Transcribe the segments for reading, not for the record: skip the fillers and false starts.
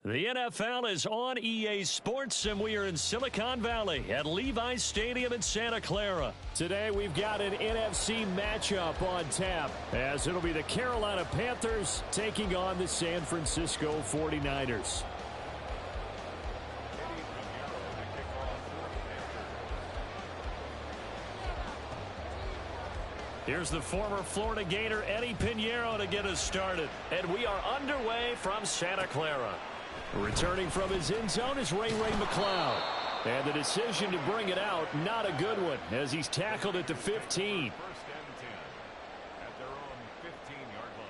The NFL is on EA Sports, and we are in Silicon Valley at Levi's Stadium in Santa Clara. Today, we've got an NFC matchup on tap, as it'll be the Carolina Panthers taking on the San Francisco 49ers. Here's the former Florida Gator Eddie Pinheiro to get us started. And we are underway from Santa Clara. Returning from his end zone is Ray McLeod. And the decision to bring it out, not a good one, as he's tackled at the 15. First and 10 at their own 15-yard line.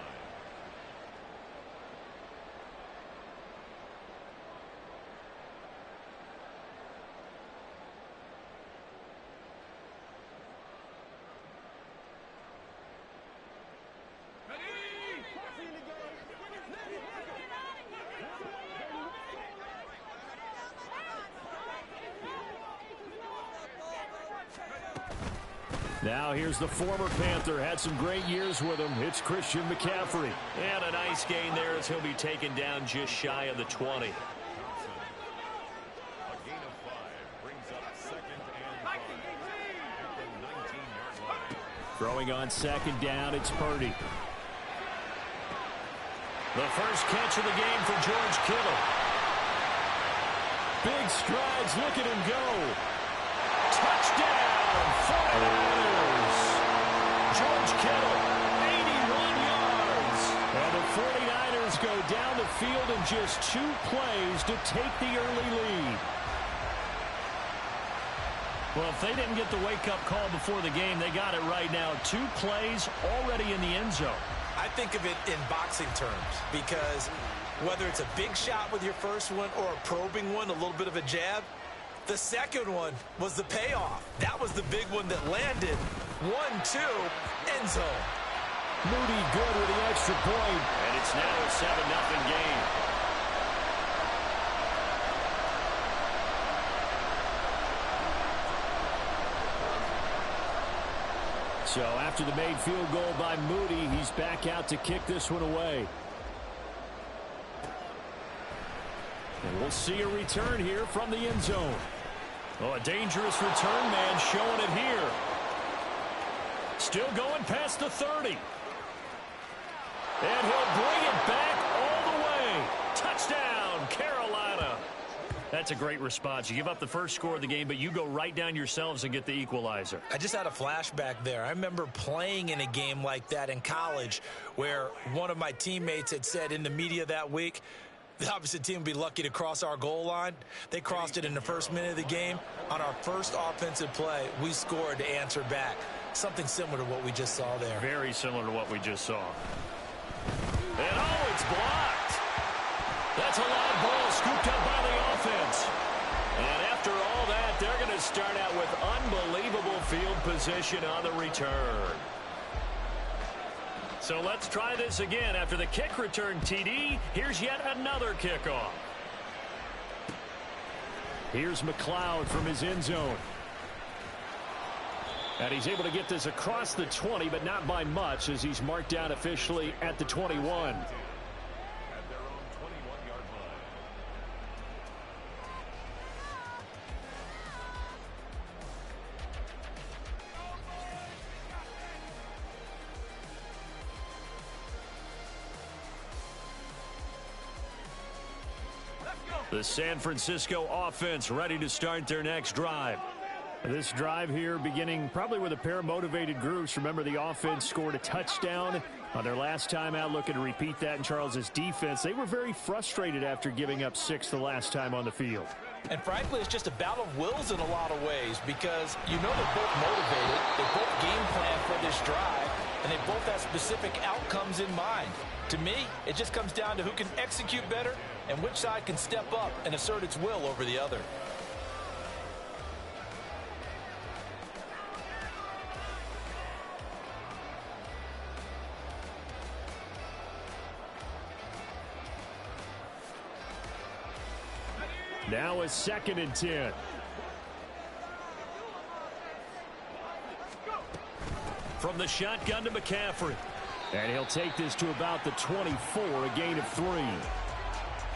Now here's the former Panther. Had some great years with him. It's Christian McCaffrey. And a nice gain there as he'll be taken down just shy of the 20. A gain of 5 brings up second and 5 at the 19-yard line. Throwing on second down, it's Purdy. The first catch of the game for George Kittle. Big strides. Look at him go. Touchdown, 49ers. George Kittle, 81 yards. And the 49ers go down the field in just 2 plays to take the early lead. Well, if they didn't get the wake-up call before the game, they got it right now. 2 plays already in the end zone. I think of it in boxing terms because whether it's a big shot with your first one or a probing one, a little bit of a jab, the second one was the payoff. That was the big one that landed. 1-2, end zone. Moody good with the extra point. And it's now a 7-0 game. So after the made field goal by Moody, he's back out to kick this one away. And we'll see a return here from the end zone. Oh, a dangerous return man showing it here. Still going past the 30. And he'll bring it back all the way. Touchdown, Carolina. That's a great response. You give up the first score of the game, but you go right down yourselves and get the equalizer. I just had a flashback there. I remember playing in a game like that in college where one of my teammates had said in the media that week, the opposite team would be lucky to cross our goal line. They crossed it in the first minute of the game. On our first offensive play, we scored to answer back. Something similar to what we just saw there. Very similar to what we just saw. And oh, it's blocked. That's a live ball scooped up by the offense. And after all that, they're going to start out with unbelievable field position on the return. So let's try this again. After the kick return TD, here's yet another kickoff. Here's McLeod from his end zone. And he's able to get this across the 20, but not by much, as he's marked down officially at the 21. At their own 21-yard line. The San Francisco offense ready to start their next drive. This drive here beginning probably with a pair of motivated groups. Remember, the offense scored a touchdown on their last time out, looking to repeat that in Charles's defense. They were very frustrated after giving up 6 the last time on the field. And frankly, it's just a battle of wills in a lot of ways because you know they're both motivated, they both game plan for this drive, and they both have specific outcomes in mind. To me, it just comes down to who can execute better and which side can step up and assert its will over the other. Now a 2nd and 10. From the shotgun to McCaffrey. And he'll take this to about the 24, a gain of 3.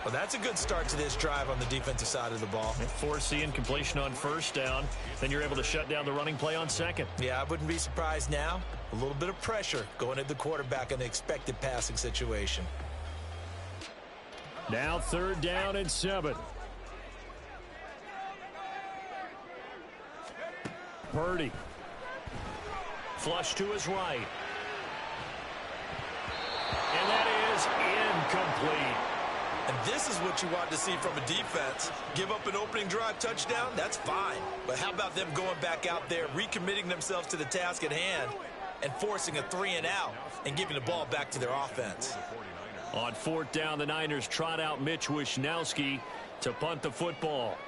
Well, that's a good start to this drive on the defensive side of the ball. Foreseeing completion on first down. Then you're able to shut down the running play on second. Yeah, I wouldn't be surprised now. A little bit of pressure going at the quarterback in the expected passing situation. Now 3rd down and 7. Purdy. Flush to his right. And that is incomplete. And this is what you want to see from a defense. Give up an opening drive touchdown, that's fine. But how about them going back out there, recommitting themselves to the task at hand, and forcing a 3-and-out and giving the ball back to their offense? On 4th down, the Niners trot out Mitch Wishnowski to punt the football.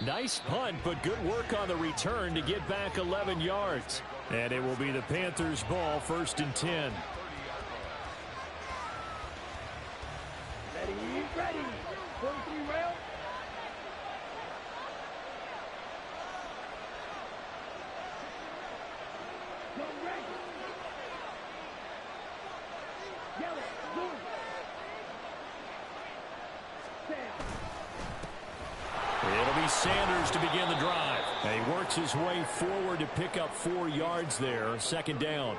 Nice punt, but good work on the return to get back 11 yards. And it will be the Panthers' ball, 1st and 10. Ready. 43 rail. Go ready. Yell it. Move. It'll be Sanders to begin the drive. And he works his way forward to pick up 4 yards there. 2nd down.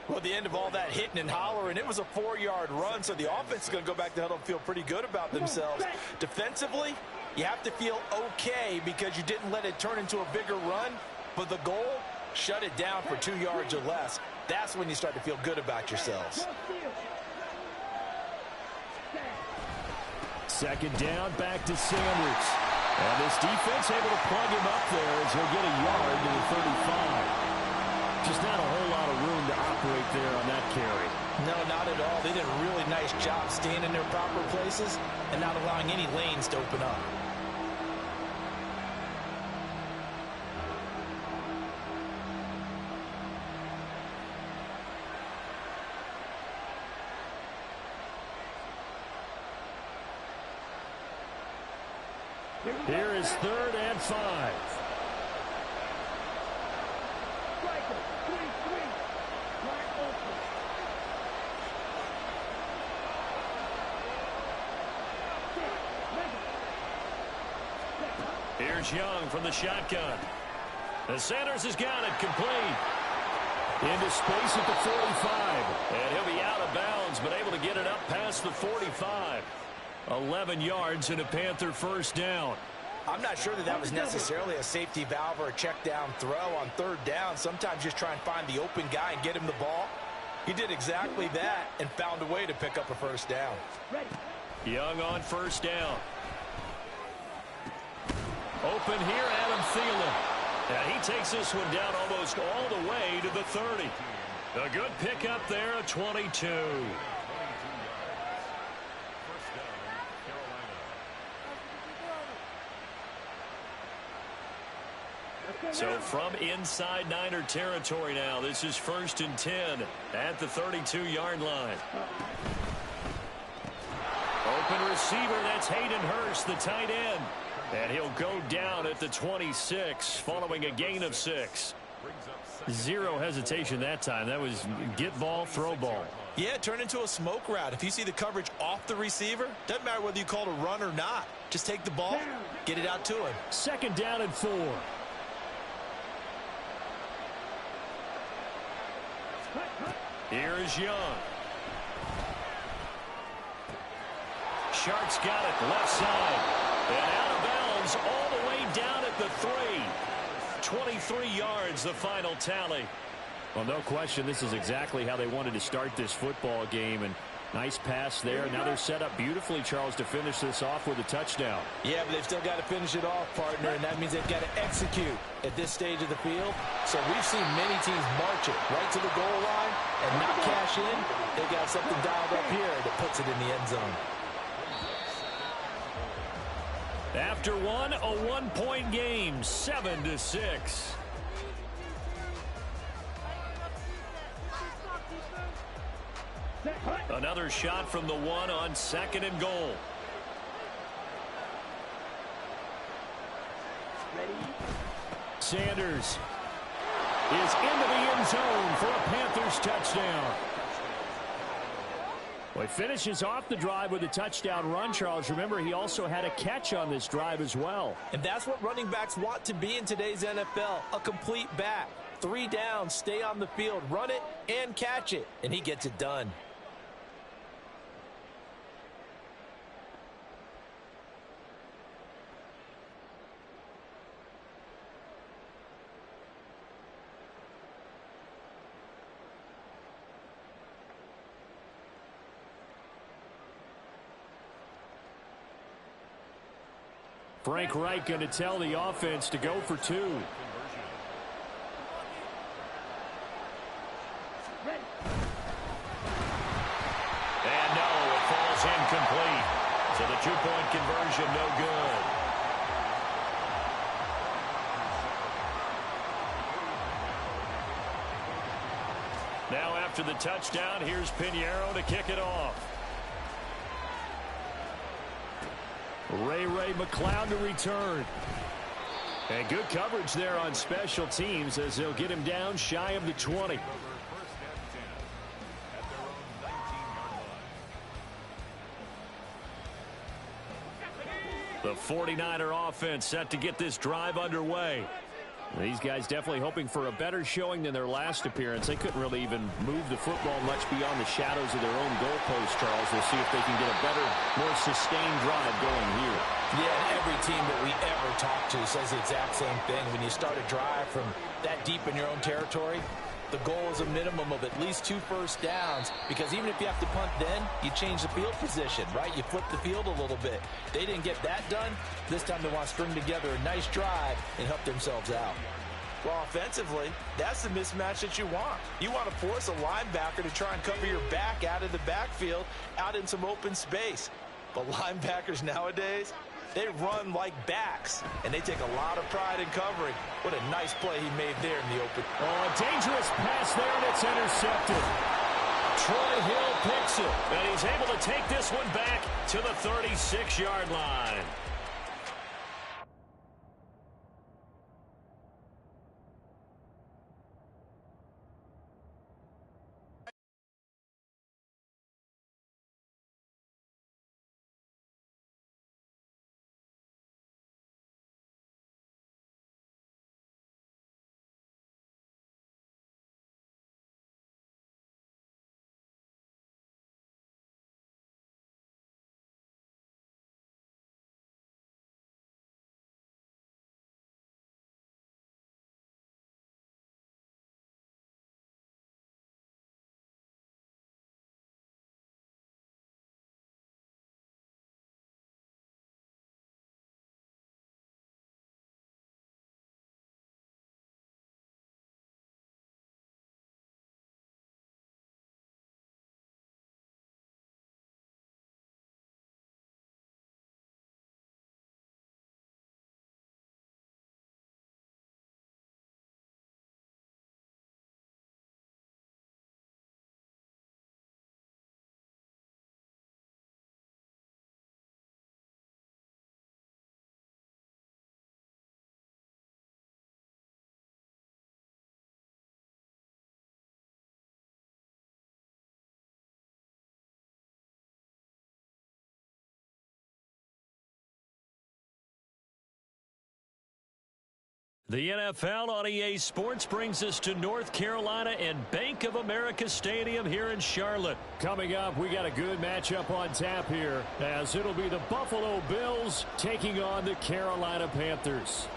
Well, at the end of all that hitting and hollering, it was a 4-yard run, so the offense is going to go back to huddle and feel pretty good about themselves. Defensively, you have to feel okay because you didn't let it turn into a bigger run, but the goal, shut it down for 2 yards or less. That's when you start to feel good about yourselves. 2nd down, back to Sanders. And this defense able to plug him up there as he'll get a yard to the 35. Just not a whole lot of room to operate there on that carry. No, not at all. They did a really nice job staying in their proper places and not allowing any lanes to open up. Here is 3rd and 5. Here's Young from the shotgun. The Sanders has got it complete. Into space at the 45. And he'll be out of bounds, but able to get it up past the 45. 11 yards and a Panther 1st down. I'm not sure that was necessarily a safety valve or a check down throw on 3rd down. Sometimes just try and find the open guy and get him the ball. He did exactly that and found a way to pick up a 1st down. Young on 1st down. Open here, Adam Thielen. And he takes this one down almost all the way to the 30. A good pickup there, a 22. So from inside Niner territory now, this is 1st and 10 at the 32-yard line. Open receiver, that's Hayden Hurst, the tight end. And he'll go down at the 26 following a gain of 6. Zero hesitation that time. That was get ball, throw ball. Yeah, turn into a smoke route. If you see the coverage off the receiver, doesn't matter whether you call it a run or not. Just take the ball, get it out to him. 2nd down and 4. Here is Young. Shark's got it left side. And out of bounds all the way down at the 3. 23 yards, the final tally. Well, no question, this is exactly how they wanted to start this football game. And nice pass there. Now they're set up beautifully, Charles, to finish this off with a touchdown. Yeah, but they've still got to finish it off, partner, and that means they've got to execute at this stage of the field. So we've seen many teams march it right to the goal line and not cash in. They got something dialed up here that puts it in the end zone. After one, a 1-point game, 7-6. Another shot from the 1 on 2nd and goal. Sanders is into the end zone for a Panthers touchdown. Well, he finishes off the drive with a touchdown run, Charles. Remember, he also had a catch on this drive as well. And that's what running backs want to be in today's NFL, a complete back. 3 downs, stay on the field, run it, and catch it. And he gets it done. Frank Reich going to tell the offense to go for 2. Ready. And no, it falls incomplete. So the 2-point conversion, no good. Now after the touchdown, here's Pinheiro to kick it off. Ray McLeod to return. And good coverage there on special teams as they'll get him down shy of the 20. The 49er offense set to get this drive underway. These guys definitely hoping for a better showing than their last appearance. They couldn't really even move the football much beyond the shadows of their own goalpost, Charles. We'll see if they can get a better, more sustained drive going here. Yeah, and every team that we ever talk to says the exact same thing. When you start a drive from that deep in your own territory, the goal is a minimum of at least 2 first downs, because even if you have to punt then, you change the field position, right? You flip the field a little bit. They didn't get that done. This time they want to string together a nice drive and help themselves out. Well, offensively, that's the mismatch that you want. You want to force a linebacker to try and cover your back out of the backfield, out in some open space. But linebackers nowadays, they run like backs, and they take a lot of pride in covering. What a nice play he made there in the open. Oh, a dangerous pass there, and it's intercepted. Troy Hill picks it, and he's able to take this one back to the 36-yard line. The NFL on EA Sports brings us to North Carolina and Bank of America Stadium here in Charlotte. Coming up, we got a good matchup on tap here, as it'll be the Buffalo Bills taking on the Carolina Panthers.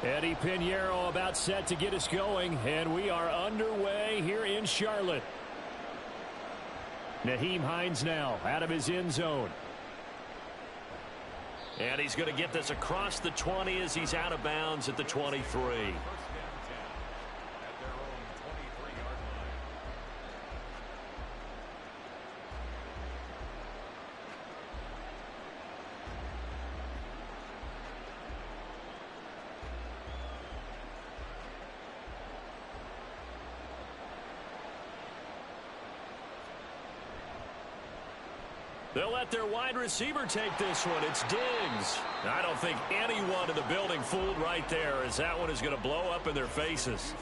Eddie Pinheiro about set to get us going, and we are underway here in Charlotte. Nyheim Hines now out of his end zone. And he's going to get this across the 20 as he's out of bounds at the 23. They'll let their wide receiver take this one. It's Diggs. I don't think anyone in the building fooled right there, as that one is going to blow up in their faces.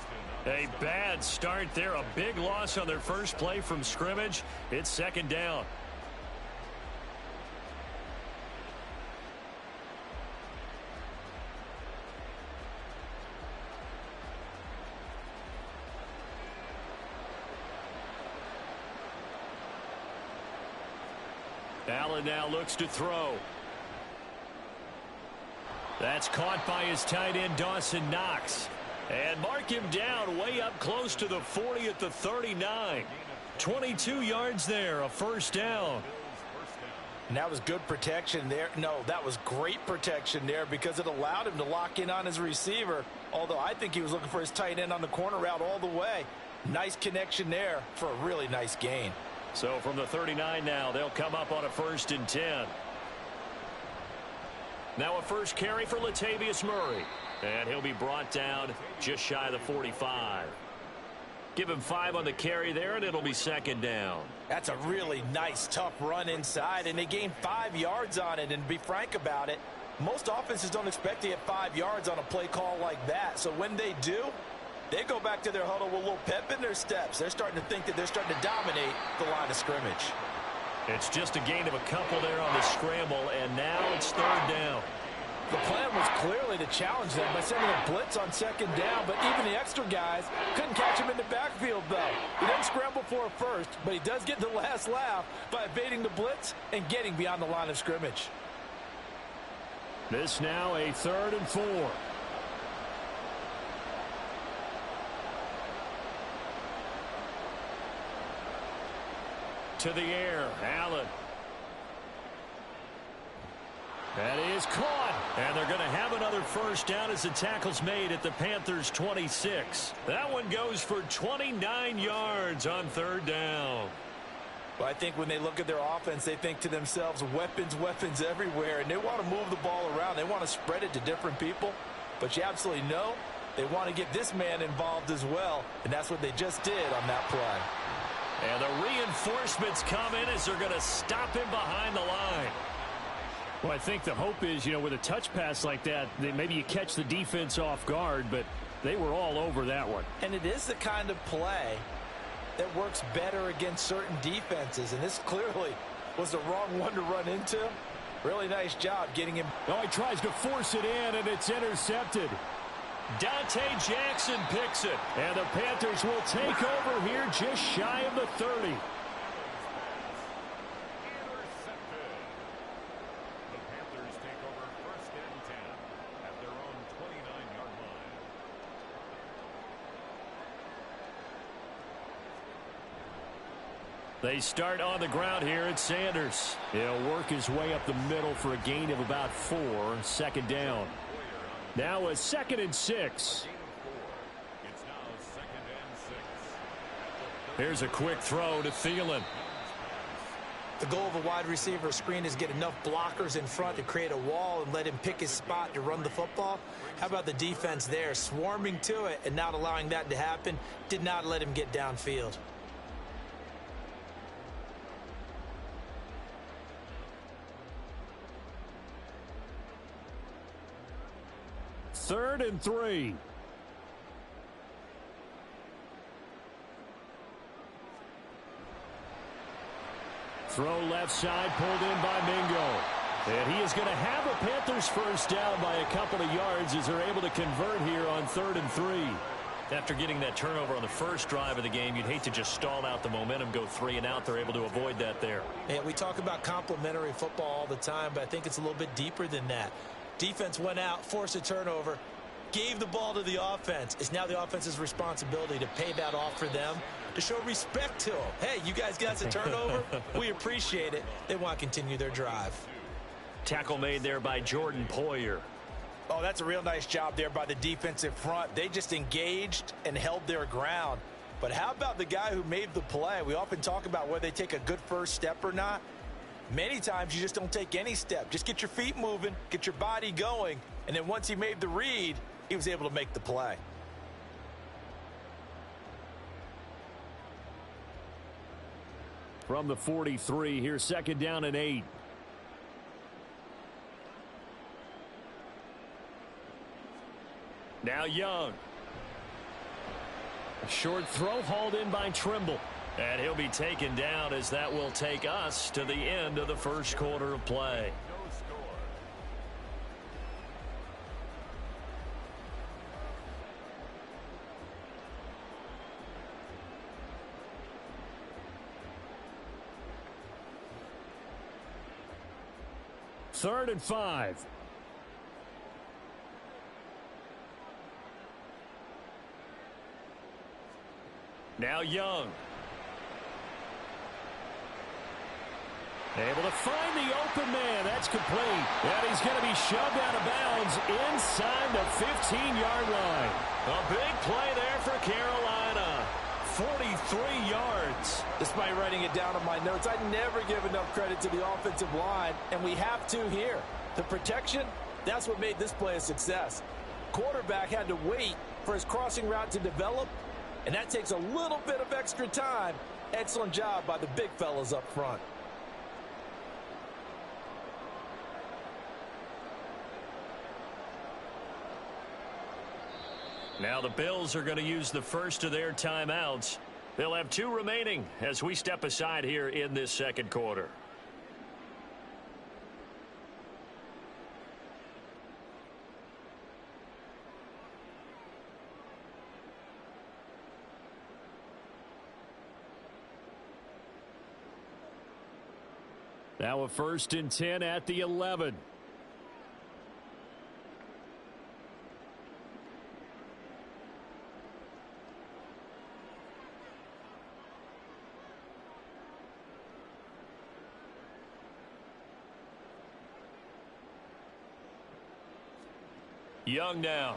A bad start there. A big loss on their first play from scrimmage. It's second down. Allen now looks to throw. That's caught by his tight end, Dawson Knox. And mark him down way up close to the 40 at the 39. 22 yards there, a first down. And that was good protection there. No, that was great protection there because it allowed him to lock in on his receiver. Although I think he was looking for his tight end on the corner route all the way. Nice connection there for a really nice gain. So from the 39 now, they'll come up on a 1st and 10. Now a first carry for Latavius Murray. And he'll be brought down just shy of the 45. Give him 5 on the carry there, and it'll be second down. That's a really nice, tough run inside, and they gained 5 yards on it. And to be frank about it, most offenses don't expect to get 5 yards on a play call like that. So when they do, they go back to their huddle with a little pep in their steps. They're starting to think that they're starting to dominate the line of scrimmage. It's just a gain of a couple there on the scramble, and now it's third down. The plan was clearly to challenge them by sending a blitz on second down, but even the extra guys couldn't catch him in the backfield, though. He doesn't scramble for a first, but he does get the last laugh by evading the blitz and getting beyond the line of scrimmage. This now a 3rd and 4. To the air, Allen. That is caught, and they're going to have another first down as the tackle's made at the Panthers' 26. That one goes for 29 yards on third down. Well, I think when they look at their offense, they think to themselves, weapons, weapons everywhere, and they want to move the ball around. They want to spread it to different people, but you absolutely know they want to get this man involved as well, and that's what they just did on that play. And the reinforcements come in as they're going to stop him behind the line. Well, I think the hope is, with a touch pass like that, maybe you catch the defense off guard, but they were all over that one. And it is the kind of play that works better against certain defenses, and this clearly was the wrong one to run into. Really nice job getting him. Oh, he tries to force it in, and it's intercepted. Dante Jackson picks it, and the Panthers will take over here just shy of the 30. They start on the ground here at Sanders. He'll work his way up the middle for a gain of about 4. Second down. Now a 2nd and 6. Here's a quick throw to Thielen. The goal of a wide receiver screen is get enough blockers in front to create a wall and let him pick his spot to run the football. How about the defense there, swarming to it and not allowing that to happen? Did not let him get downfield. Third and 3. Throw left side, pulled in by Mingo. And he is going to have a Panthers first down by a couple of yards as they're able to convert here on 3rd and 3. After getting that turnover on the first drive of the game, you'd hate to just stall out the momentum, go 3 and out. They're able to avoid that there. Yeah, we talk about complementary football all the time, but I think it's a little bit deeper than that. Defense went out, forced a turnover, gave the ball to the offense. It's now the offense's responsibility to pay that off for them, to show respect to them. Hey, you guys got a turnover? We appreciate it. They want to continue their drive. Tackle made there by Jordan Poyer. Oh, that's a real nice job there by the defensive front. They just engaged and held their ground. But how about the guy who made the play? We often talk about whether they take a good first step or not. Many times you just don't take any step. Just get your feet moving, get your body going, and then once he made the read, he was able to make the play. from the 43. Here's second down and 8. Now Young. A short throw hauled in by Trimble. And he'll be taken down as that will take us to the end of the first quarter of play. No score. Third and 5. Now Young. Able to find the open man. That's complete. And he's going to be shoved out of bounds inside the 15-yard line. A big play there for Carolina. 43 yards. Despite writing it down on my notes, I never give enough credit to the offensive line, and we have to here. The protection, that's what made this play a success. Quarterback had to wait for his crossing route to develop, and that takes a little bit of extra time. Excellent job by the big fellas up front. Now the Bills are going to use the first of their timeouts. They'll have 2 remaining as we step aside here in this second quarter. Now a 1st and 10 at the 11. Young now.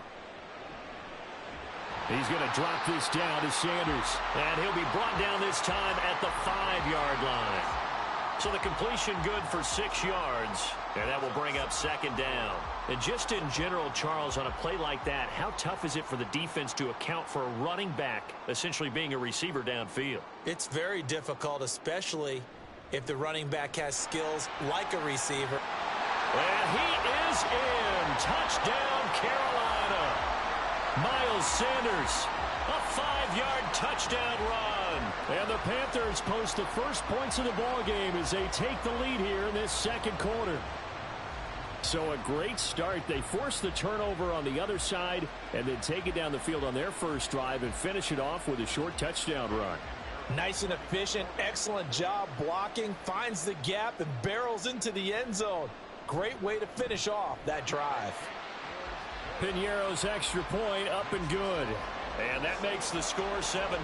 He's going to drop this down to Sanders. And he'll be brought down this time at the 5-yard line. So the completion good for 6 yards. And that will bring up second down. And just in general, Charles, on a play like that, how tough is it for the defense to account for a running back essentially being a receiver downfield? It's very difficult, especially if the running back has skills like a receiver. And he is in. Touchdown, Carolina. Miles Sanders, a 5-yard touchdown run. And the Panthers post the first points of the ball game as they take the lead here in this second quarter. So a great start. They force the turnover on the other side and then take it down the field on their first drive and finish it off with a short touchdown run. Nice and efficient, excellent job blocking, finds the gap and barrels into the end zone. Great way to finish off that drive. Piñeiro's extra point up and good. And that makes the score 7-0.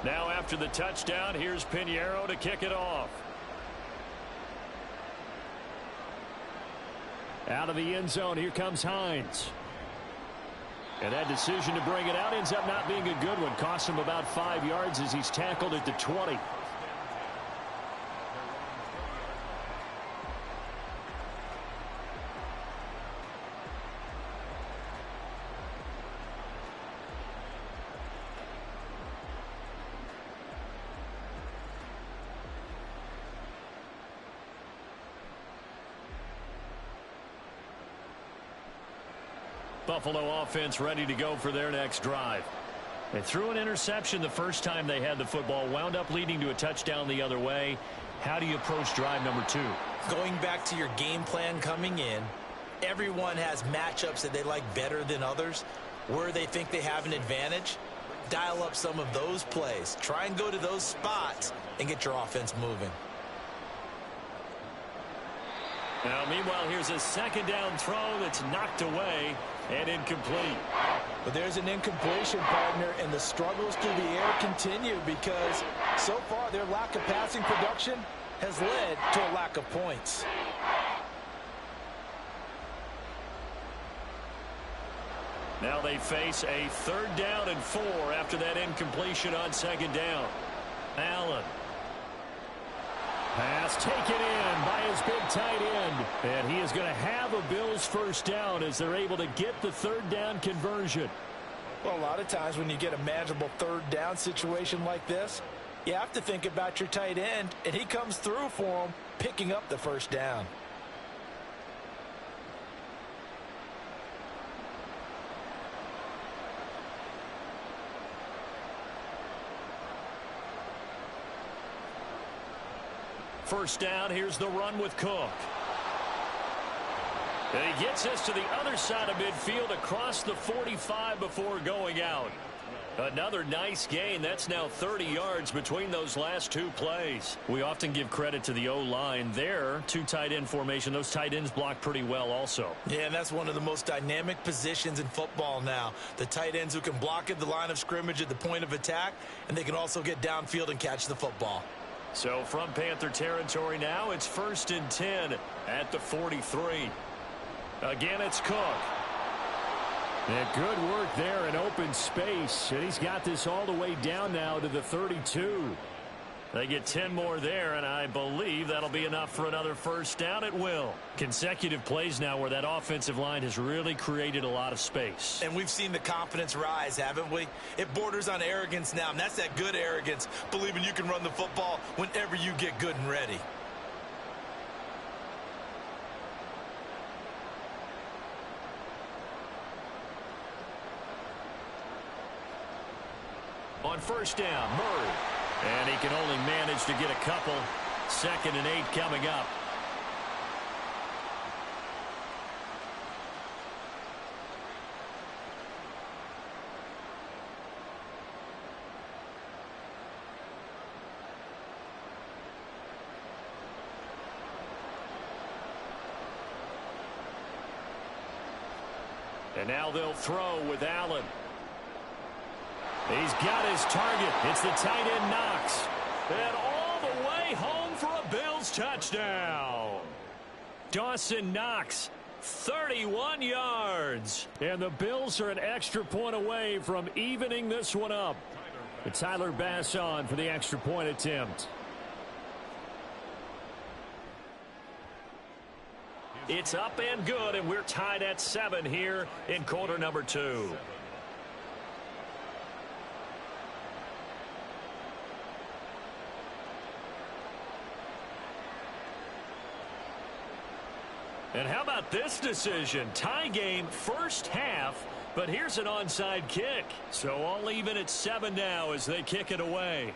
Now after the touchdown, here's Piñeiro to kick it off. Out of the end zone, here comes Hines. And that decision to bring it out ends up not being a good one. Costs him about 5 yards as he's tackled at the 20. Buffalo offense ready to go for their next drive. They threw an interception the first time they had the football, wound up leading to a touchdown the other way. How do you approach drive number 2? Going back to your game plan coming in, everyone has matchups that they like better than others, where they think they have an advantage. Dial up some of those plays. Try and go to those spots and get your offense moving. Now, meanwhile, here's a second down throw that's knocked away and incomplete. But there's an incompletion, partner, and the struggles through the air continue because so far their lack of passing production has led to a lack of points. Now they face a 3rd down and 4 after that incompletion on 2nd down. Allen. Pass taken in by his big tight end. And he is going to have a Bills 1st down as they're able to get the 3rd down conversion. Well, a lot of times when you get a manageable 3rd down situation like this, you have to think about your tight end, and he comes through for him, picking up the 1st down. First down, here's the run with Cook. And he gets us to the other side of midfield across the 45 before going out. Another nice gain. That's now 30 yards between those last 2 plays. We often give credit to the O-line there. 2 tight end formation. Those tight ends block pretty well also. Yeah, and that's one of the most dynamic positions in football now. The tight ends who can block at the line of scrimmage at the point of attack, and they can also get downfield and catch the football. So from Panther territory now, it's 1st and 10 at the 43. Again, it's Cook. And good work there in open space. And he's got this all the way down now to the 32. They get 10 more there, and I believe that'll be enough for another 1st down. It will. Consecutive plays now where that offensive line has really created a lot of space. And we've seen the confidence rise, haven't we? It borders on arrogance now, and that's that good arrogance, believing you can run the football whenever you get good and ready. On 1st down, Murray. And he can only manage to get a couple. 2nd and 8 coming up. And now they'll throw with Allen. He's got his target. It's the tight end Knox. And all the way home for a Bills touchdown. Dawson Knox, 31 yards. And the Bills are an extra point away from evening this one up. And Tyler Bass on for the extra point attempt. It's up and good, and we're tied at 7 here in quarter number 2. And how about this decision? Tie game, 1st half, but here's an onside kick. So all even at 7 now as they kick it away.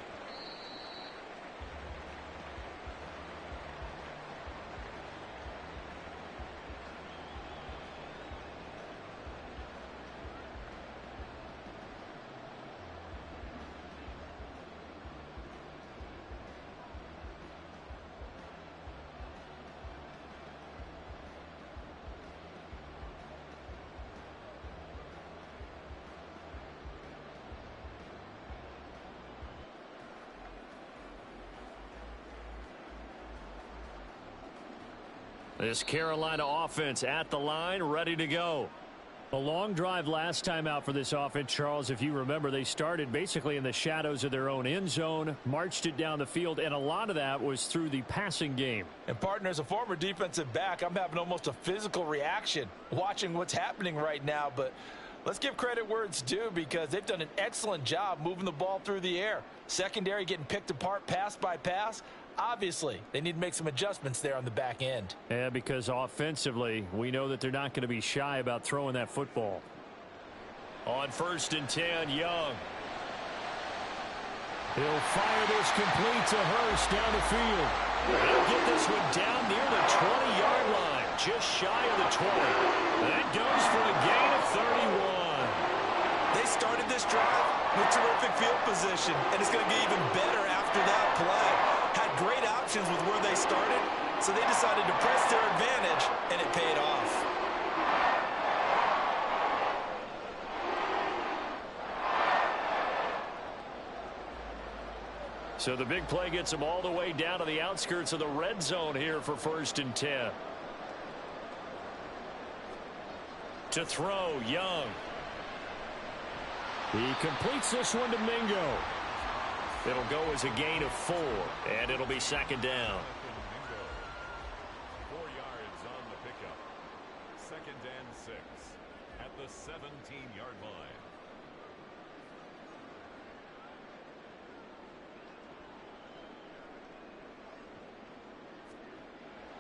This Carolina offense at the line, ready to go. A long drive last time out for this offense, Charles. If you remember, they started basically in the shadows of their own end zone, marched it down the field, and a lot of that was through the passing game. And, partner, as a former defensive back, I'm having almost a physical reaction watching what's happening right now. But let's give credit where it's due because they've done an excellent job moving the ball through the air. Secondary getting picked apart pass by pass. Obviously, they need to make some adjustments there on the back end. Yeah, because offensively, we know that they're not going to be shy about throwing that football. On 1st and 10, Young. He'll fire this complete to Hurst down the field. He'll get this one down near the 20-yard line, just shy of the 20. That goes for a gain of 31. They started this drive with terrific field position, and it's going to get even better after that play. Had great options with where they started, so they decided to press their advantage, and it paid off. So the big play gets them all the way down to the outskirts of the red zone here for 1st and 10. To throw, Young. He completes this one to Mingo. It'll go as a gain of 4, and it'll be second down. 4 yards on the pickup. 2nd and 6 at the 17-yard line.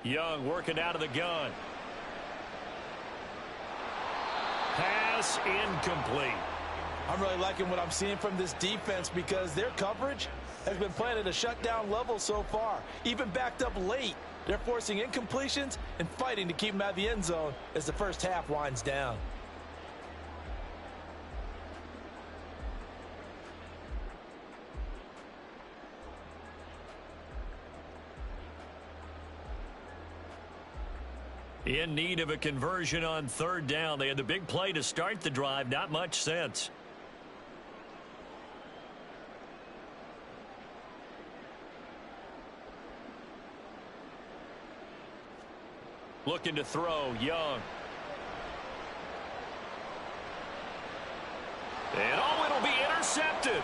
Young working out of the gun. Pass incomplete. I'm really liking what I'm seeing from this defense because their coverage has been playing at a shutdown level so far. Even backed up late, they're forcing incompletions and fighting to keep them out of the end zone as the first half winds down. In need of a conversion on 3rd down. They had the big play to start the drive. Not much sense. Looking to throw, Young. And it'll be intercepted.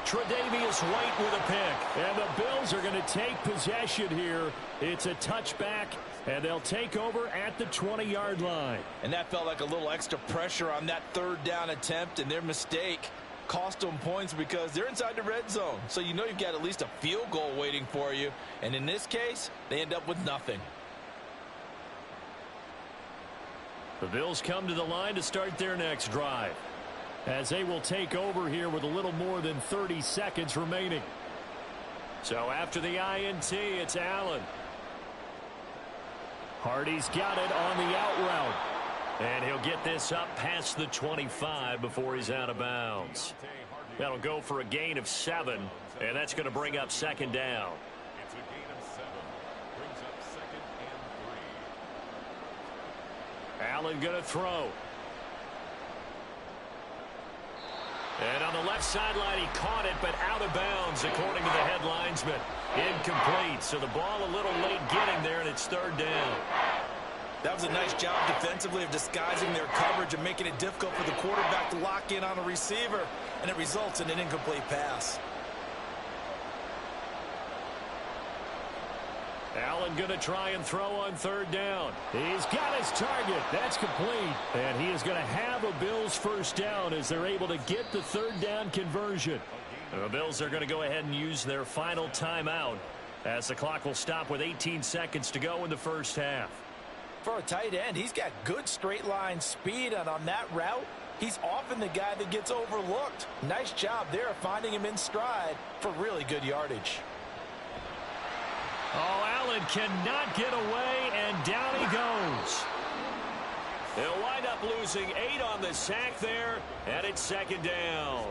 Tre'Davious White with a pick. And the Bills are going to take possession here. It's a touchback, and they'll take over at the 20-yard line. And that felt like a little extra pressure on that 3rd down attempt, and their mistake cost them points because they're inside the red zone. So you know you've got at least a field goal waiting for you. And in this case, they end up with nothing. The Bills come to the line to start their next drive, as they will take over here with a little more than 30 seconds remaining. So after the INT, it's Allen. Hardy's got it on the out route. And he'll get this up past the 25 before he's out of bounds. That'll go for a gain of 7, and that's going to bring up 2nd down. It's a gain of 7. Brings up 2nd and 3. Allen going to throw. And on the left sideline, he caught it, but out of bounds, according to the head linesman. Incomplete, so the ball a little late getting there, and it's 3rd down. That was a nice job defensively of disguising their coverage and making it difficult for the quarterback to lock in on a receiver, and it results in an incomplete pass. Allen going to try and throw on 3rd down. He's got his target. That's complete. And he is going to have a Bills 1st down as they're able to get the 3rd down conversion. The Bills are going to go ahead and use their final timeout as the clock will stop with 18 seconds to go in the 1st half. For a tight end, he's got good straight line speed, and on that route, he's often the guy that gets overlooked. Nice job there of finding him in stride for really good yardage. Oh, Allen cannot get away, and down he goes. They'll wind up losing 8 on the sack there, and it's 2nd down.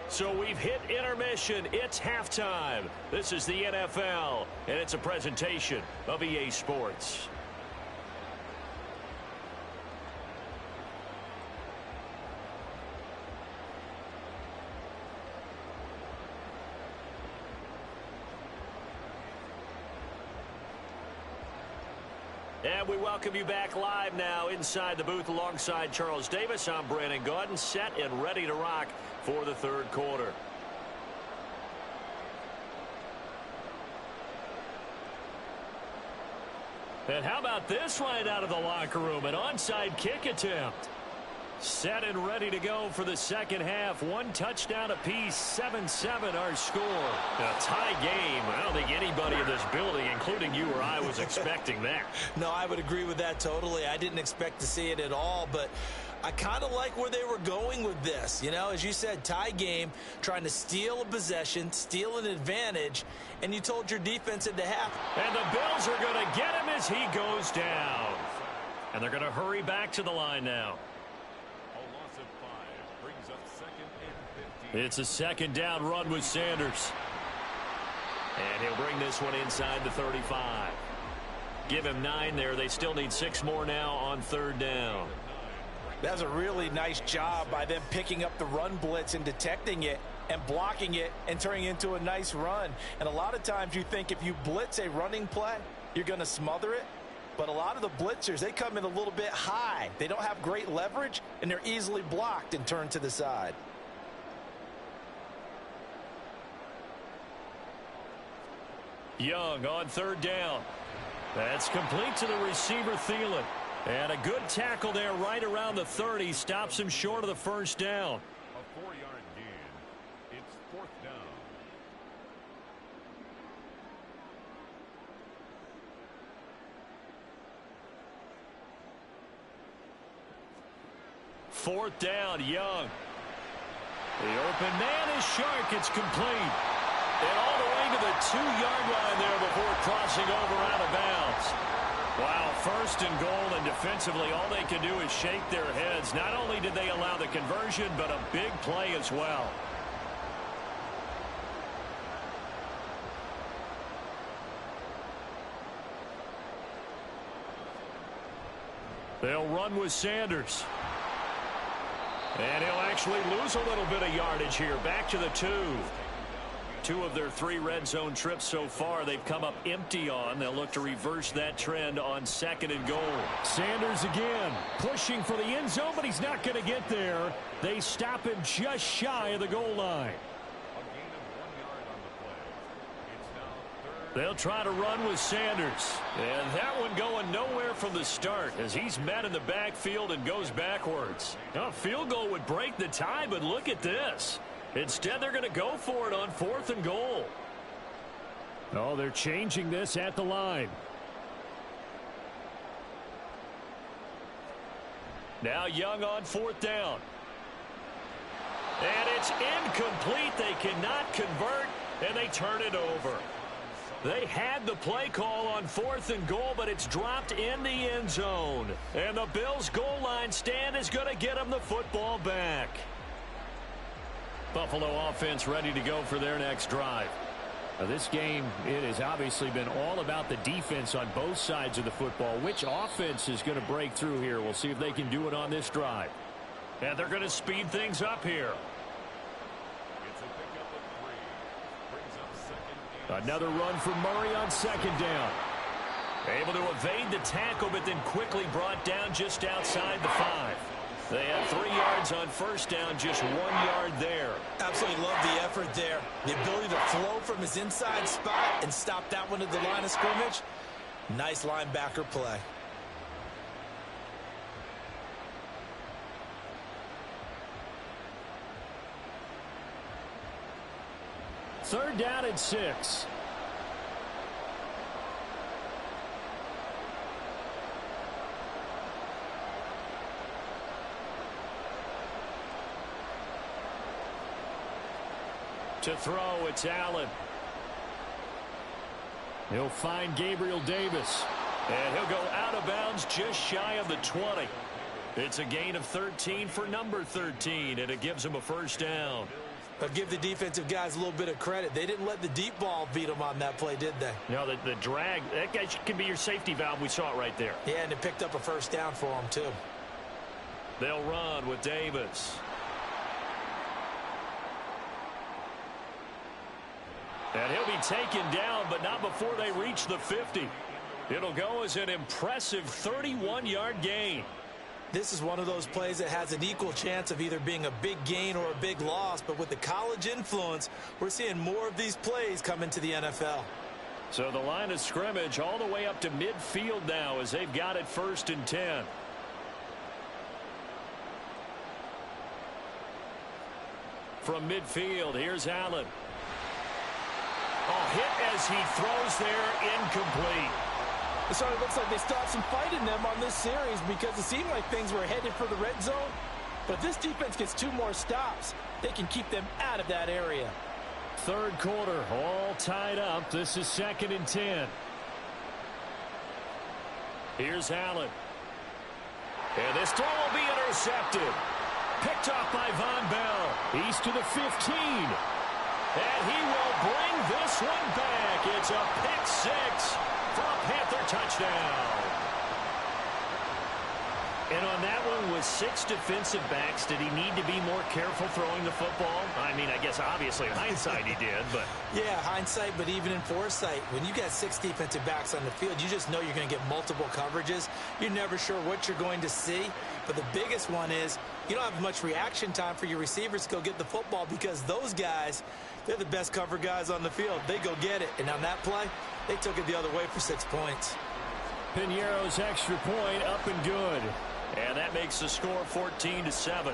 So we've hit intermission. It's halftime. This is the NFL, and it's a presentation of EA Sports. And we welcome you back live now inside the booth alongside Charles Davis. I'm Brandon Gaudin, set and ready to rock for the 3rd quarter. And how about this right out of the locker room? An onside kick attempt. Set and ready to go for the 2nd half. 1 touchdown apiece, 7-7 our score. A tie game. I don't think anybody in this building, including you or I, was expecting that. No, I would agree with that totally. I didn't expect to see it at all, but I kind of like where they were going with this. You know, as you said, tie game, trying to steal a possession, steal an advantage, and you told your defense at the half. And the Bills are going to get him as he goes down. And they're going to hurry back to the line now. It's a 2nd down run with Sanders. And he'll bring this one inside the 35. Give him 9 there. They still need 6 more now on 3rd down. That's a really nice job by them picking up the run blitz and detecting it and blocking it and turning it into a nice run. And a lot of times you think if you blitz a running play, you're going to smother it. But a lot of the blitzers, they come in a little bit high. They don't have great leverage, and they're easily blocked and turned to the side. Young on third down. That's complete to the receiver, Thielen. And a good tackle there right around the 30. Stops him short of the first down. A 4-yard gain. It's 4th down. Fourth down, Young. The open man is Shark. It's complete. And all the way to the 2-yard line there before crossing over out of bounds. Wow, first and goal, and defensively all they can do is shake their heads. Not only did they allow the conversion, but a big play as well. They'll run with Sanders. And he'll actually lose a little bit of yardage here. Back to the 2. 2 of their 3 red zone trips so far they've come up empty on. They'll look to reverse that trend on 2nd and goal. Sanders again pushing for the end zone, but he's not going to get there. They stop him just shy of the goal line. A gain of 1 yard on the play. It's now 3rd. They'll try to run with Sanders. And that one going nowhere from the start as he's met in the backfield and goes backwards. A field goal would break the tie, but look at this. Instead, they're going to go for it on 4th and goal. Oh, they're changing this at the line. Now Young on 4th down. And it's incomplete. They cannot convert, and they turn it over. They had the play call on 4th and goal, but it's dropped in the end zone. And the Bills' goal line stand is going to get them the football back. Buffalo offense ready to go for their next drive. Now this game, it has obviously been all about the defense on both sides of the football. Which offense is going to break through here? We'll see if they can do it on this drive. And they're going to speed things up here. It's a pickup of 3. Brings up 2nd and Another run for Murray on 2nd down. Able to evade the tackle, but then quickly brought down just outside the 5. They have 3 yards on 1st down, just 1 yard there. Absolutely love the effort there. The ability to flow from his inside spot and stop that one at the line of scrimmage. Nice linebacker play. Third down and 6. To throw, it's Allen. He'll find Gabriel Davis. And he'll go out of bounds just shy of the 20. It's a gain of 13 for number 13, and it gives him a 1st down. But give the defensive guys a little bit of credit. They didn't let the deep ball beat them on that play, did they? No, the drag, that guy can be your safety valve. We saw it right there. Yeah, and it picked up a 1st down for them, too. They'll run with Davis. And he'll be taken down, but not before they reach the 50. It'll go as an impressive 31-yard gain. This is one of those plays that has an equal chance of either being a big gain or a big loss, but with the college influence, we're seeing more of these plays come into the NFL. So the line of scrimmage all the way up to midfield now as they've got it 1st and 10. From midfield, here's Allen. Oh, hit as he throws there, incomplete. So it looks like they still have some fight in them on this series because it seemed like things were headed for the red zone. But if this defense gets 2 more stops, they can keep them out of that area. Third quarter, all tied up. This is 2nd and 10. Here's Allen. And this throw will be intercepted. Picked off by Von Bell. He's to the 15. And he will bring this one back. It's a pick 6 for a Panther touchdown. And on that one, with 6 defensive backs, did he need to be more careful throwing the football? I mean, I guess obviously in hindsight he did, but... Yeah, hindsight, but even in foresight, when you got 6 defensive backs on the field, you just know you're going to get multiple coverages. You're never sure what you're going to see. But the biggest one is you don't have much reaction time for your receivers to go get the football because those guys, they're the best cover guys on the field. They go get it. And on that play, they took it the other way for 6 points. Piñeiro's extra point up and good. And that makes the score 14-7.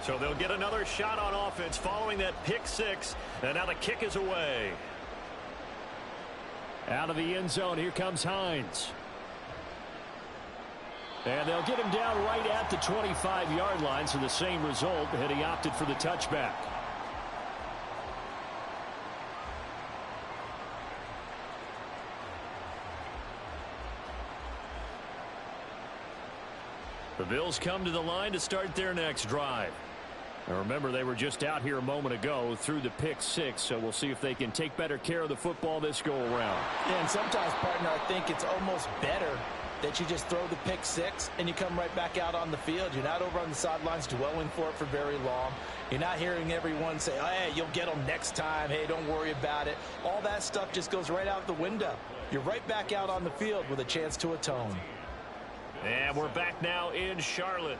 So they'll get another shot on offense following that pick 6. And now the kick is away. Out of the end zone, here comes Hines. And they'll get him down right at the 25-yard line, so the same result, and he opted for the touchback. The Bills come to the line to start their next drive. Now remember, they were just out here a moment ago through the pick 6, so we'll see if they can take better care of the football this go-around. Yeah, and sometimes, partner, I think it's almost better that you just throw the pick 6 and you come right back out on the field. You're not over on the sidelines dwelling for it for very long. You're not hearing everyone say, oh, hey, you'll get them next time. Hey, don't worry about it. All that stuff just goes right out the window. You're right back out on the field with a chance to atone. And we're back now in Charlotte.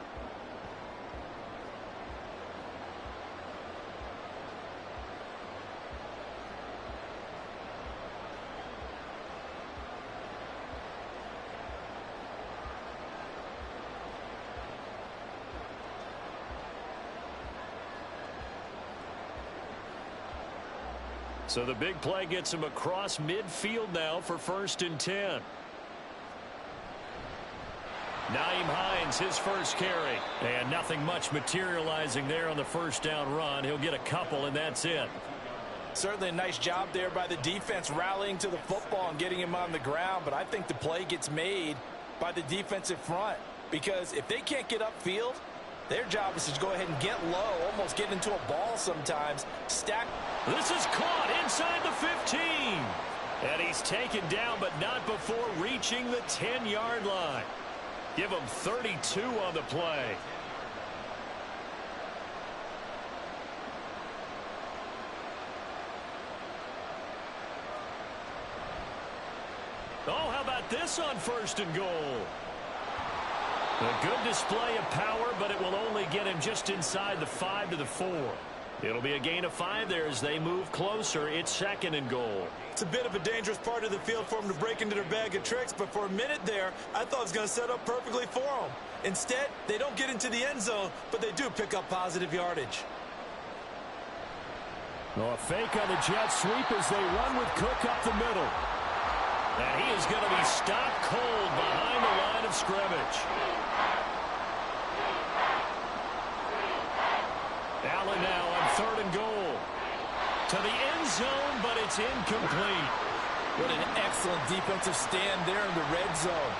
So the big play gets him across midfield now for 1st and 10. Nyheim Hines, his first carry. And nothing much materializing there on the first down run. He'll get a couple, and that's it. Certainly a nice job there by the defense rallying to the football and getting him on the ground. But I think the play gets made by the defensive front. Because if they can't get upfield, their job is to go ahead and get low, almost get into a ball sometimes. Stack. This is caught inside the 15. And he's taken down, but not before reaching the 10-yard line. Give him 32 on the play. Oh, how about this on 1st and goal? A good display of power, but it will only get him just inside the 5 to the 4. It'll be a gain of 5 there as they move closer. It's 2nd and goal. It's a bit of a dangerous part of the field for them to break into their bag of tricks, but for a minute there, I thought it was going to set up perfectly for them. Instead, they don't get into the end zone, but they do pick up positive yardage. Well, a fake on the jet sweep as they run with Cook up the middle. And he is going to be stopped cold behind the line of scrimmage. Allen now on 3rd and goal. To the end zone, but it's incomplete. What an excellent defensive stand there in the red zone.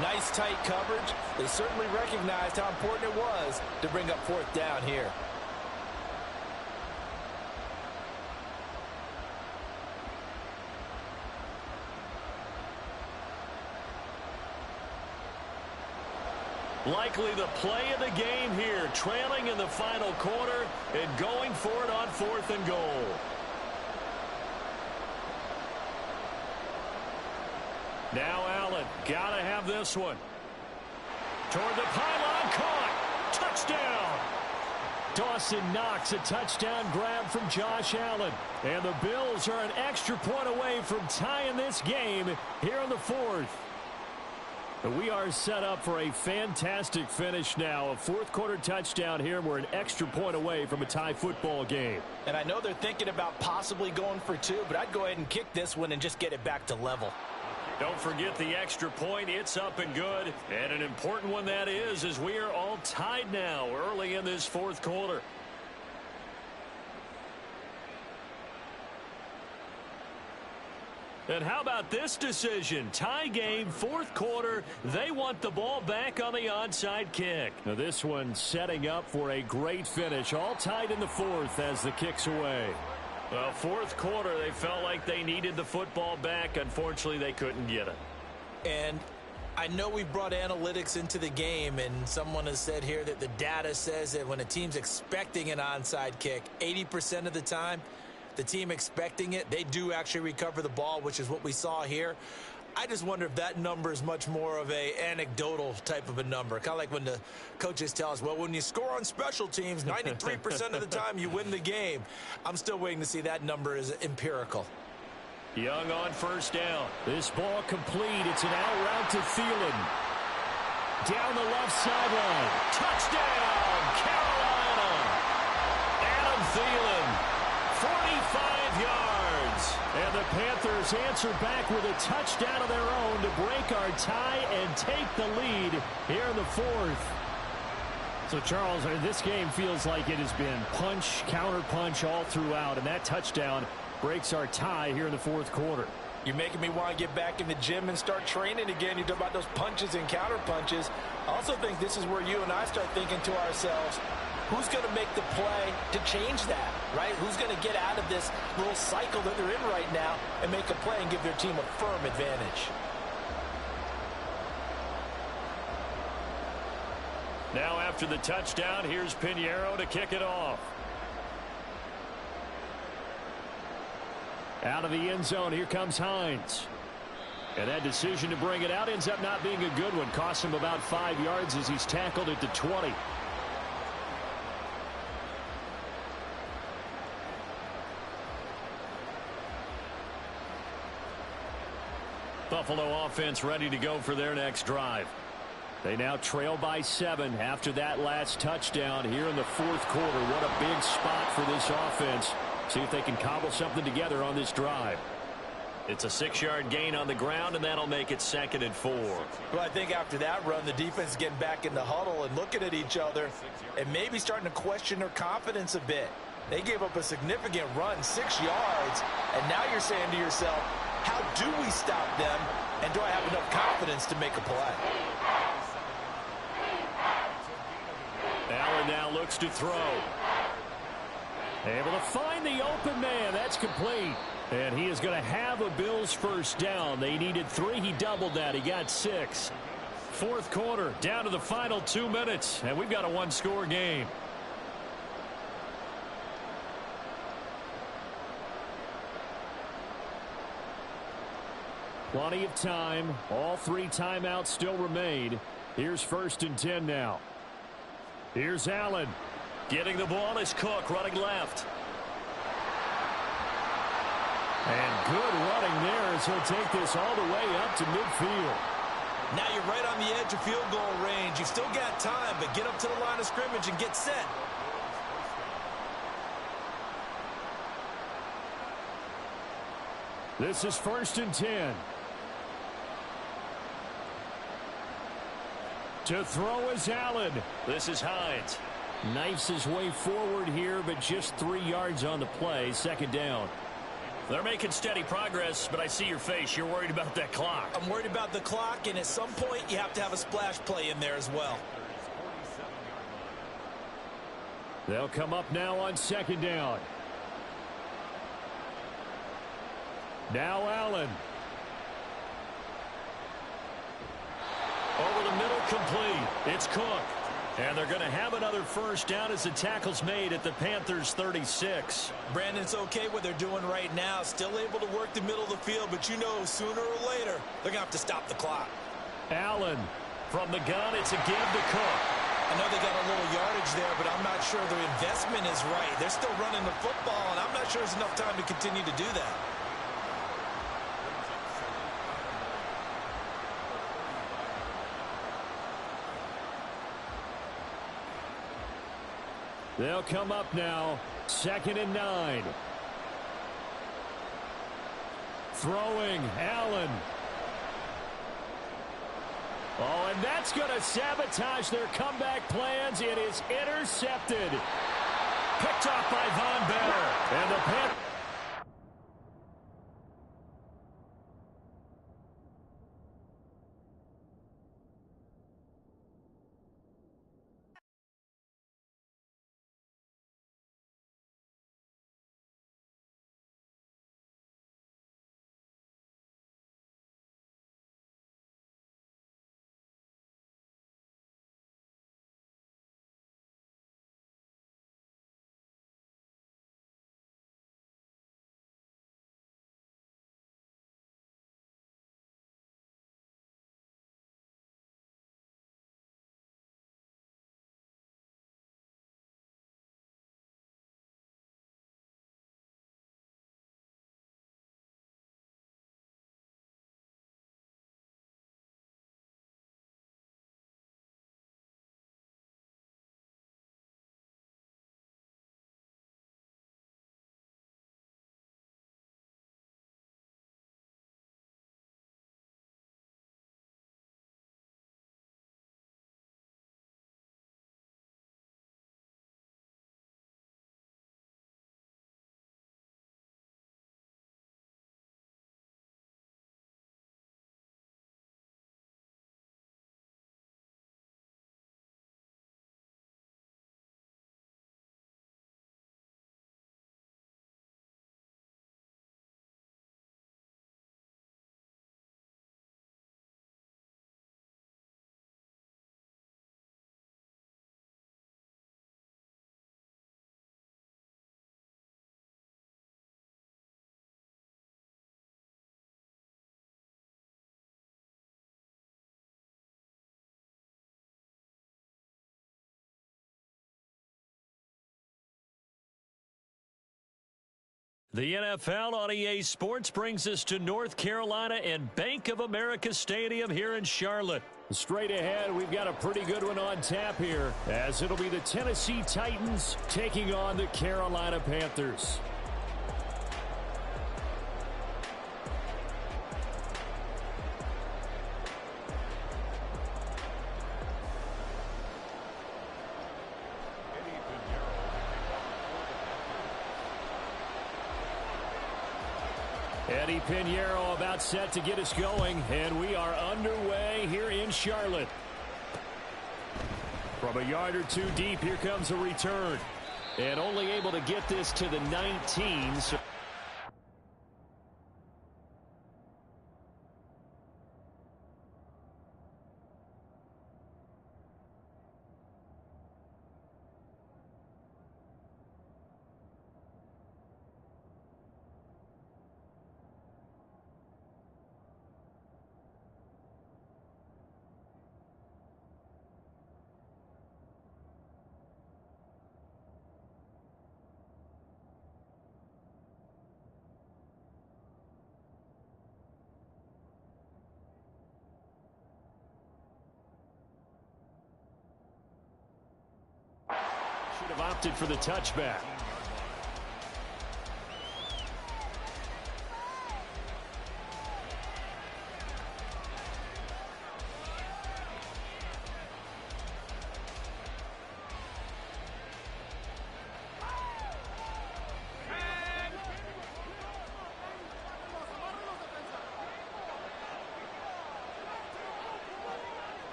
Nice tight coverage. They certainly recognized how important it was to bring up 4th down here. Likely the play of the game here, trailing in the final quarter and going for it on 4th and goal. Now Allen, gotta have this one. Toward the pylon, caught. Touchdown. Dawson Knox, a touchdown grab from Josh Allen. And the Bills are an extra point away from tying this game here in the 4th. We are set up for a fantastic finish now. A 4th quarter touchdown here. We're an extra point away from a tie football game. And I know they're thinking about possibly going for 2, but I'd go ahead and kick this one and just get it back to level. Don't forget the extra point. It's up and good. And an important one that is, as we are all tied now early in this 4th quarter. And how about this decision? Tie game, 4th quarter. They want the ball back on the onside kick. Now this one setting up for a great finish. All tied in the 4th as the kick's away. Well, fourth quarter, they felt like they needed the football back. Unfortunately, they couldn't get it. And I know we brought analytics into the game, and someone has said here that the data says that when a team's expecting an onside kick, 80% of the time, the team expecting it, they do actually recover the ball, which is what we saw here. I just wonder if that number is much more of a anecdotal type of a number. Kind of like when the coaches tell us, well, when you score on special teams, 93% of the time you win the game. I'm still waiting to see that number is empirical. Young on first down. This ball complete. It's an out route to Thielen. Down the left sideline. Touchdown, Carolina. Adam Thielen, 45 yards. And the Panthers answer back with a touchdown of their own to break our tie and take the lead here in the fourth. So, Charles, this game feels like it has been punch, counter punch all throughout, and that touchdown breaks our tie here in the fourth quarter. You're making me want to get back in the gym and start training again. You talk about those punches and counter punches. I also think this is where you and I start thinking to ourselves, who's going to make the play to change that, right? Who's going to get out of this little cycle that they're in right now and make a play and give their team a firm advantage? Now after the touchdown, here's Pinheiro to kick it off. Out of the end zone, here comes Hines. And that decision to bring it out ends up not being a good one. Costs him about 5 yards as he's tackled at the 20. Buffalo offense ready to go for their next drive. They now trail by 7 after that last touchdown here in the fourth quarter. What a big spot for this offense. See if they can cobble something together on this drive. It's a 6-yard gain on the ground, and that'll make it 2nd and 4. Well, I think after that run, the defense is getting back in the huddle and looking at each other and maybe starting to question their confidence a bit. They gave up a significant run, 6 yards, and now you're saying to yourself, how do we stop them, and do I have enough confidence to make a play? Allen now looks to throw. Able to find the open man. That's complete. And he is going to have a Bills first down. They needed 3. He doubled that. He got 6. Fourth quarter, down to the final 2 minutes. And we've got a one-score game. Plenty of time. All 3 timeouts still remain. Here's 1st and 10 now. Here's Allen. Getting the ball is Cook running left. And good running there as he'll take this all the way up to midfield. Now you're right on the edge of field goal range. You've still got time, but get up to the line of scrimmage and get set. This is 1st and 10. To throw is Allen. This is Hines. Knifes his way forward here, but just 3 yards on the play. 2nd down. They're making steady progress, but I see your face. You're worried about that clock. I'm worried about the clock, and at some point you have to have a splash play in there as well. They'll come up now on 2nd down. Now Allen. Over the middle, complete. It's Cook. And they're going to have another first down as the tackle's made at the Panthers' 36. Brandon, it's okay what they're doing right now. Still able to work the middle of the field, but you know sooner or later they're going to have to stop the clock. Allen from the gun. It's a give to Cook. I know they got a little yardage there, but I'm not sure their investment is right. They're still running the football, and I'm not sure there's enough time to continue to do that. They'll come up now. 2nd and 9. Throwing, Allen. Oh, and that's going to sabotage their comeback plans. It is intercepted. Picked off by Von Bell. And the Panthers The NFL on EA Sports brings us to North Carolina and Bank of America Stadium here in Charlotte. Straight ahead, we've got a pretty good one on tap here, as it'll be the Tennessee Titans taking on the Carolina Panthers. Eddie Pinheiro about set to get us going, and we are underway here in Charlotte. From a yard or two deep, here comes a return. And only able to get this to the 19. Should have opted for the touchback.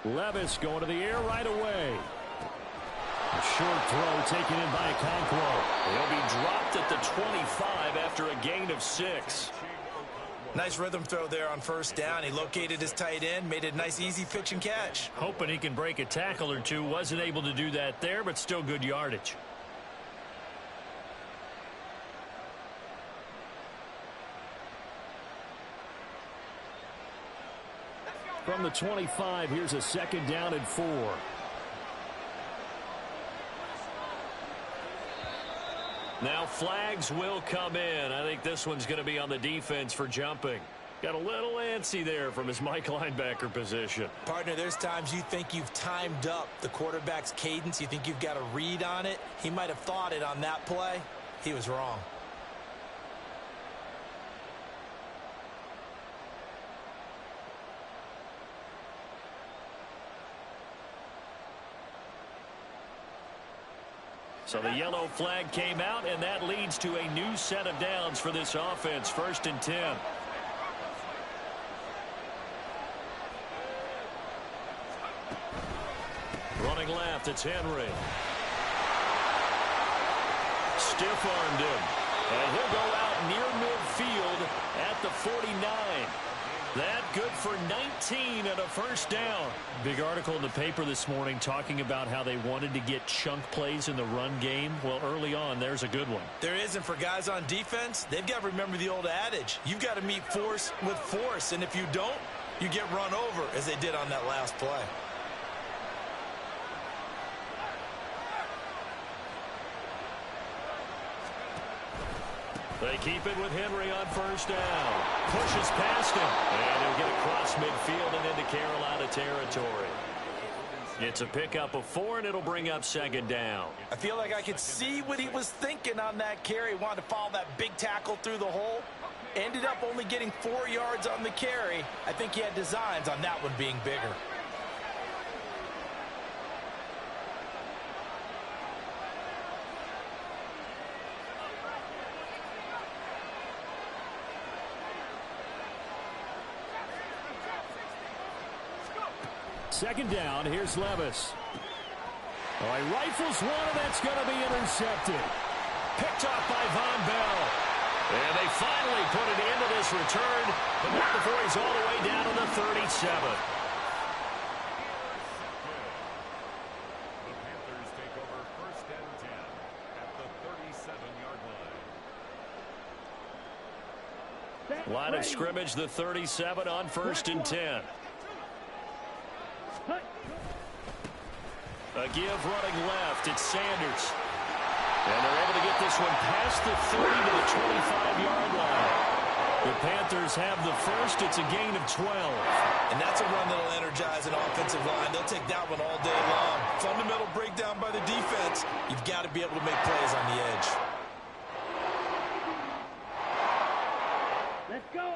Levis going to the air right away. A short throw taken in by Okonkwo. He'll be dropped at the 25 after a gain of 6. Nice rhythm throw there on first down. He located his tight end, made it a nice easy pitch and catch. Hoping he can break a tackle or two. Wasn't able to do that there, but still good yardage. From the 25, here's a second down and 4. Now flags will come in. I think this one's going to be on the defense for jumping. Got a little antsy there from his Mike linebacker position. Partner, there's times you think you've timed up the quarterback's cadence. You think you've got a read on it. He might have thought it on that play. He was wrong. So the yellow flag came out, and that leads to a new set of downs for this offense. 1st and 10. Running left, it's Henry. Stiff-armed him. And he'll go out near midfield at the 49. That good for 19 and a first down. Big article in the paper this morning talking about how they wanted to get chunk plays in the run game. Well, early on, there's a good one. There isn't for guys on defense. They've got to remember the old adage. You've got to meet force with force, and if you don't, you get run over, as they did on that last play. They keep it with Henry on first down. Pushes past him. And he'll get across midfield and into Carolina territory. It's a pickup of 4, and it'll bring up second down. I feel like I could see what he was thinking on that carry. Wanted to follow that big tackle through the hole. Ended up only getting 4 yards on the carry. I think he had designs on that one being bigger. Second down, here's Levis. Oh, he rifles one, and that's going to be intercepted. Picked off by Von Bell. And they finally put it into this return, but not before he's all the way down to the 37. The Panthers take over 1st and 10 at the 37-yard line. Line of scrimmage, the 37 on 1st and 10. A give running left. It's Sanders. And they're able to get this one past the 30 to the 25-yard line. The Panthers have the first. It's a gain of 12. And that's a run that'll energize an offensive line. They'll take that one all day long. Fundamental breakdown by the defense. You've got to be able to make plays on the edge. Let's go.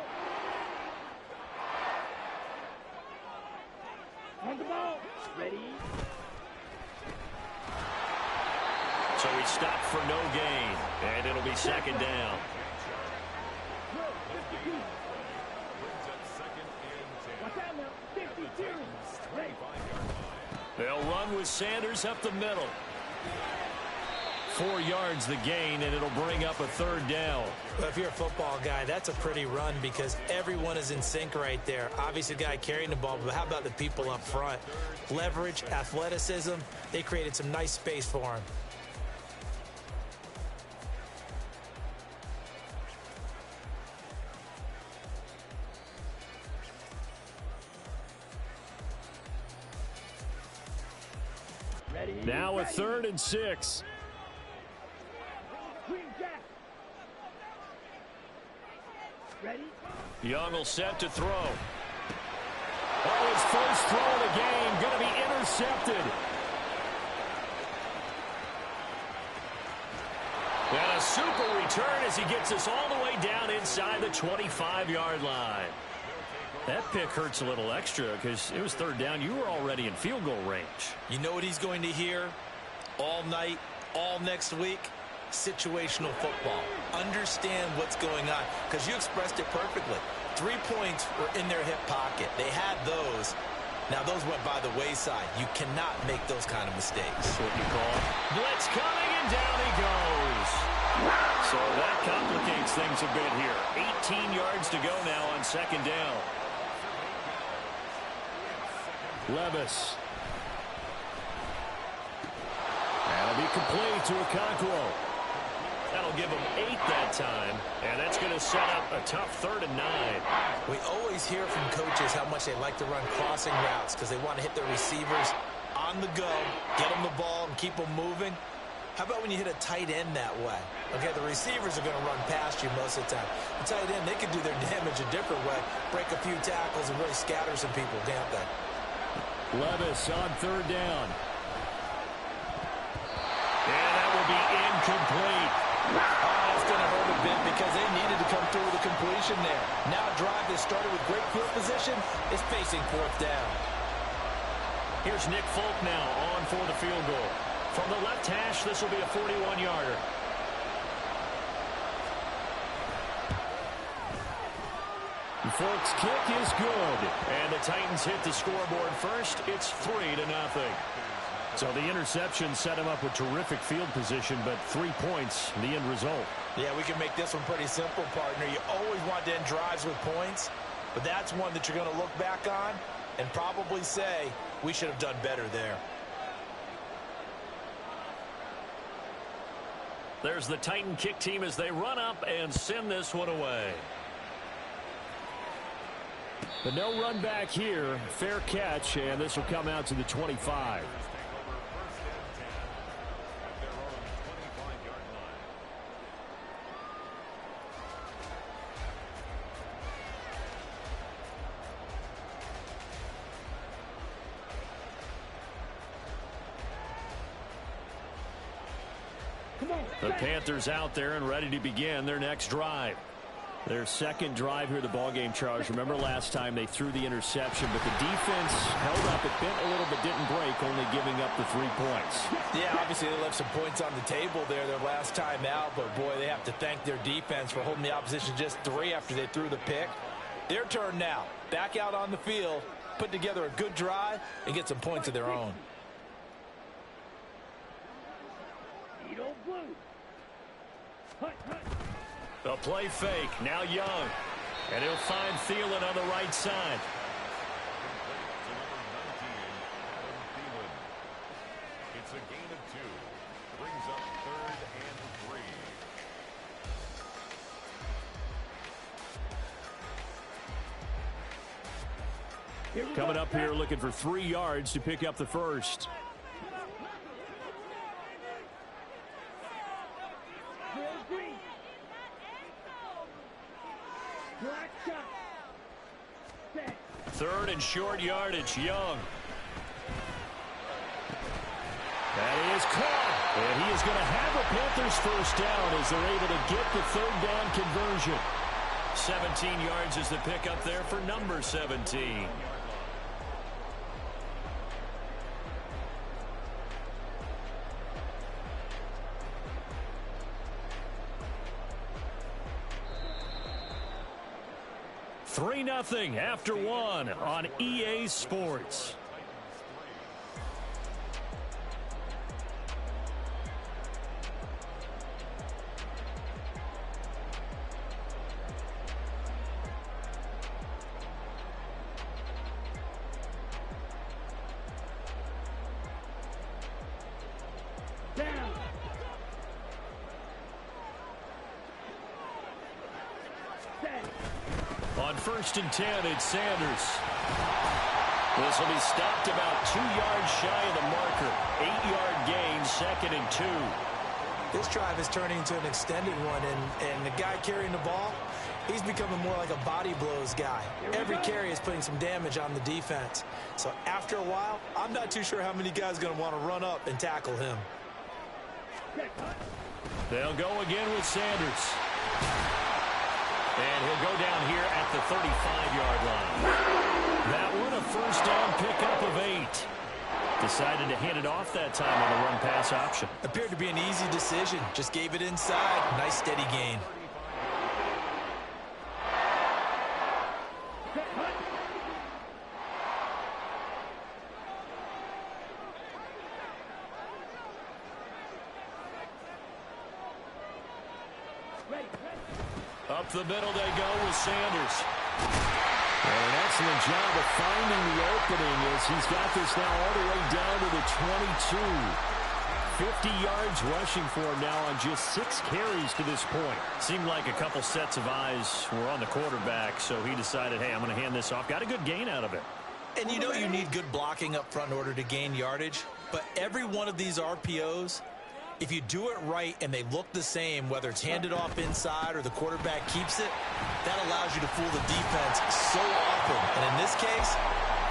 On the ball. Ready. So he stopped for no gain, and it'll be second down. Watch out now. 52. Ready. They'll run with Sanders up the middle. 4 yards the gain, and it'll bring up a third down. Well, if you're a football guy, that's a pretty run because everyone is in sync right there. Obviously, the guy carrying the ball, but how about the people up front? Leverage, athleticism, they created some nice space for him. Ready. Now a Ready. 3rd and 6. Green Jack. Ready. Young will set to throw. Oh, his first throw of the game going to be intercepted. And a super return as he gets us all the way down inside the 25-yard line. That pick hurts a little extra because it was 3rd down. You were already in field goal range. You know what he's going to hear all night, all next week? Situational football. Understand what's going on because you expressed it perfectly. 3 points were in their hip pocket. They had those. Now, those went by the wayside. You cannot make those kind of mistakes. That's what you call blitz coming, and down he goes. So that complicates things a bit here. 18 yards to go now on 2nd down. Levis. That'll be complete to Okonkwo. That'll give him 8 that time, and that's going to set up a tough 3rd and 9. We always hear from coaches how much they like to run crossing routes because they want to hit their receivers on the go, get them the ball, and keep them moving. How about when you hit a tight end that way? Okay, the receivers are going to run past you most of the time. The tight end, they can do their damage a different way, break a few tackles and really scatter some people, can't they? Levis on 3rd down. And that will be incomplete. Oh, that's going to hurt a bit because they needed to come through with a completion there. Now a drive that started with great field position is facing 4th down. Here's Nick Folk now on for the field goal. From the left hash, this will be a 41-yarder. Folk's kick is good. And the Titans hit the scoreboard first. It's 3-0. So the interception set him up with terrific field position, but 3 points, the end result. Yeah, we can make this one pretty simple, partner. You always want to end drives with points, but that's one that you're going to look back on and probably say, we should have done better there. There's the Titan kick team as they run up and send this one away. But no run back here. Fair catch, and this will come out to the 25. The Panthers out there and ready to begin their next drive. Their second drive here, the ballgame, Charles. Remember last time they threw the interception, but the defense held up. It bent a little but didn't break, only giving up the 3 points. Yeah, obviously they left some points on the table there their last time out, but boy, they have to thank their defense for holding the opposition just 3 after they threw the pick. Their turn now. Back out on the field, put together a good drive, and get some points of their own. The play fake, now Young. And he'll find Thielen on the right side. It's a gain of 2. Brings up 3rd and 3. Coming up here looking for 3 yards to pick up the first. Third and short yardage, Young. That is caught. And he is going to have a Panthers first down as they're able to get the third down conversion. 17 yards is the pickup there for number 17. Three 0 after one on EA Sports. On 1st and 10, it's Sanders. This will be stopped about 2 yards shy of the marker. 8-yard gain, 2nd and 2. This drive is turning into an extended one, and the guy carrying the ball, he's becoming more like a body blows guy. Every carry is putting some damage on the defense. So after a while, I'm not too sure how many guys are going to want to run up and tackle him. They'll go again with Sanders. And he'll go down here at the 35-yard line. That one a first down pickup of 8. Decided to hand it off that time on the run-pass option. Appeared to be an easy decision. Just gave it inside. Nice steady gain. Up the middle they go with Sanders. And an excellent job of finding the opening as he's got this now all the way down to the 22. 50 yards rushing for him now on just 6 carries to this point. Seemed like a couple sets of eyes were on the quarterback, so he decided, hey, I'm going to hand this off. Got a good gain out of it. And you know you need good blocking up front in order to gain yardage, but every one of these RPOs, if you do it right and they look the same, whether it's handed off inside or the quarterback keeps it, that allows you to fool the defense so often. And in this case,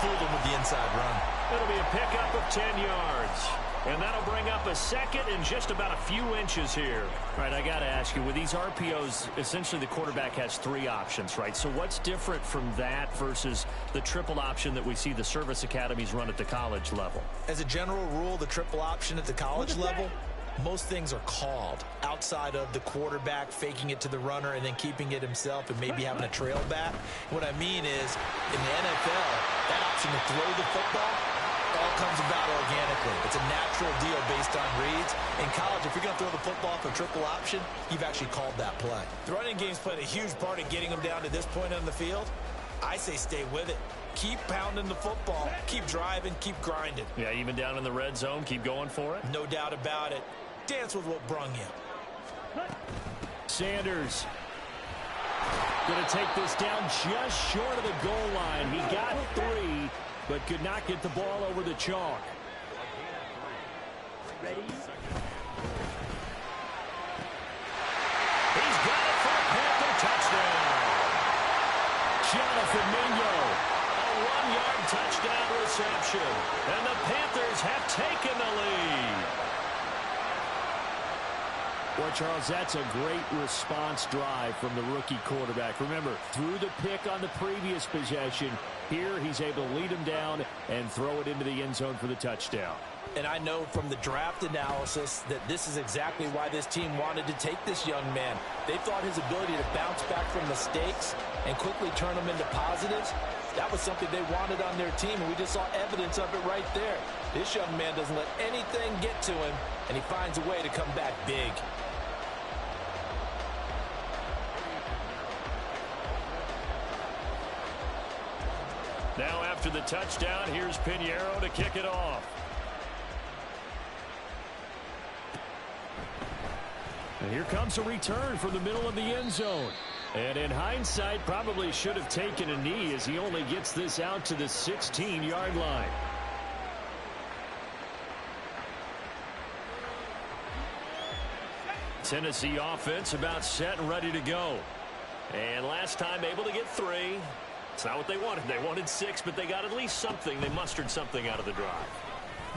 fool them with the inside run. It'll be a pickup of 10 yards. And that'll bring up a second and just about a few inches here. All right, I got to ask you, with these RPOs, essentially the quarterback has 3 options, right? So what's different from that versus the triple option that we see the service academies run at the college level? As a general rule, the triple option at the college level, most things are called outside of the quarterback faking it to the runner and then keeping it himself and maybe having a trail back. What I mean is, in the NFL, that option to throw the football all comes about organically. It's a natural deal based on reads. In college, if you're going to throw the football for triple option, you've actually called that play. The running game's played a huge part in getting them down to this point on the field. I say stay with it. Keep pounding the football. Keep driving. Keep grinding. Yeah, even down in the red zone, keep going for it. No doubt about it. Dance with what brung you. Sanders going to take this down just short of the goal line. He got 3, but could not get the ball over the chalk. Ready? He's got it for a Panther touchdown. Jonathan Mingo, a 1-yard touchdown reception. And the Panthers have taken the lead. Well, Charles, that's a great response drive from the rookie quarterback. Remember, threw the pick on the previous possession. Here, he's able to lead him down and throw it into the end zone for the touchdown. And I know from the draft analysis that this is exactly why this team wanted to take this young man. They thought his ability to bounce back from mistakes and quickly turn them into positives, that was something they wanted on their team, and we just saw evidence of it right there. This young man doesn't let anything get to him, and he finds a way to come back big. Now after the touchdown, here's Pinheiro to kick it off. And here comes a return from the middle of the end zone. And in hindsight, probably should have taken a knee as he only gets this out to the 16-yard line. Tennessee offense about set and ready to go. And last time able to get 3. It's not what they wanted. They wanted 6, but they got at least something. They mustered something out of the drive.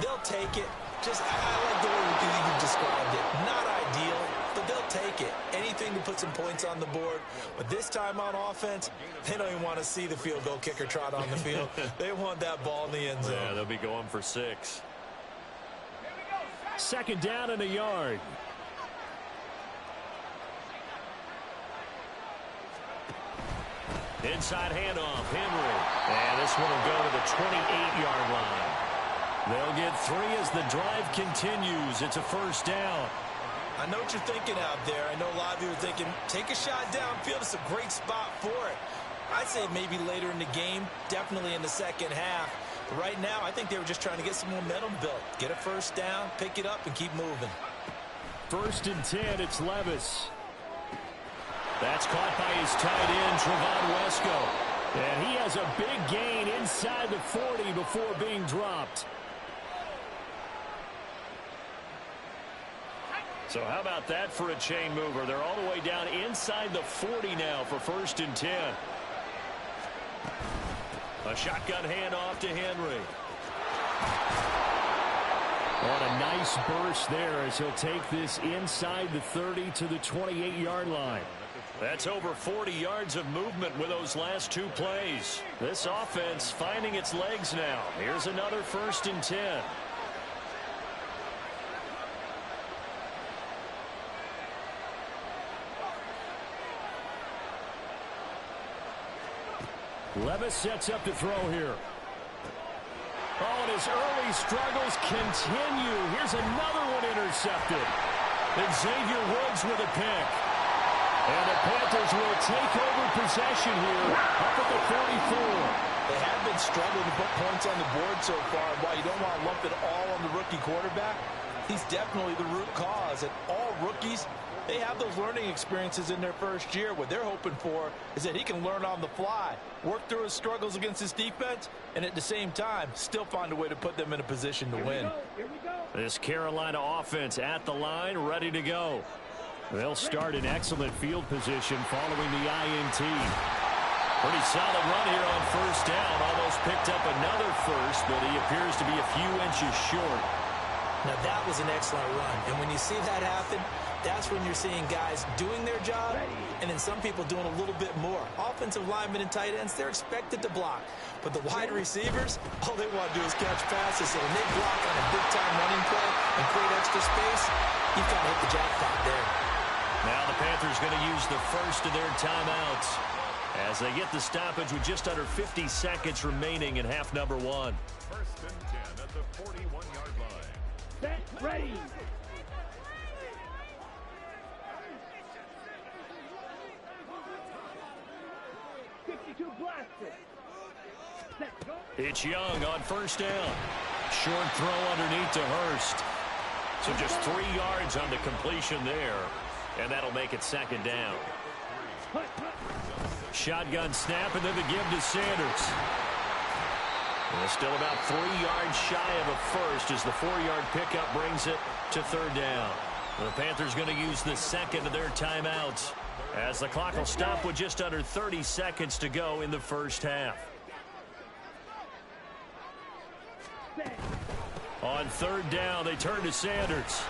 They'll take it. Just, I like the way you described it. Not ideal, but they'll take it. Anything to put some points on the board. But this time on offense, they don't even want to see the field goal kicker trot on the field. They want that ball in the end zone. Yeah, they'll be going for 6. Second down and a yard. Inside handoff, Henry. And this one will go to the 28-yard line. They'll get 3 as the drive continues. It's a first down. I know what you're thinking out there. I know a lot of you are thinking, take a shot downfield. It's a great spot for it. I'd say maybe later in the game, definitely in the second half. But right now, I think they were just trying to get some momentum built. Get a first down, pick it up, and keep moving. 1st and 10, it's Levis. That's caught by his tight end, Trevon Wesco. And he has a big gain inside the 40 before being dropped. So how about that for a chain mover? They're all the way down inside the 40 now for 1st and 10. A shotgun handoff to Henry. On a nice burst there as he'll take this inside the 30 to the 28-yard line. That's over 40 yards of movement with those last 2 plays. This offense finding its legs now. Here's another 1st and 10. Levis sets up to throw here. Oh, and his early struggles continue. Here's another one intercepted. And Xavier Woods with a pick. And the Panthers will take over possession here up at the 44. They have been struggling to put points on the board so far. And while you don't want to lump it all on the rookie quarterback, he's definitely the root cause. And all rookies, they have those learning experiences in their first year. What they're hoping for is that he can learn on the fly, work through his struggles against his defense, and at the same time, still find a way to put them in a position to win. This Carolina offense at the line, ready to go. They'll start in excellent field position following the INT. Pretty solid run here on 1st down. Almost picked up another first, but he appears to be a few inches short. Now, that was an excellent run. And when you see that happen, that's when you're seeing guys doing their job and then some people doing a little bit more. Offensive linemen and tight ends, they're expected to block. But the wide receivers, all they want to do is catch passes. So when they block on a big-time running play and create extra space, you've kind of hit the jackpot there. Now the Panthers going to use the first of their timeouts as they get the stoppage with just under 50 seconds remaining in half number 1. 1st and 10 at the 41-yard line. Set, ready. It's Young on 1st down. Short throw underneath to Hurst. So just 3 yards on the completion there. And that'll make it 2nd down. Shotgun snap and then the give to Sanders. And still about 3 yards shy of a first as the 4-yard pickup brings it to 3rd down. The Panthers going to use the second of their timeouts as the clock will stop with just under 30 seconds to go in the first half. On 3rd down, they turn to Sanders.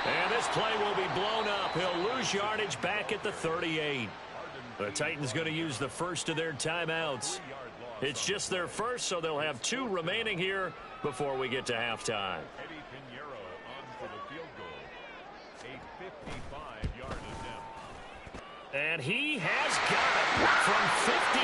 And this play will be blown up. He'll lose yardage back at the 38. The Titans going to use the first of their timeouts. It's just their first, so they'll have 2 remaining here before we get to halftime. And he has got it from 55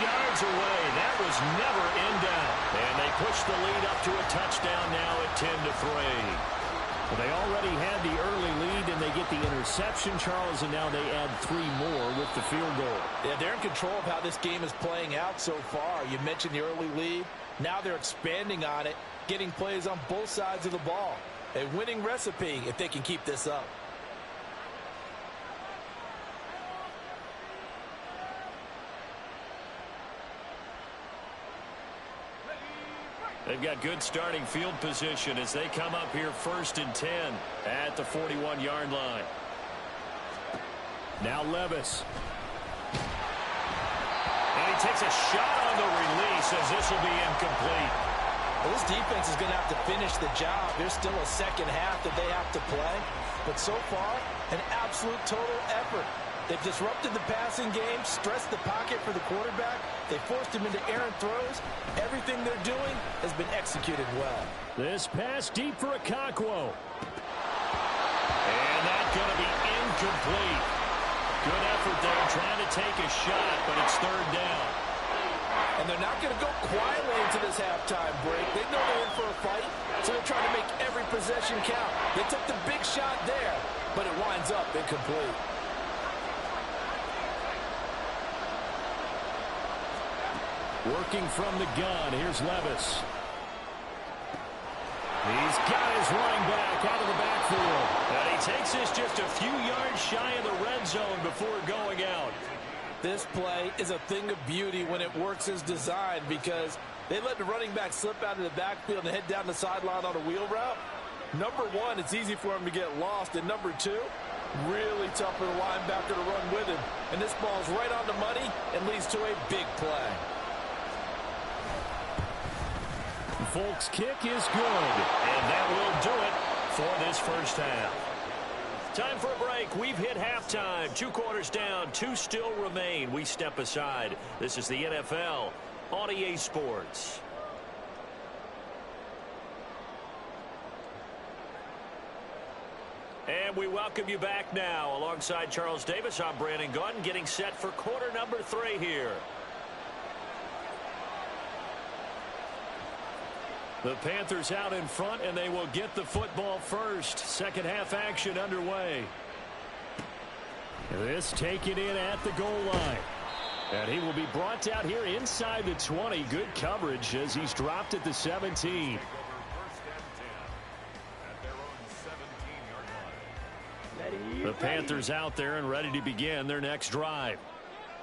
yards away. That was never in doubt. And they push the lead up to a touchdown now at 10-3. Well, they already had the early lead, and they get the interception, Charles, and now they add 3 more with the field goal. Yeah, they're in control of how this game is playing out so far. You mentioned the early lead. Now they're expanding on it, getting plays on both sides of the ball. A winning recipe if they can keep this up. They've got good starting field position as they come up here 1st and 10 at the 41-yard line. Now Levis. he takes a shot on the release as this will be incomplete. Well, this defense is going to have to finish the job. There's still a second half that they have to play. But so far, an absolute total effort. They've disrupted the passing game, stressed the pocket for the quarterback. They forced him into errant throws. Everything they're doing has been executed well. This pass deep for Okonkwo. And that's going to be incomplete. Good effort there trying to take a shot, but it's third down. And they're not going to go quietly into this halftime break. They know they're in for a fight, so they're trying to make every possession count. They took the big shot there, but it winds up incomplete. Working from the gun, here's Levis. He's got his running back out of the backfield. And he takes this just a few yards shy of the red zone before going out. This play is a thing of beauty when it works as designed because they let the running back slip out of the backfield and head down the sideline on a wheel route. Number one, it's easy for him to get lost. And number two, really tough for the linebacker to run with him. And this ball's right on the money and leads to a big play. Folk's kick is good. And that will do it for this first half. Time for a break. We've hit halftime. 2 quarters down. 2 still remain. We step aside. This is the NFL on EA Sports. And we welcome you back now. Alongside Charles Davis, I'm Brandon Gunn, getting set for quarter number 3 here. The Panthers out in front, and they will get the football first. Second half action underway. This taken in at the goal line. And he will be brought out here inside the 20. Good coverage as he's dropped at the 17. The Panthers out there and ready to begin their next drive.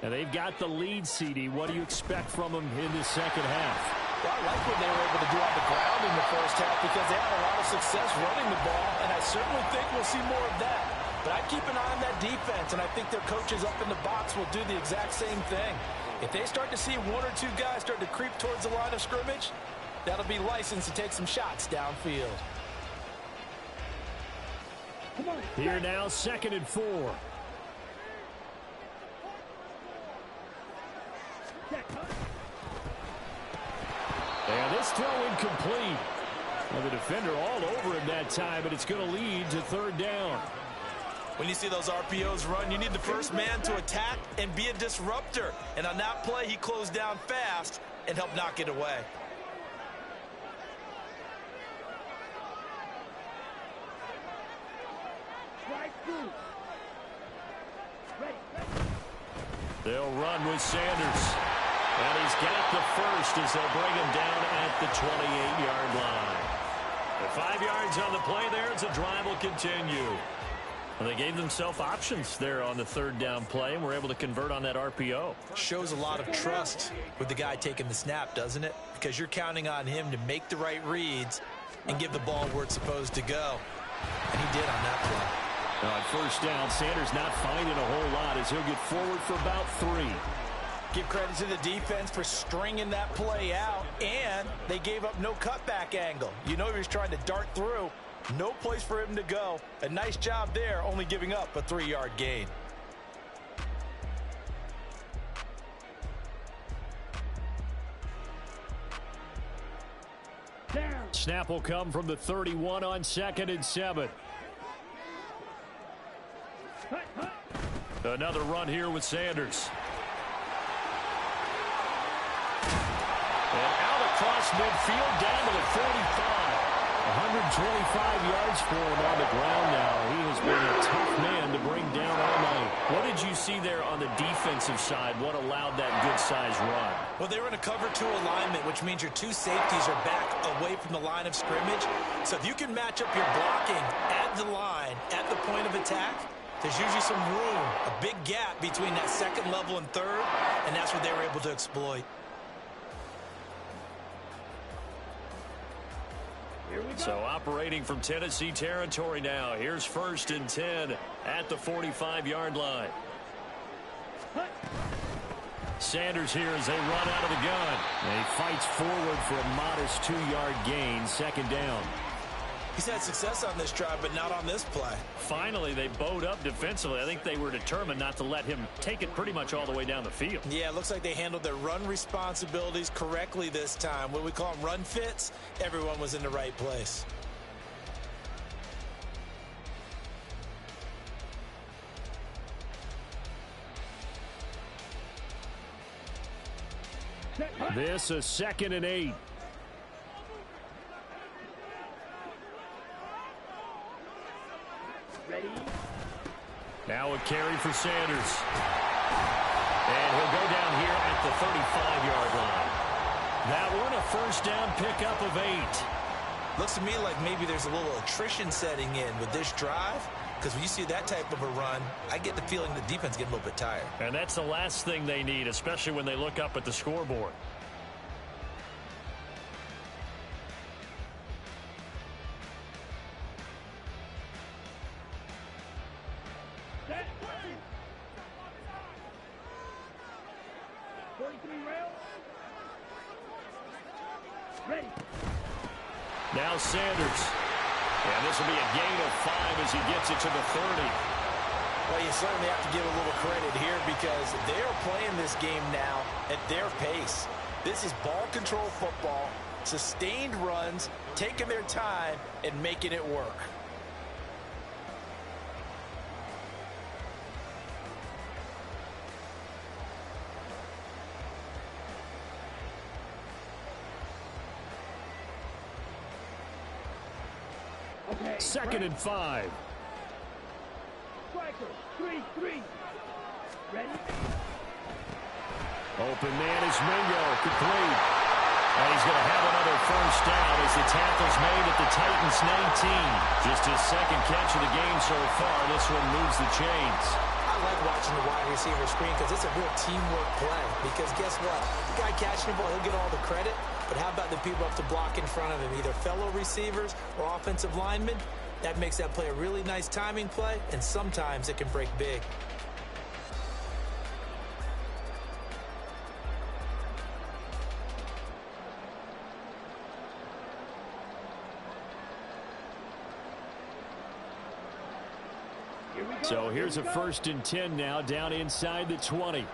And they've got the lead, CD. What do you expect from them in the second half? Well, I like what they were able to do on the ground in the first half because they had a lot of success running the ball, and I certainly think we'll see more of that. But I keep an eye on that defense, and I think their coaches up in the box will do the exact same thing. If they start to see 1 or 2 guys start to creep towards the line of scrimmage, that'll be license to take some shots downfield. Here now, 2nd and 4. And this throw incomplete. Well, the defender all over him that time, but it's going to lead to 3rd down. When you see those RPOs run, you need the first man to attack and be a disruptor. And on that play, he closed down fast and helped knock it away. They'll run with Sanders. And he's got the first as they'll bring him down at the 28-yard line. The 5 yards on the play there as the drive will continue. Well, they gave themselves options there on the 3rd down play and were able to convert on that RPO. Shows a lot of trust with the guy taking the snap, doesn't it? Because you're counting on him to make the right reads and give the ball where it's supposed to go. And he did on that play. Now, at 1st down, Sanders not finding a whole lot as he'll get forward for about 3. Give credit to the defense for stringing that play out, and they gave up no cutback angle. You know he was trying to dart through. No place for him to go. A nice job there, only giving up a 3-yard gain. Snap will come from the 31 on 2nd and 7. Another run here with Sanders. And out across midfield down to the 45. 125 yards for him on the ground now. He has been a tough man to bring down all night. What did you see there on the defensive side? What allowed that good-sized run? Well, they were in a cover 2 alignment, which means your 2 safeties are back away from the line of scrimmage. So if you can match up your blocking at the line, at the point of attack, there's usually some room, a big gap between that 2nd level and 3rd, and that's what they were able to exploit. So operating from Tennessee territory now. Here's 1st and 10 at the 45-yard line. Sanders here as they run out of the gun. And he fights forward for a modest 2-yard gain, second down. He's had success on this drive, but not on this play. Finally, they bowed up defensively. I think they were determined not to let him take it pretty much all the way down the field. Yeah, it looks like they handled their run responsibilities correctly this time. What we call them run fits, everyone was in the right place. This is 2nd and 8. Ready? Now a carry for Sanders. And he'll go down here at the 35-yard line. That one a first down pickup of 8. Looks to me like maybe there's a little attrition setting in with this drive, because when you see that type of a run, I get the feeling the defense getting a little bit tired. And that's the last thing they need, especially when they look up at the scoreboard. Set. 43 rail. Ready. Now Sanders. And this will be a gain of 5 as he gets it to the 30. Well, you certainly have to give a little credit here because they are playing this game now at their pace. This is ball control football, sustained runs, taking their time, and making it work. Okay. 2nd and 5. Striker. 3-3. Ready? Open man is Mingo, complete. And he's going to have another first down as the tackle's made at the Titans' 19. Just his second catch of the game so far. This one moves the chains. I like watching the wide receiver screen because it's a real teamwork play. Because guess what? The guy catching the ball, he'll get all the credit. But how about the people up to block in front of him, either fellow receivers or offensive linemen? That makes that play a really nice timing play, and sometimes it can break big. So here's a 1st and 10 now, down inside the 20.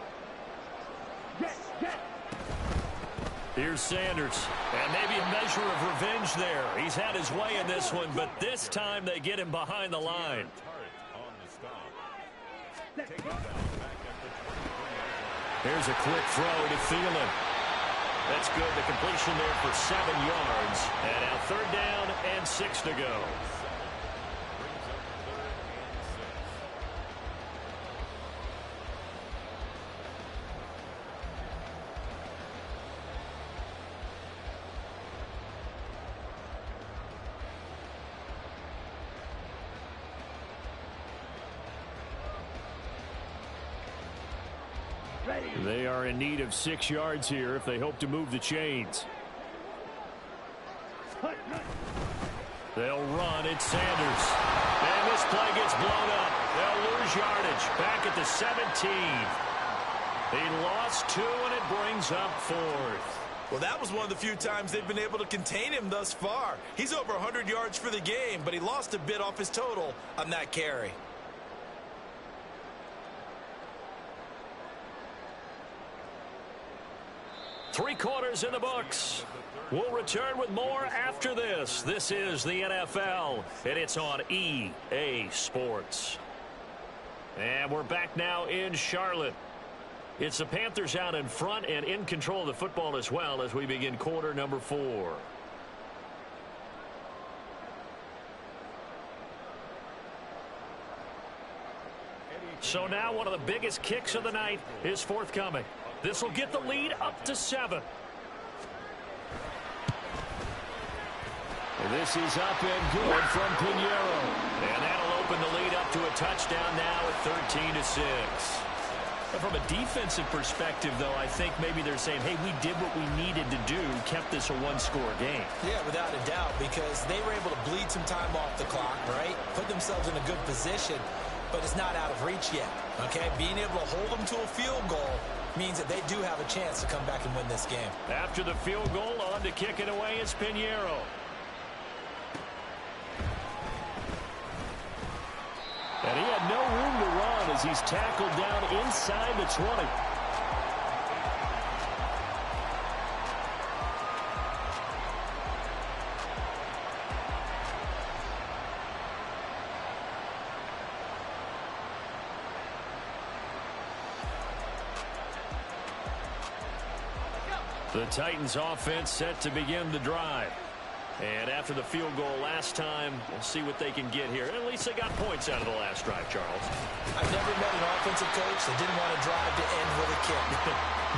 Here's Sanders, and maybe a measure of revenge there. He's had his way in this one, but this time they get him behind the line. Here's a quick throw to Thielen. That's good. The completion there for 7 yards. And now 3rd down and 6 to go. They are in need of 6 yards here if they hope to move the chains. They'll run. It's Sanders. And this play gets blown up. They'll lose yardage. Back at the 17. He lost 2, and it brings up 4th. Well, that was one of the few times they've been able to contain him thus far. He's over 100 yards for the game, but he lost a bit off his total on that carry. Three quarters in the books. We'll return with more after this. This is the NFL, and it's on EA Sports. And we're back now in Charlotte. It's the Panthers out in front and in control of the football as well as we begin quarter number 4. So now one of the biggest kicks of the night is forthcoming. This will get the lead up to 7. And this is up and good from Pinheiro. And that'll open the lead up to a touchdown now at 13-6. And from a defensive perspective, though, I think maybe they're saying, hey, we did what we needed to do, kept this a one-score game. Yeah, without a doubt, because they were able to bleed some time off the clock, right? Put themselves in a good position, but it's not out of reach yet, okay? Being able to hold them to a field goal means that they do have a chance to come back and win this game. After the field goal, on to kick it away is Pinheiro. And he had no room to run as he's tackled down inside the 20. The Titans offense set to begin the drive. And after the field goal last time, we'll see what they can get here. At least they got points out of the last drive, Charles. I've never met an offensive coach that didn't want to drive to end with a kick.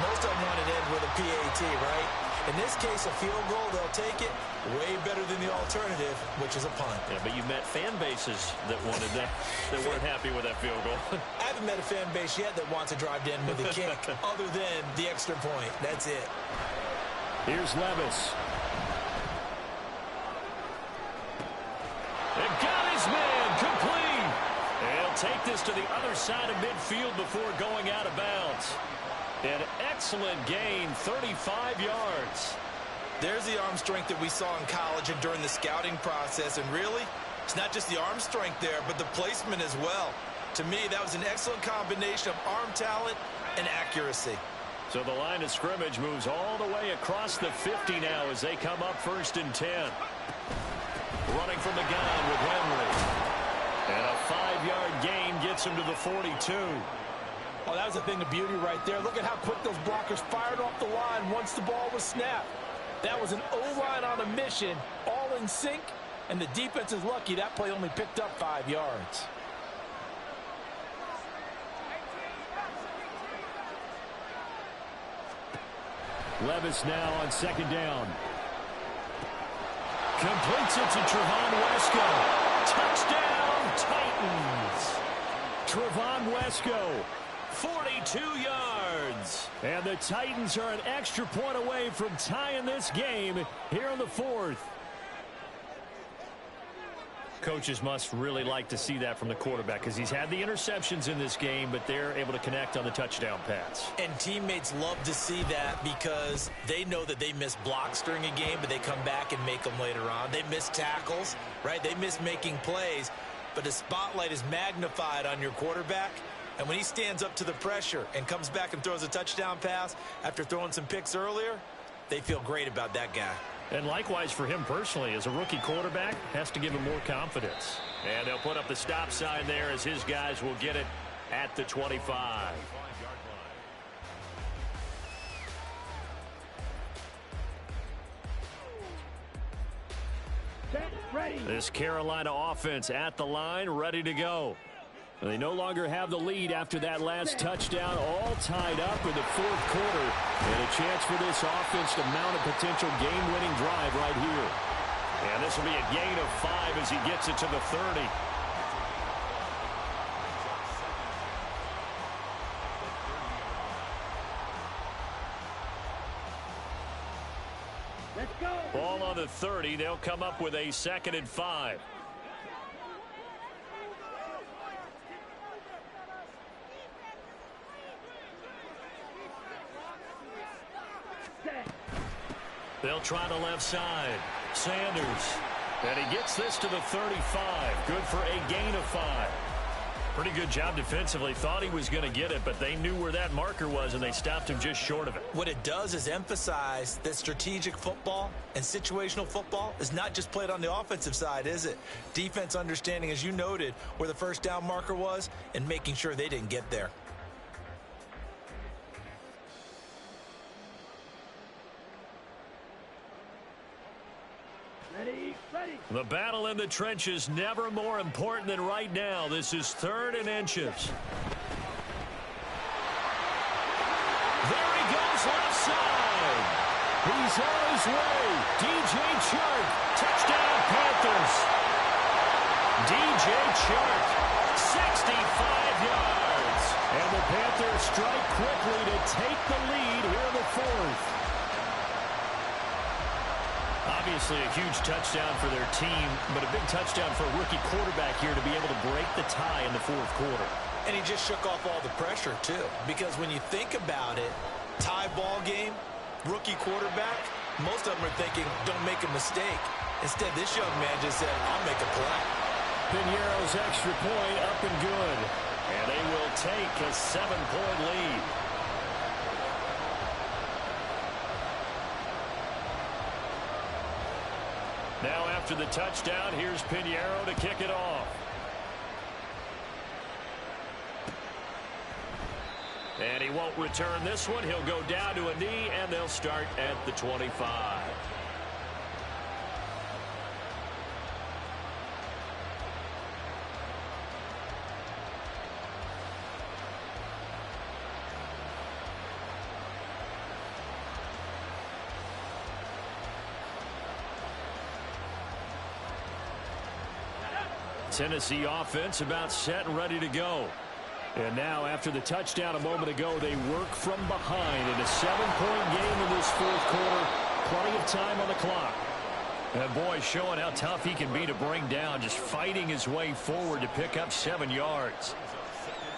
Most of them want to end with a PAT, right? In this case, a field goal, they'll take it. Way better than the alternative, which is a punt. Yeah, but you met fan bases that wanted that, that weren't happy with that field goal. I haven't met a fan base yet that wants to drive to end with a kick, other than the extra point. That's it. Here's Levis. And got his man complete. And he'll take this to the other side of midfield before going out of bounds. An excellent gain, 35 yards. There's the arm strength that we saw in college and during the scouting process. And really, it's not just the arm strength there, but the placement as well. To me, that was an excellent combination of arm talent and accuracy. So the line of scrimmage moves all the way across the 50 now as they come up 1st and 10. Running from the gun with Henry. And a 5-yard gain gets him to the 42. Oh, that was a thing of beauty right there. Look at how quick those blockers fired off the line once the ball was snapped. That was an O-line on a mission, all in sync, and the defense is lucky that play only picked up 5 yards. Levis now on 2nd down. Completes it to Trevon Wesco. Touchdown, Titans. Trevon Wesco, 42 yards. And the Titans are an extra point away from tying this game here in the 4th. Coaches must really like to see that from the quarterback because he's had the interceptions in this game, but they're able to connect on the touchdown pass. And teammates love to see that because they know that they miss blocks during a game, but they come back and make them later on. They miss tackles, right? They miss making plays, but the spotlight is magnified on your quarterback. And when he stands up to the pressure and comes back and throws a touchdown pass after throwing some picks earlier, they feel great about that guy. And likewise for him personally, as a rookie quarterback, has to give him more confidence. And they'll put up the stop sign there as his guys will get it at the 25. This Carolina offense at the line, ready to go. They no longer have the lead after that last touchdown, all tied up in the 4th quarter. And a chance for this offense to mount a potential game-winning drive right here. And this will be a gain of 5 as he gets it to the 30. Let's go. Ball on the 30. They'll come up with a 2nd and 5. They'll try the left side. Sanders. And he gets this to the 35. Good for a gain of 5. Pretty good job defensively. Thought he was going to get it, but they knew where that marker was, and they stopped him just short of it. What it does is emphasize that strategic football and situational football is not just played on the offensive side, is it? Defense understanding, as you noted, where the 1st down marker was and making sure they didn't get there. The battle in the trenches never more important than right now. This is 3rd and inches. There he goes left side. He's on his way. DJ Chark. Touchdown Panthers. DJ Chark. 65 yards. And the Panthers strike quickly to take the lead here in the 4th. Obviously a huge touchdown for their team, but a big touchdown for a rookie quarterback here to be able to break the tie in the 4th quarter. And he just shook off all the pressure, too. Because when you think about it, tie ball game, rookie quarterback, most of them are thinking, don't make a mistake. Instead, this young man just said, I'll make a play. Piñeiro's extra point up and good. And they will take a 7-point lead. Now after the touchdown, here's Piñeiro to kick it off. And he won't return this one. He'll go down to a knee, and they'll start at the 25. Tennessee offense about set and ready to go. And now, after the touchdown a moment ago, they work from behind in a 7-point game in this fourth quarter. Plenty of time on the clock. And boy, showing how tough he can be to bring down, just fighting his way forward to pick up 7 yards.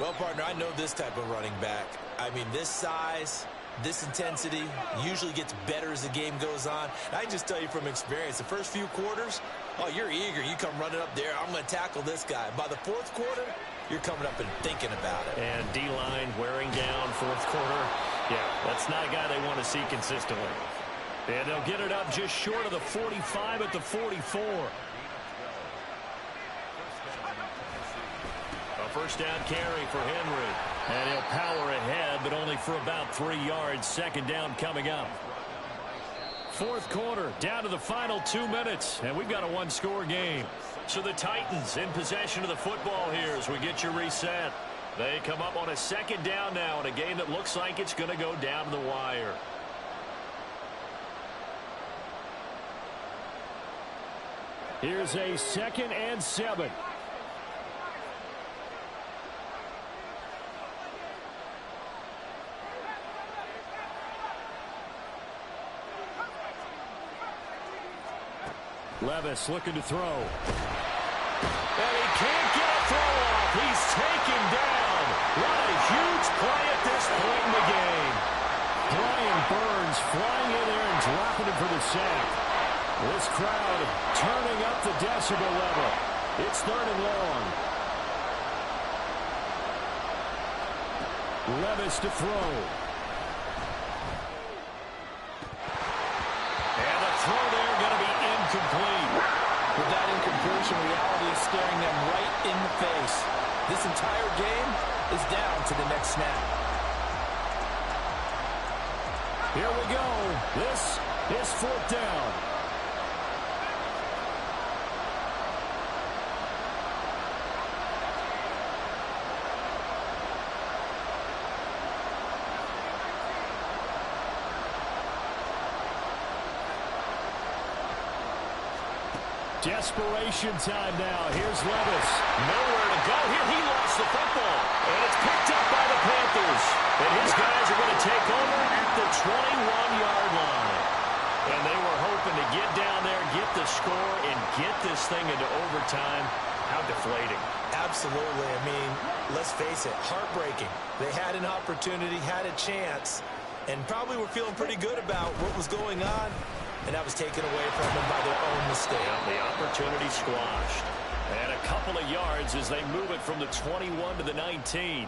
Well, partner, I know this type of running back. I mean, this size, this intensity usually gets better as the game goes on. And I can just tell you from experience, the first few quarters, oh, you're eager. You come running up there, I'm going to tackle this guy. By the fourth quarter, you're coming up and thinking about it. And D-line wearing down fourth quarter. Yeah, that's not a guy they want to see consistently. And they'll get it up just short of the 45 at the 44. A first down carry for Henry. And he'll power ahead, but only for about 3 yards. Second down coming up. Fourth quarter, down to the final 2 minutes, and we've got a one-score game. So the Titans in possession of the football here as we get you reset. They come up on a second down now in a game that looks like it's going to go down to the wire. Here's a 2nd and 7. Levis looking to throw. And he can't get a throw off. He's taken down. What a huge play at this point in the game. Brian Burns flying in there and dropping him for the sack. This crowd turning up the decibel level. It's 3rd and long. Levis to throw. And the throw there going to be incomplete. With that incompletion, reality is staring them right in the face. This entire game is down to the next snap. Here we go. This is 4th down. Desperation time now. Here's Levis. Nowhere to go. Here he lost the football. And it's picked up by the Panthers. And his guys are going to take over at the 21-yard line. And they were hoping to get down there, get the score, and get this thing into overtime. How deflating. Absolutely. I mean, let's face it, heartbreaking. They had an opportunity, had a chance, and probably were feeling pretty good about what was going on. And that was taken away from them by their own mistake. Yeah, the opportunity squashed. And a couple of yards as they move it from the 21 to the 19.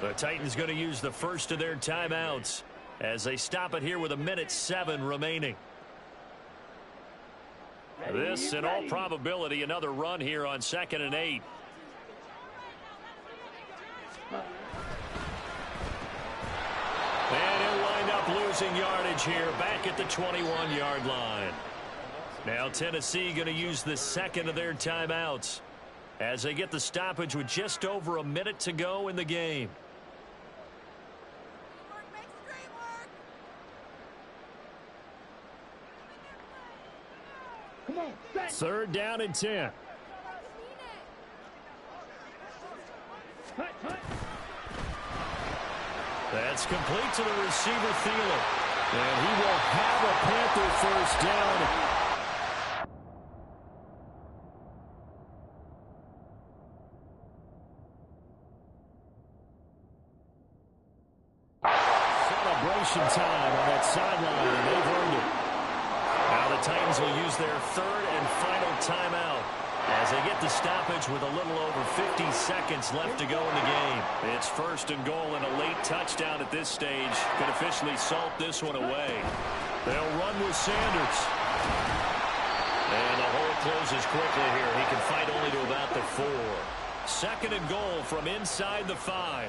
The Titans going to use the first of their timeouts as they stop it here with 1:07 remaining. This, in all probability, another run here on 2nd and 8. And he'll wind up losing yardage here back at the 21-yard line. Now Tennessee going to use the second of their timeouts as they get the stoppage with just over a minute to go in the game. Third down and 10. That's complete to the receiver, Thielen. And he will have a Panther first down. celebration time on that sideline, and they've earned it. Now the Titans will use their third and final timeout as they get the stoppage with a little over 50 seconds left to go in the game. It's first and goal and a late touchdown at this stage. Could officially salt this one away. They'll run with Sanders. And the hole closes quickly here. He can fight only to about the 4. Second and goal from inside the 5.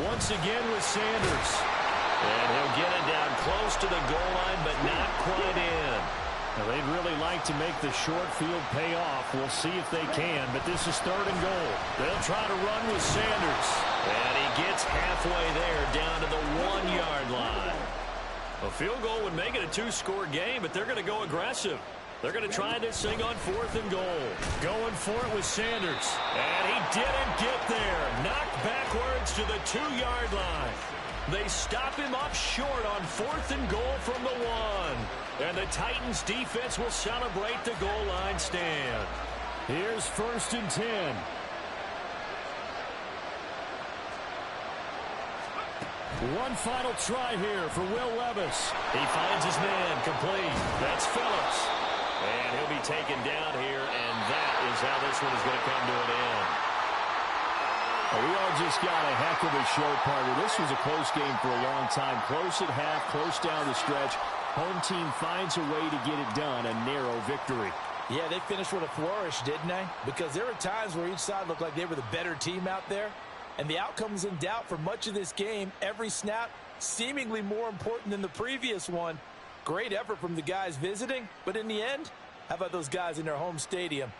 Once again with Sanders. And he'll get it down close to the goal line, but not quite in. Now, they'd really like to make the short field pay off. We'll see if they can, but this is third and goal. They'll try to run with Sanders. And he gets halfway there down to the 1-yard line. A field goal would make it a 2-score game, but they're going to go aggressive. They're going to try this thing on fourth and goal. Going for it with Sanders. And he didn't get there. Knocked backwards to the 2-yard line. They stop him up short on fourth and goal from the 1. And the Titans defense will celebrate the goal line stand. Here's first and 10. One final try here for Will Levis. He finds his man complete. That's Phillips. And he'll be taken down here, and that is how this one is going to come to an end. We all just got a heck of a show, partner. This was a close game for a long time. Close at half, close down the stretch. Home team finds a way to get it done, a narrow victory. Yeah, they finished with a flourish, didn't they? Because there were times where each side looked like they were the better team out there. And the outcome was in doubt for much of this game. Every snap seemingly more important than the previous one. Great effort from the guys visiting. But in the end, how about those guys in their home stadium?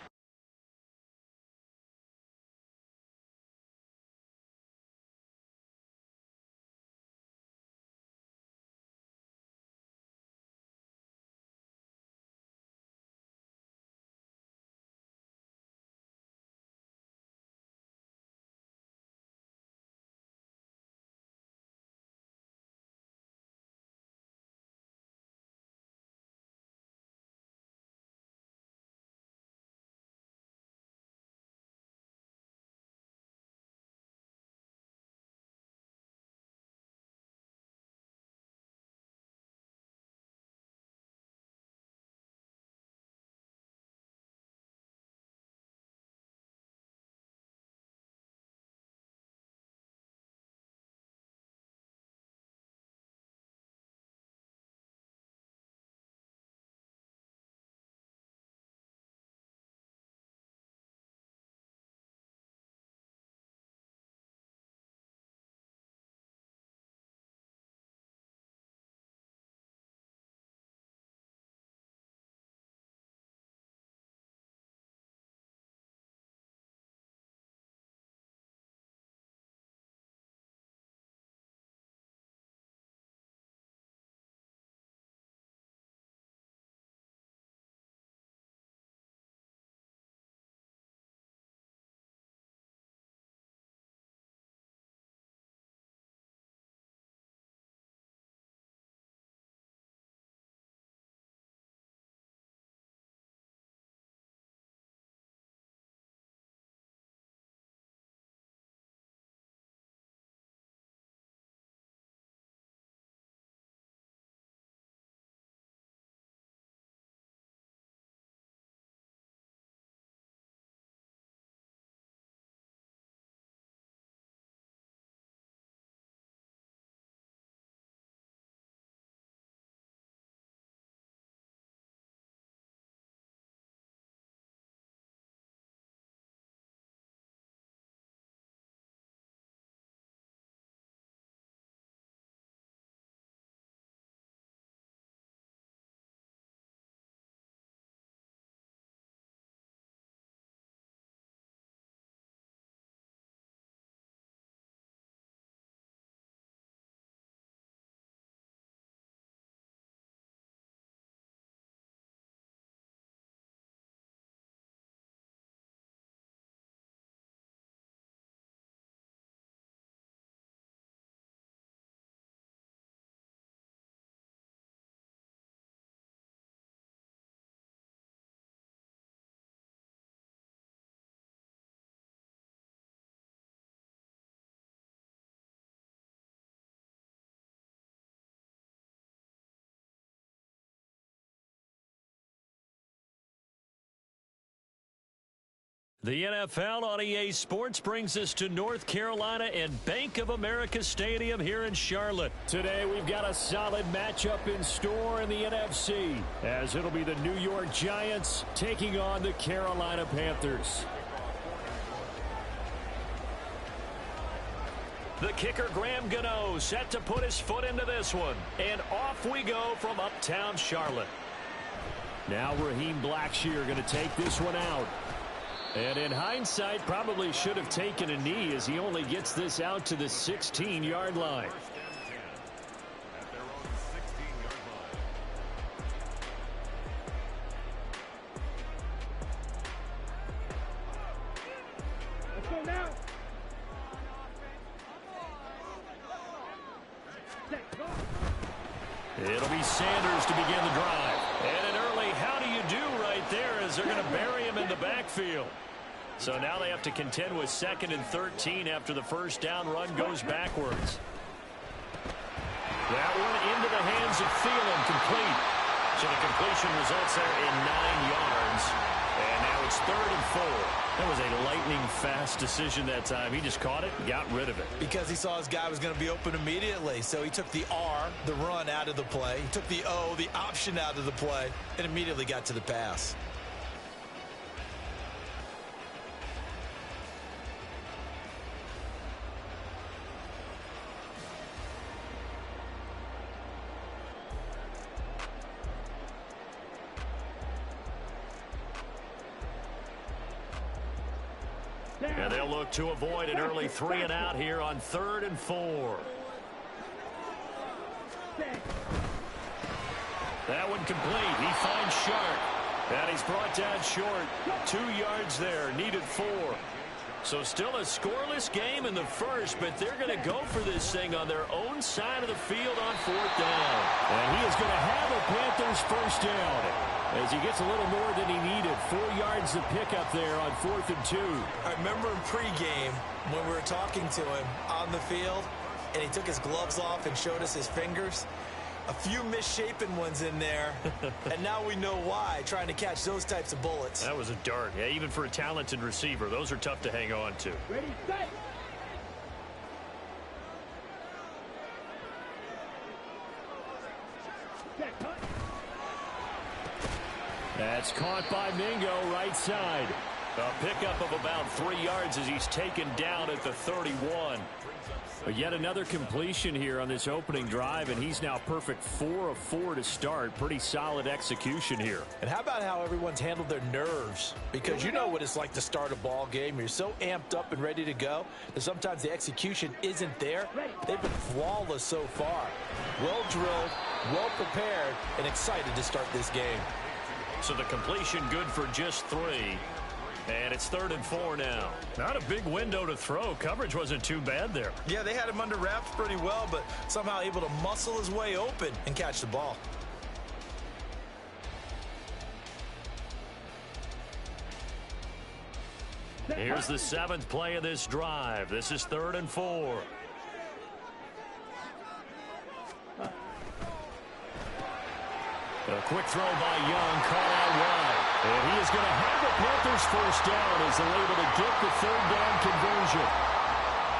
The NFL on EA Sports brings us to North Carolina and Bank of America Stadium here in Charlotte. Today we've got a solid matchup in store in the NFC, as it'll be the New York Giants taking on the Carolina Panthers. The kicker, Graham Gano, set to put his foot into this one. And off we go from uptown Charlotte. Now Raheem Blackshear going to take this one out. And in hindsight, probably should have taken a knee as he only gets this out to the 16-yard line. At their own 16-yard line. Let's go now. It'll be Sanders to begin the drive. And an early how do you do right there as they're going to bury him in the backfield. So now they have to contend with 2nd and 13 after the first down run goes backwards. That one into the hands of Thielen, complete. So the completion results there in 9 yards. And now it's 3rd and 4. That was a lightning-fast decision that time. He just caught it and got rid of it. Because he saw his guy was going to be open immediately. So he took the R, the run, out of the play. He took the O, the option, out of the play, and immediately got to the pass. And they'll look to avoid an early 3 and out here on 3rd and 4. That one complete. He finds Sharp. And he's brought down short. 2 yards there. Needed 4. So still a scoreless game in the first, but they're going to go for this thing on their own side of the field on 4th down. And he is going to have a Panthers first down as he gets a little more than he needed. 4 yards to pick up there on 4th and 2. I remember in pregame when we were talking to him on the field, and he took his gloves off and showed us his fingers. A few misshapen ones in there, and now we know why, trying to catch those types of bullets. That was a dart. Yeah, even for a talented receiver, those are tough to hang on to. Ready, set. That's caught by Mingo, right side. A pickup of about 3 yards as he's taken down at the 31. But yet another completion here on this opening drive, and he's now perfect 4 of 4 to start. Pretty solid execution here. And how about how everyone's handled their nerves? Because you know what it's like to start a ball game. You're so amped up and ready to go that sometimes the execution isn't there. They've been flawless so far. Well drilled, well prepared, and excited to start this game. So the completion good for just 3. And it's 3rd and 4 now. Not a big window to throw. Coverage wasn't too bad there. Yeah, they had him under wraps pretty well, but somehow able to muscle his way open and catch the ball. Here's the 7th play of this drive. This is 3rd and 4. A quick throw by Young, caught out wide. And he is going to have the Panthers first down as they're able to get the 3rd down conversion.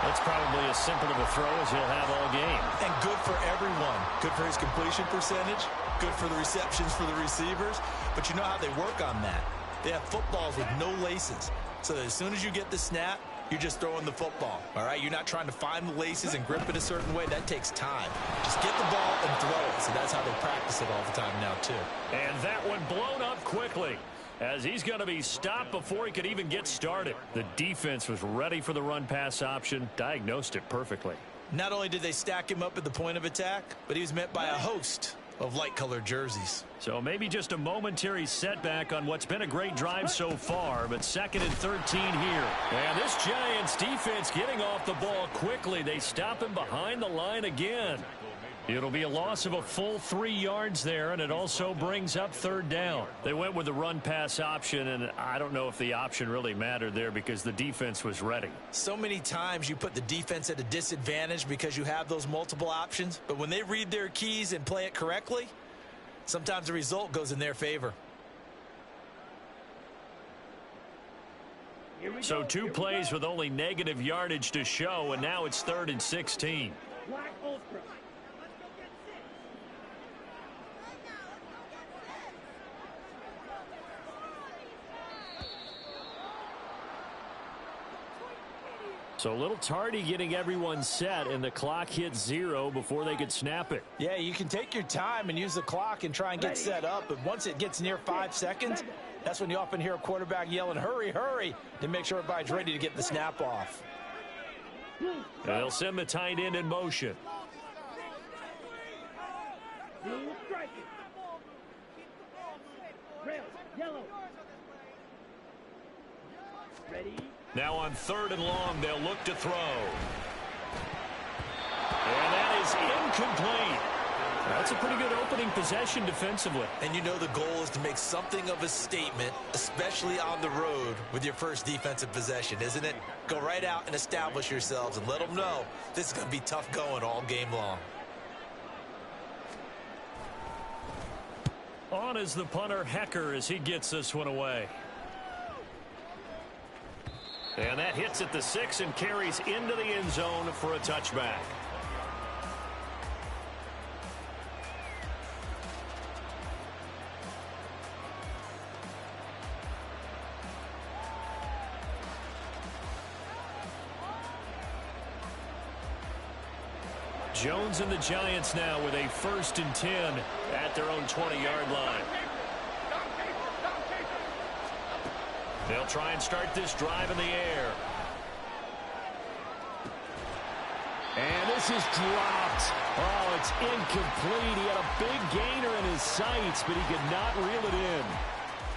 That's probably as simple of a throw as he'll have all game. And good for everyone. Good for his completion percentage. Good for the receptions for the receivers. But you know how they work on that. They have footballs with no laces. So that as soon as you get the snap, you're just throwing the football. All right? You're not trying to find the laces and grip it a certain way. That takes time. Just get the ball and throw it. So that's how they practice it all the time now, too. And that one blown up quickly, as he's going to be stopped before he could even get started. The defense was ready for the run-pass option, diagnosed it perfectly. Not only did they stack him up at the point of attack, but he was met by a host of light-colored jerseys. So maybe just a momentary setback on what's been a great drive so far, but 2nd and 13 here. And this Giants defense getting off the ball quickly. They stop him behind the line again. It'll be a loss of a full 3 yards there, and it also brings up 3rd down. They went with the run-pass option, and I don't know if the option really mattered there because the defense was ready. So many times you put the defense at a disadvantage because you have those multiple options, but when they read their keys and play it correctly, sometimes the result goes in their favor. So 2 plays with only negative yardage to show, and now it's 3rd and 16. Black ultra. So a little tardy getting everyone set, and the clock hits 0 before they could snap it. Yeah, you can take your time and use the clock and try and get set up, but once it gets near 5 seconds, that's when you often hear a quarterback yelling, hurry, hurry, to make sure everybody's ready to get the snap off. They'll send the tight end in motion. Yellow. Ready? Now on 3rd and long, they'll look to throw. And that is incomplete. That's a pretty good opening possession defensively. And you know the goal is to make something of a statement, especially on the road with your first defensive possession, isn't it? Go right out and establish yourselves and let them know this is going to be tough going all game long. On is the punter, Hecker, as he gets this one away. And that hits at the 6 and carries into the end zone for a touchback. Jones and the Giants now with a 1st and 10 at their own 20-yard line. They'll try and start this drive in the air. And this is dropped. Oh, it's incomplete. He had a big gainer in his sights, but he could not reel it in.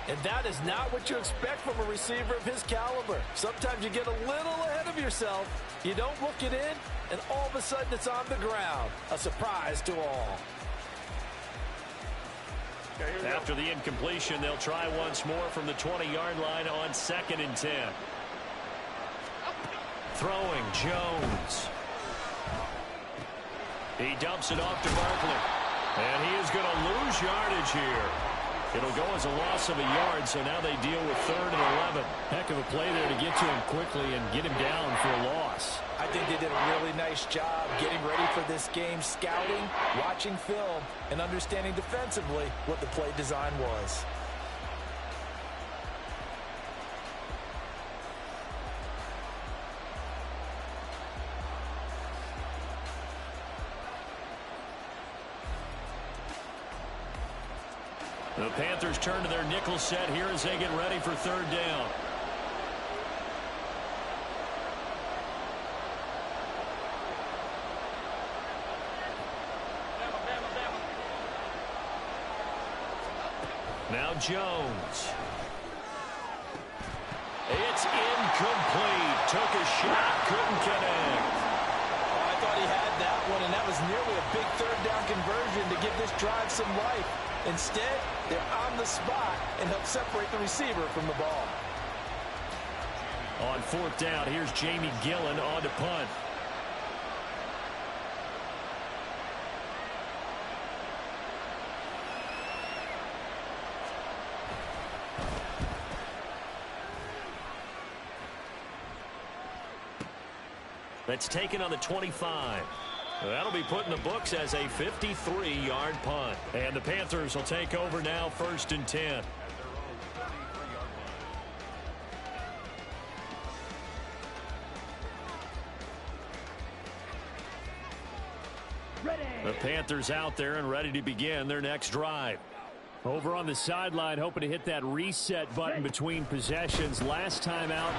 And that is not what you expect from a receiver of his caliber. Sometimes you get a little ahead of yourself. You don't look it in, and all of a sudden it's on the ground. A surprise to all. After the incompletion, they'll try once more from the 20-yard line on 2nd and 10. Throwing, Jones. He dumps it off to Barkley. And he is going to lose yardage here. It'll go as a loss of a yard, so now they deal with 3rd and 11. Heck of a play there to get to him quickly and get him down for a loss. I think they did a really nice job getting ready for this game, scouting, watching film, and understanding defensively what the play design was. The Panthers turn to their nickel set here as they get ready for 3rd down. Now Jones. It's incomplete. Took a shot, couldn't connect. Oh, I thought he had that one, and that was nearly a big 3rd down conversion to give this drive some life. Instead, they're on the spot and help separate the receiver from the ball. On 4th down, here's Jamie Gillen on to punt. That's taken on the 25. That'll be put in the books as a 53-yard punt. And the Panthers will take over now, 1st and 10. The Panthers out there and ready to begin their next drive. Over on the sideline, hoping to hit that reset button between possessions. Last time out,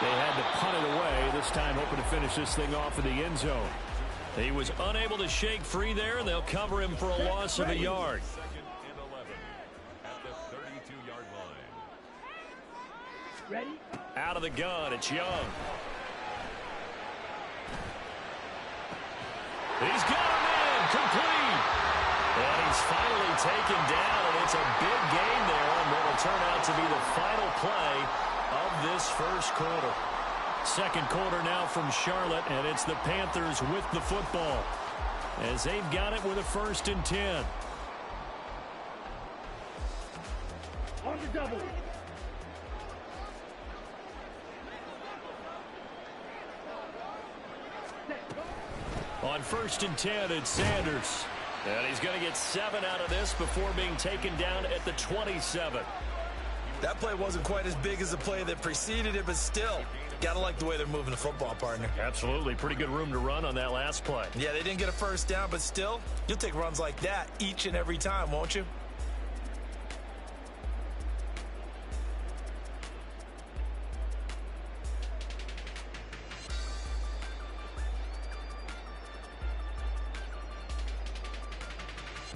they had to punt it away. This time, hoping to finish this thing off in the end zone. He was unable to shake free there, and they'll cover him for a loss of a yard. 2nd and 11 at the 32-yard line. Ready? Out of the gun, it's Young. He's got him in, complete. And he's finally taken down, and it's a big gain there on what will turn out to be the final play of this first quarter. 2nd quarter now from Charlotte, and it's the Panthers with the football as they've got it with a 1st and 10. On the double. On 1st and 10, it's Sanders. And he's going to get 7 out of this before being taken down at the 27. That play wasn't quite as big as the play that preceded it, but still, got to like the way they're moving the football, partner. Absolutely. Pretty good room to run on that last play. Yeah, they didn't get a first down, but still, you'll take runs like that each and every time, won't you?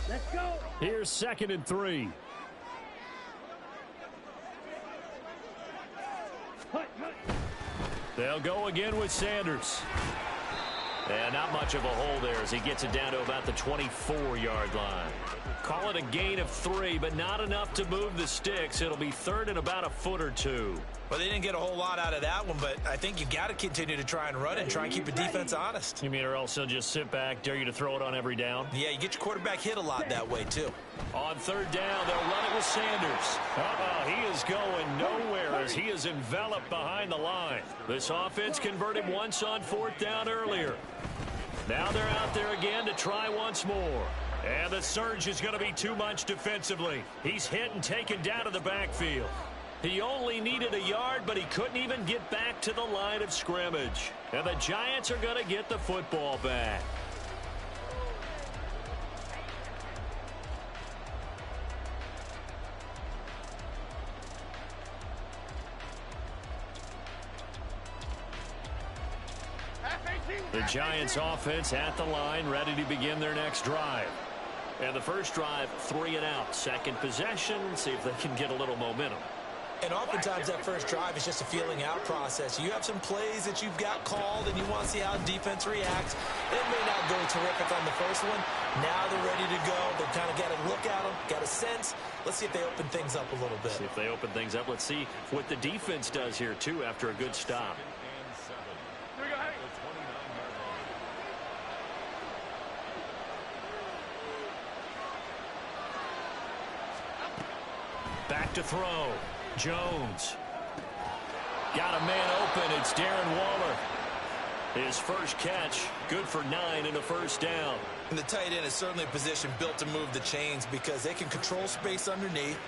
Let's go. Here's 2nd and 3. They'll go again with Sanders. And not much of a hole there as he gets it down to about the 24-yard line. Call it a gain of 3, but not enough to move the sticks. It'll be 3rd and about a foot or 2. Well, they didn't get a whole lot out of that one, but I think you got to continue to try and run and try and keep the defense honest. You mean or else they'll just sit back, dare you to throw it on every down? Yeah, you get your quarterback hit a lot that way, too. On 3rd down, they'll run it with Sanders. He is going nowhere as he is enveloped behind the line. This offense converted once on 4th down earlier. Now they're out there again to try once more. And the surge is going to be too much defensively. He's hit and taken down to the backfield. He only needed a yard, but he couldn't even get back to the line of scrimmage. And the Giants are going to get the football back. The Giants offense at the line, ready to begin their next drive. And the first drive, 3 and out. Second possession, see if they can get a little momentum. And oftentimes that first drive is just a feeling out process. You have some plays that you've got called and you want to see how defense reacts. It may not go terrific on the first one. Now they're ready to go. They've kind of got to look at them, got a sense. Let's see if they open things up a little bit. See if they open things up. Let's see what the defense does here, too, after a good stop. Back to throw. Jones. Got a man open. It's Darren Waller. His first catch, good for 9 and a first down. And the tight end is certainly a position built to move the chains because they can control space underneath.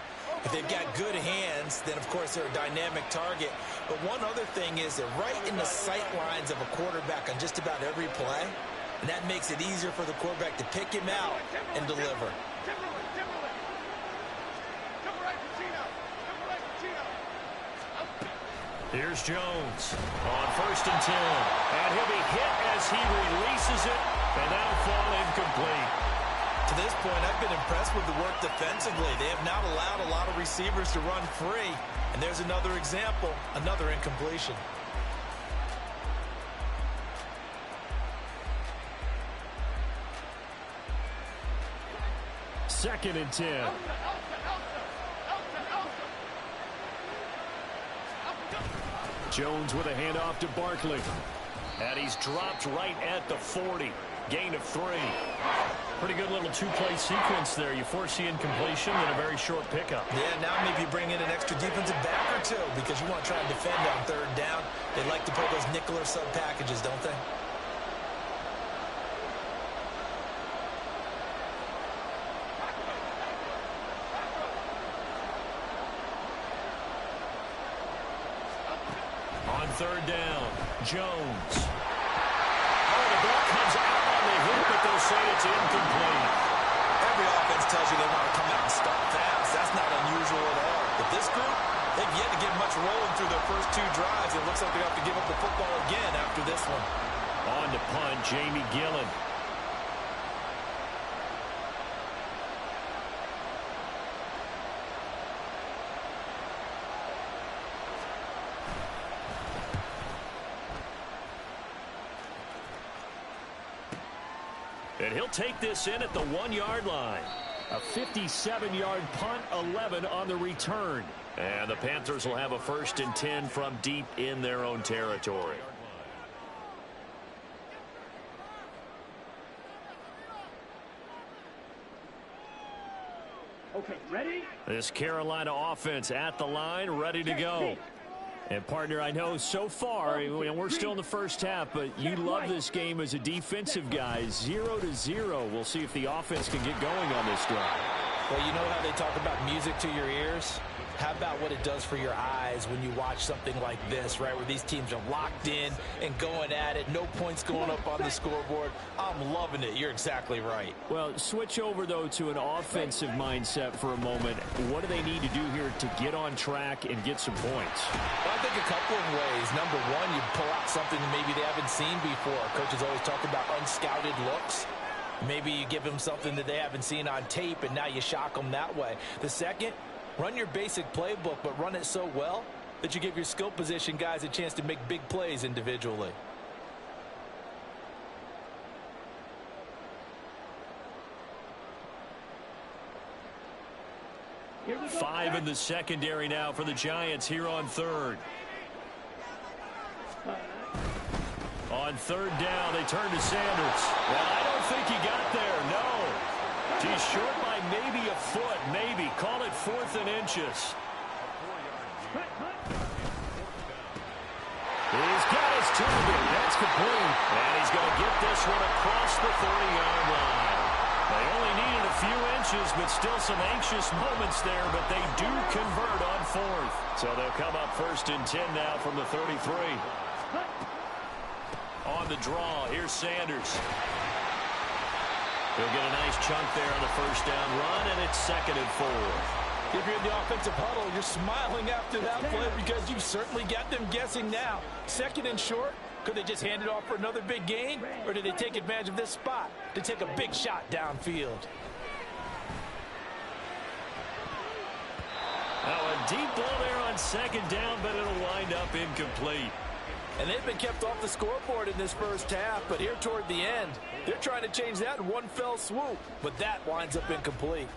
If they've got good hands, then, of course, they're a dynamic target. But one other thing is they're right in the sight lines of a quarterback on just about every play. And that makes it easier for the quarterback to pick him out and deliver. Here's Jones on 1st and 10. And he'll be hit as he releases it, and that'll fall incomplete. To this point, I've been impressed with the work defensively. They have not allowed a lot of receivers to run free. And there's another example, another incompletion. Second and 10. Jones with a handoff to Barkley. And he's dropped right at the 40. Gain of 3. Pretty good little two-play sequence there. You force the incompletion and a very short pickup. Yeah, now maybe you bring in an extra defensive back or two because you want to try and defend on 3rd down. They like to play those nickel or sub packages, don't they? On 3rd down, Jones. Oh, the ball comes out on the hit, but they'll say it's incomplete. Every offense tells you they want to come out and start fast. That's not unusual at all. But this group, they've yet to get much rolling through their first 2 drives. It looks like they have to give up the football again after this one. On to punt, Jamie Gillen. And he'll take this in at the 1-yard line. A 57-yard punt, 11 on the return. And the Panthers will have a 1st and 10 from deep in their own territory. Okay, ready? This Carolina offense at the line, ready to go. And, partner, I know so far, we're still in the first half, but you love this game as a defensive guy. 0-0. We'll see if the offense can get going on this drive. Well, you know how they talk about music to your ears? How about what it does for your eyes when you watch something like this, right, where these teams are locked in and going at it, no points going up on the scoreboard? I'm loving it. You're exactly right. Well, switch over, though, to an offensive mindset for a moment. What do they need to do here to get on track and get some points? Well, I think a couple of ways. Number one, you pull out something that maybe they haven't seen before. Coaches always talk about unscouted looks. Maybe you give them something that they haven't seen on tape, and now you shock them that way. The second, run your basic playbook, but run it so well that you give your skill position guys a chance to make big plays individually. Five in the secondary now for the Giants here on third. On third down, they turn to Sanders. Well, I don't think he got there, no. He's short by maybe a foot, maybe. Call it 4th and inches. He's got his target. That's complete. And he's going to get this one across the 30-yard line. They only needed a few inches, but still some anxious moments there, but they do convert on 4th. So they'll come up 1st and 10 now from the 33. On the draw, here's Sanders. He'll get a nice chunk there on the first down run, and it's 2nd and 4. If you're in the offensive huddle, you're smiling after that play because you certainly got them guessing now. 2nd and short, could they just hand it off for another big gain, or did they take advantage of this spot to take a big shot downfield? Now a deep ball there on 2nd down, but it'll wind up incomplete. And they've been kept off the scoreboard in this first half, but here toward the end, they're trying to change that in one fell swoop, but that winds up incomplete.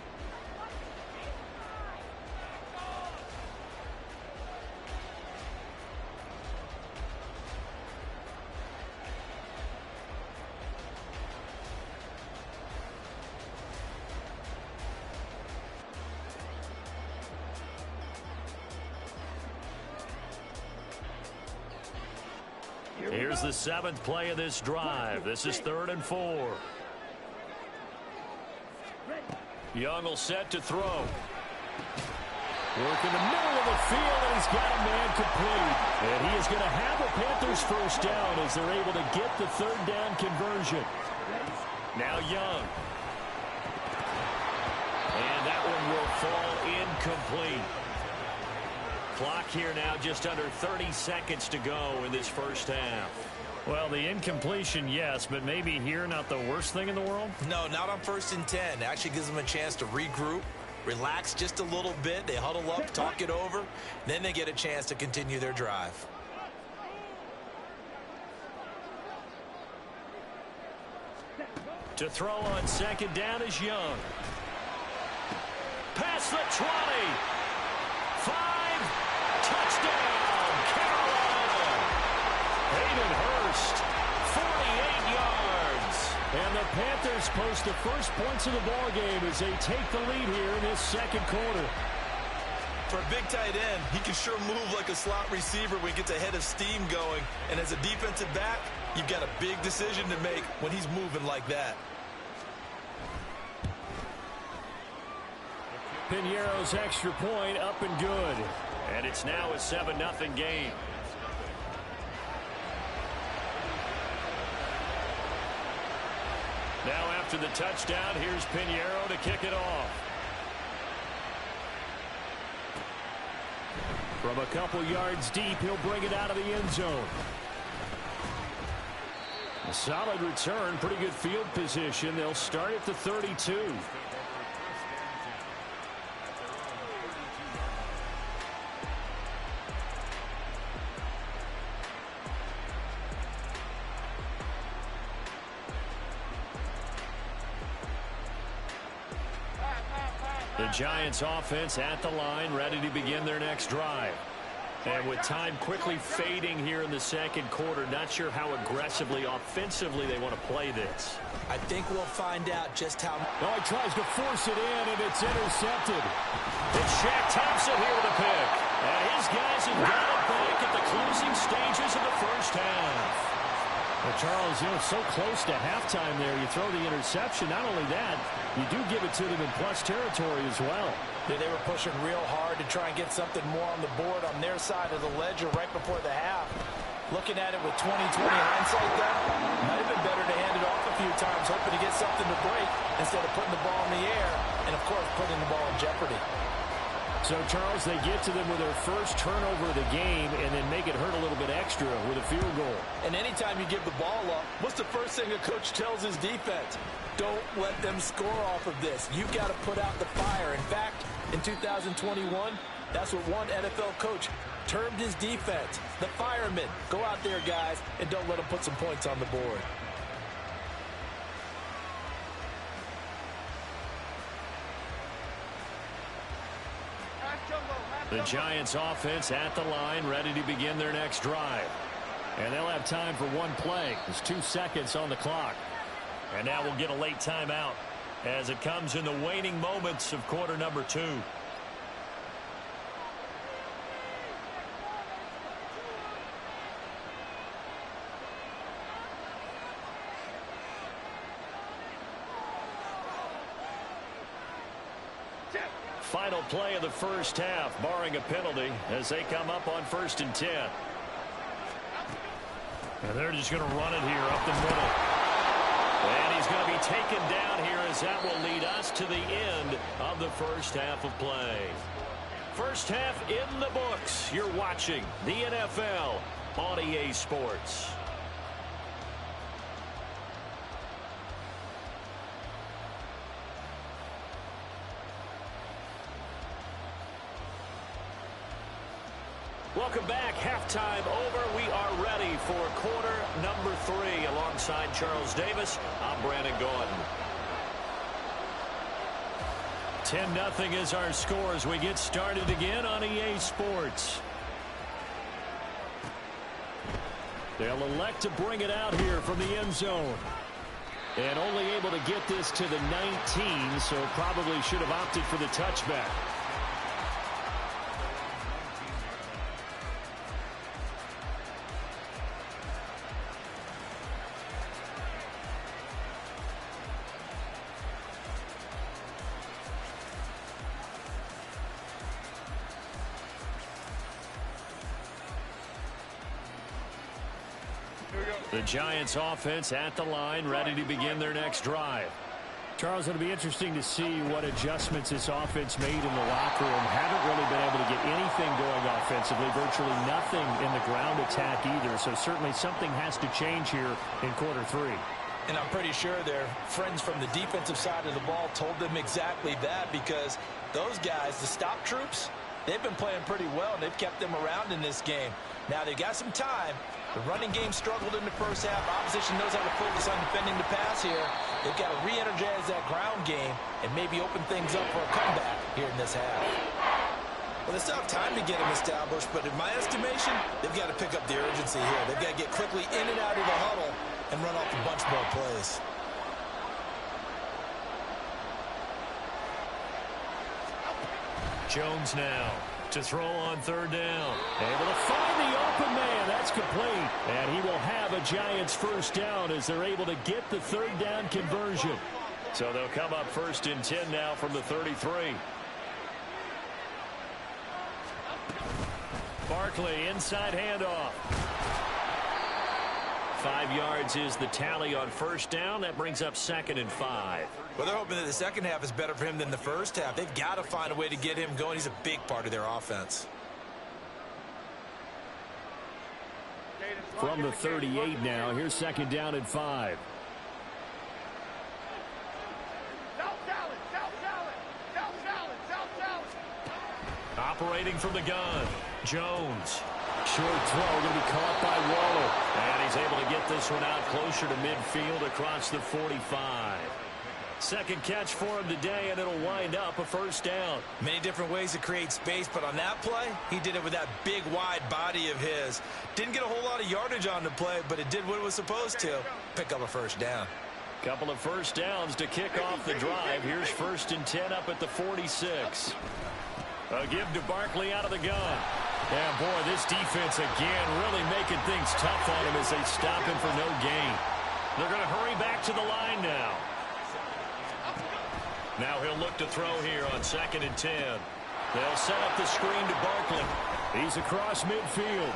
Here's the 7th play of this drive. This is 3rd and 4. Young will set to throw. Work in the middle of the field, and he's got a man complete. And he is going to have the Panthers first down as they're able to get the 3rd down conversion. Now Young. And that one will fall incomplete. Clock here now just under 30 seconds to go in this first half. Well, the incompletion, yes, but maybe here not the worst thing in the world? No, not on 1st and 10. Actually gives them a chance to regroup, relax just a little bit. They huddle up, talk it over. Then they get a chance to continue their drive. To throw on 2nd down is Young. Past the 20. 5. Touchdown, Carolina. Hayden Hurst, 48 yards. And the Panthers post the first points of the ballgame as they take the lead here in this 2nd quarter. For a big tight end, he can sure move like a slot receiver when he gets a head of steam going. And as a defensive back, you've got a big decision to make when he's moving like that. Piñeiro's extra point up and good. And it's now a 7-0 game. Now after the touchdown, here's Piñeiro to kick it off. From a couple yards deep, he'll bring it out of the end zone. A solid return, pretty good field position. They'll start at the 32. The Giants offense at the line, ready to begin their next drive. And with time quickly fading here in the 2nd quarter, not sure how aggressively, offensively they want to play this. I think we'll find out just how. Oh, he tries to force it in, and it's intercepted. It's Shaq Thompson here with a pick. And his guys have got it back at the closing stages of the first half. Well, Charles, so close to halftime there. You throw the interception. Not only that, you do give it to them in plus territory as well. Yeah, they were pushing real hard to try and get something more on the board on their side of the ledger right before the half. Looking at it with 20/20 hindsight then, might have been better to hand it off a few times, hoping to get something to break instead of putting the ball in the air and, of course, putting the ball in jeopardy. So, Charles, they get to them with their first turnover of the game and then make it hurt a little bit extra with a field goal. And anytime you give the ball up, what's the first thing a coach tells his defense? Don't let them score off of this. You've got to put out the fire. In fact, in 2021, that's what one NFL coach termed his defense, the firemen. Go out there, guys, and don't let them put some points on the board. The Giants offense at the line, ready to begin their next drive. And they'll have time for one play. There's 2 seconds on the clock. And now we'll get a late timeout as it comes in the waning moments of quarter number 2. Final play of the first half, barring a penalty, as they come up on 1st and 10. And they're just going to run it here up the middle. And he's going to be taken down here as that will lead us to the end of the first half of play. First half in the books. You're watching the NFL on EA Sports. Welcome back. Halftime over. We are ready for quarter number 3. Alongside Charles Davis, I'm Brandon Gordon. 10-0 is our score as we get started again on EA Sports. They'll elect to bring it out here from the end zone. And only able to get this to the 19, so probably should have opted for the touchback. The Giants offense at the line, ready to begin their next drive. Charles, it'll be interesting to see what adjustments this offense made in the locker room. Haven't really been able to get anything going offensively, virtually nothing in the ground attack either. So certainly something has to change here in quarter 3. And I'm pretty sure their friends from the defensive side of the ball told them exactly that, because those guys, the stop troops, they've been playing pretty well, and they've kept them around in this game. Now, they've got some time. The running game struggled in the first half. Opposition knows how to focus on defending the pass here. They've got to re-energize that ground game and maybe open things up for a comeback here in this half. Well, they still have time to get them established, but in my estimation, they've got to pick up the urgency here. They've got to get quickly in and out of the huddle and run off a bunch more plays. Jones now to throw on 3rd down. Able to find the open man. That's complete. And he will have a Giants first down as they're able to get the 3rd down conversion. So they'll come up 1st and 10 now from the 33. Barkley, inside handoff. 5 yards is the tally on 1st down. That brings up 2nd and 5. Well, they're hoping that the second half is better for him than the first half. They've got to find a way to get him going. He's a big part of their offense. From the 38 now, here's 2nd down and 5. Operating from the gun, Jones. Short throw going to be caught by Waller. And he's able to get this one out closer to midfield across the 45. Second catch for him today, and it'll wind up a 1st down. Many different ways to create space, but on that play, he did it with that big, wide body of his. Didn't get a whole lot of yardage on the play, but it did what it was supposed to. Pick up a 1st down. Couple of 1st downs to kick off the drive. Here's 1st and 10 up at the 46. A give to Barkley out of the gun. Yeah, boy, this defense again really making things tough on him as they stop him for no gain. They're going to hurry back to the line now. Now he'll look to throw here on 2nd and 10. They'll set up the screen to Barkley. He's across midfield.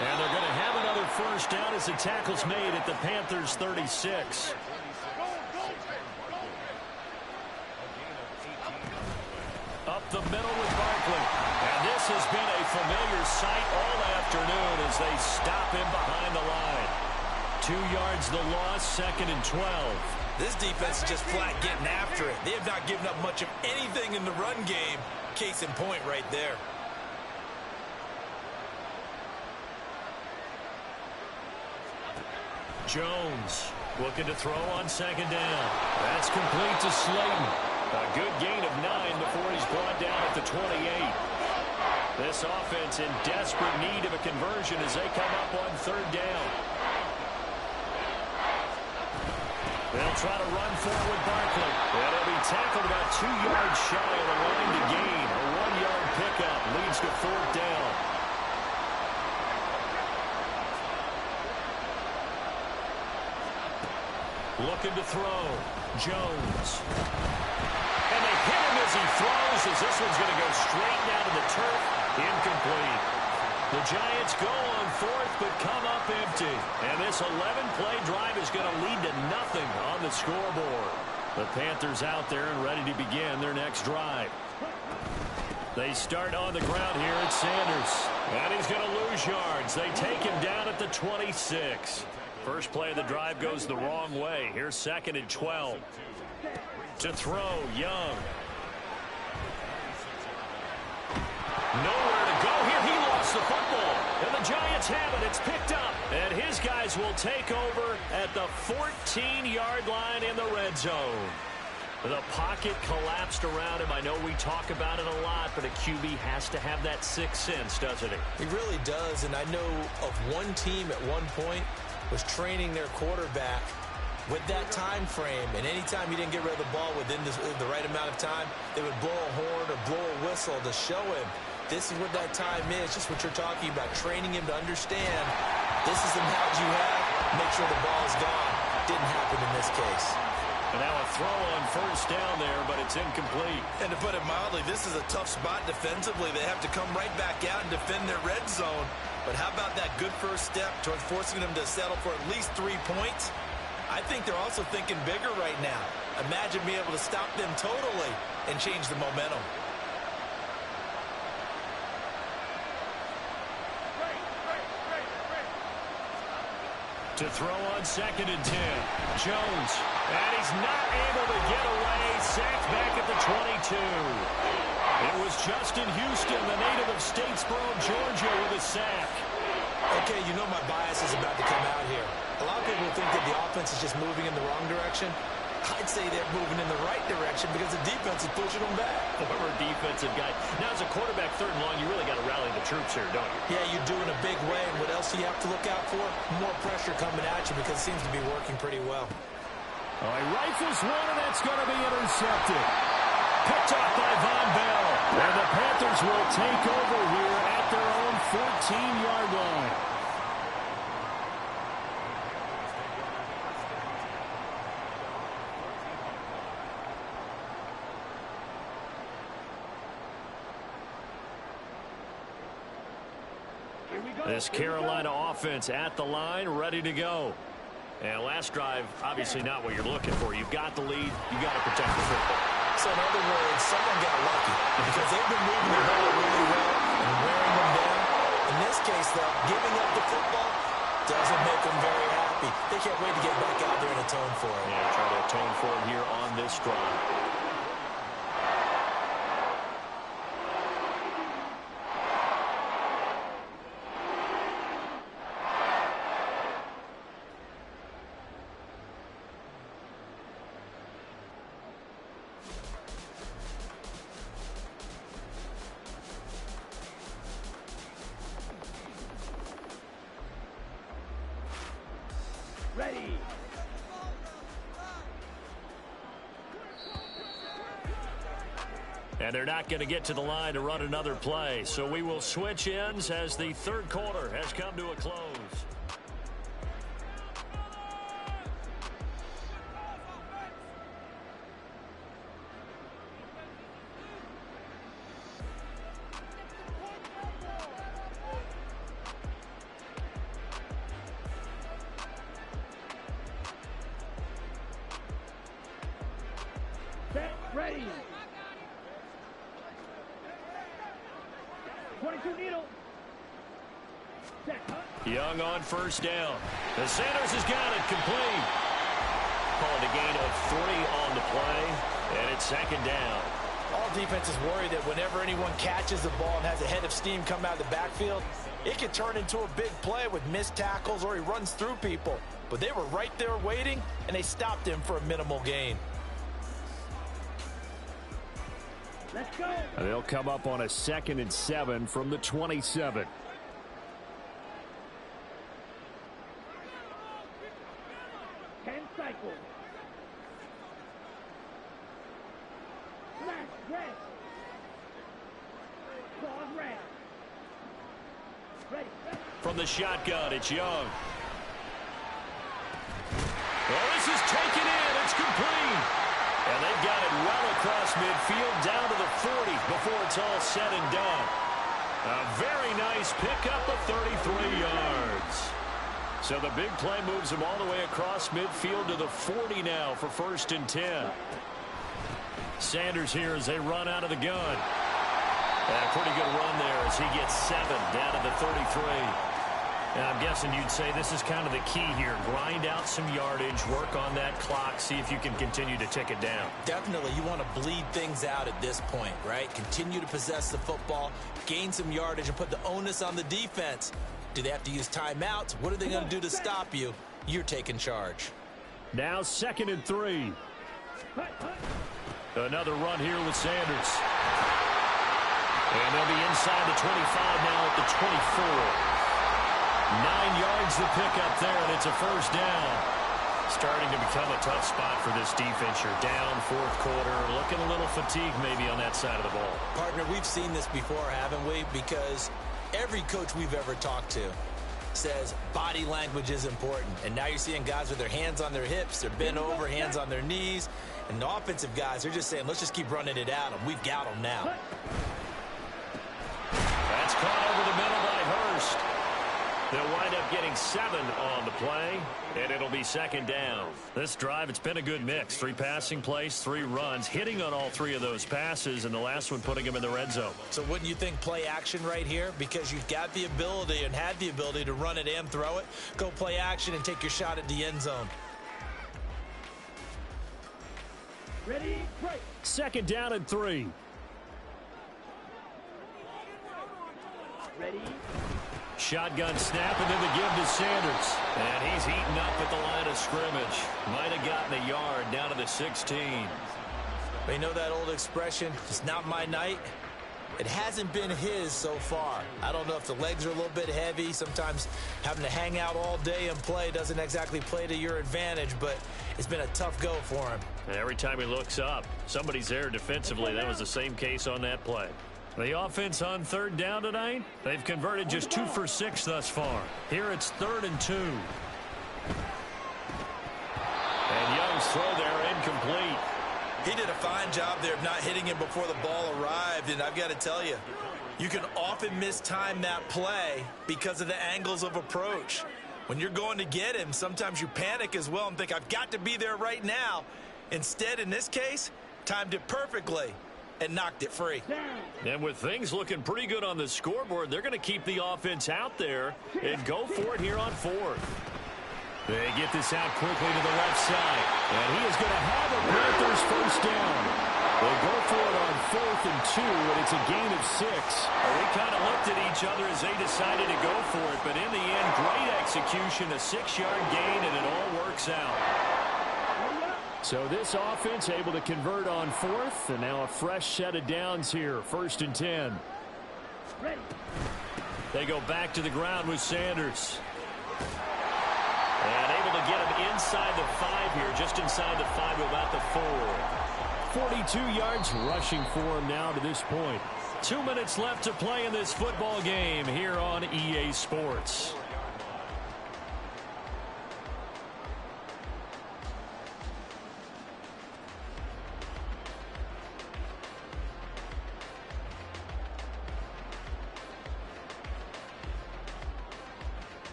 And they're going to have another first down as the tackle's made at the Panthers' 36. Up the middle with Barkley. And this has been a familiar sight all afternoon as they stop him behind the line. 2 yards the loss, 2nd and 12. This defense is just flat getting after it. They have not given up much of anything in the run game. Case in point right there. Jones looking to throw on 2nd down. That's complete to Slayton. A good gain of 9 before he's brought down at the 28. This offense in desperate need of a conversion as they come up on 3rd down. They'll try to run forward Barkley. And he'll be tackled about 2 yards shy of the line to gain. A 1-yard pickup leads to 4th down. Looking to throw. Jones. And they hit him as he throws as this one's going to go straight down to the turf. Incomplete. The Giants go on 4th but come up empty. And this 11-play drive is going to lead to nothing on the scoreboard. The Panthers out there and ready to begin their next drive. They start on the ground here at Sanders. And he's going to lose yards. They take him down at the 26. First play of the drive goes the wrong way. Here's 2nd and 12. To throw, Young. Nowhere to go here. He lost the football. And the Giants have it. It's picked up. And his guys will take over at the 14-yard line in the red zone. The pocket collapsed around him. I know we talk about it a lot, but a QB has to have that sixth sense, doesn't he? He really does. And I know of one team at one point was training their quarterback with that time frame, and anytime he didn't get rid of the ball within the right amount of time, they would blow a horn or blow a whistle to show him this is what that time is, just what you're talking about, training him to understand this is the amount you have, make sure the ball is gone. Didn't happen in this case. And now a throw on 1st down there, but it's incomplete. And to put it mildly, this is a tough spot defensively. They have to come right back out and defend their red zone. But how about that good first step towards forcing them to settle for at least 3 points? I think they're also thinking bigger right now. Imagine being able to stop them totally and change the momentum. To throw on 2nd and 10. Jones. And he's not able to get away. Sacked back at the 22. It was Justin Houston, the native of Statesboro, Georgia, with a sack. Okay, you know my bias is about to come out here. A lot of people think that the offense is just moving in the wrong direction. I'd say they're moving in the right direction because the defense is pushing them back. Former defensive guy. Now, as a quarterback, 3rd and long, you really got to rally the troops here, don't you? Yeah, you do in a big way. And what else do you have to look out for? More pressure coming at you because it seems to be working pretty well. All right, rifles one, and that's going to be intercepted. Picked off by Von Bell. And the Panthers will take over here at their own 14-yard line. This Carolina offense at the line, ready to go. And last drive, obviously not what you're looking for. You've got the lead. You've got to protect the football. So in other words, someone got lucky because they've been moving the ball really well and wearing them down. In this case, though, giving up the football doesn't make them very happy. They can't wait to get back out there and atone for it. Yeah, try to atone for it here on this drive. Ready. And they're not going to get to the line to run another play. So we will switch ends as the third quarter has come to a close. Set, ready. 22 needle. Set, Young on first down. The Sanders has got it complete. Calling a gain of 3 on the play, and it's second down. All defenses worry that whenever anyone catches the ball and has a head of steam come out of the backfield, it can turn into a big play with missed tackles or he runs through people. But they were right there waiting, and they stopped him for a minimal gain. let's go. And they'll come up on a 2nd and 7 from the 27. Cycle. Flash, red. Claws, red. Ready. From the shotgun, it's Young. Oh, this is taken in. It's complete. And they've got it well across midfield down to the 40 before it's all said and done. A very nice pickup of 33 yards. So the big play moves them all the way across midfield to the 40 now for 1st and 10. Sanders here as they run out of the gun. And a pretty good run there as he gets 7 down to the 33. And I'm guessing you'd say this is kind of the key here. Grind out some yardage, work on that clock, see if you can continue to tick it down. Definitely. You want to bleed things out at this point, right? Continue to possess the football, gain some yardage, and put the onus on the defense. Do they have to use timeouts? What are they going to do to stop you? You're taking charge. Now 2nd and 3. Another run here with Sanders. And they'll be inside the 25 now at the 24. 9 yards the pickup there, and it's a 1st down. Starting to become a tough spot for this defense. You're down 4th quarter, looking a little fatigued maybe on that side of the ball. Partner, we've seen this before, haven't we? Because every coach we've ever talked to says body language is important. And now you're seeing guys with their hands on their hips, they're bent over, hands on their knees. And the offensive guys are just saying, let's just keep running it at them. We've got them now. That's caught over the middle by Hurst. They'll wind up getting 7 on the play, and it'll be 2nd down. This drive, it's been a good mix. 3 passing plays, 3 runs, hitting on all 3 of those passes, and the last one putting him in the red zone. So wouldn't you think play action right here? Because you've got the ability and had the ability to run it and throw it. Go play action and take your shot at the end zone. Ready, break. 2nd down and 3. Ready. Shotgun snap, and then the give to Sanders. And he's eaten up at the line of scrimmage. Might have gotten a yard down to the 16. But you know that old expression, it's not my night? It hasn't been his so far. I don't know if the legs are a little bit heavy. Sometimes having to hang out all day and play doesn't exactly play to your advantage, but it's been a tough go for him. And every time he looks up, somebody's there defensively. That was the same case on that play. The offense on 3rd down tonight, they've converted just 2 for 6 thus far. Here it's 3rd and 2. And Young's throw there incomplete. He did a fine job there of not hitting him before the ball arrived, and I've got to tell you, you can often mistime that play because of the angles of approach. When you're going to get him, sometimes you panic as well and think, I've got to be there right now. Instead, in this case, timed it perfectly and knocked it free. And with things looking pretty good on the scoreboard, they're going to keep the offense out there and go for it here on 4th. They get this out quickly to the left side. And he is going to have a Panthers 1st down. They go for it on 4th and 2, and it's a gain of 6. We kind of looked at each other as they decided to go for it, but in the end, great execution, a 6-yard gain, and it all works out. So this offense able to convert on 4th, and now a fresh set of downs here, 1st and 10. Ready. They go back to the ground with Sanders. And able to get him inside the 5 here, just inside the 5 to about the 4. 42 yards rushing for him now to this point. 2 minutes left to play in this football game here on EA Sports.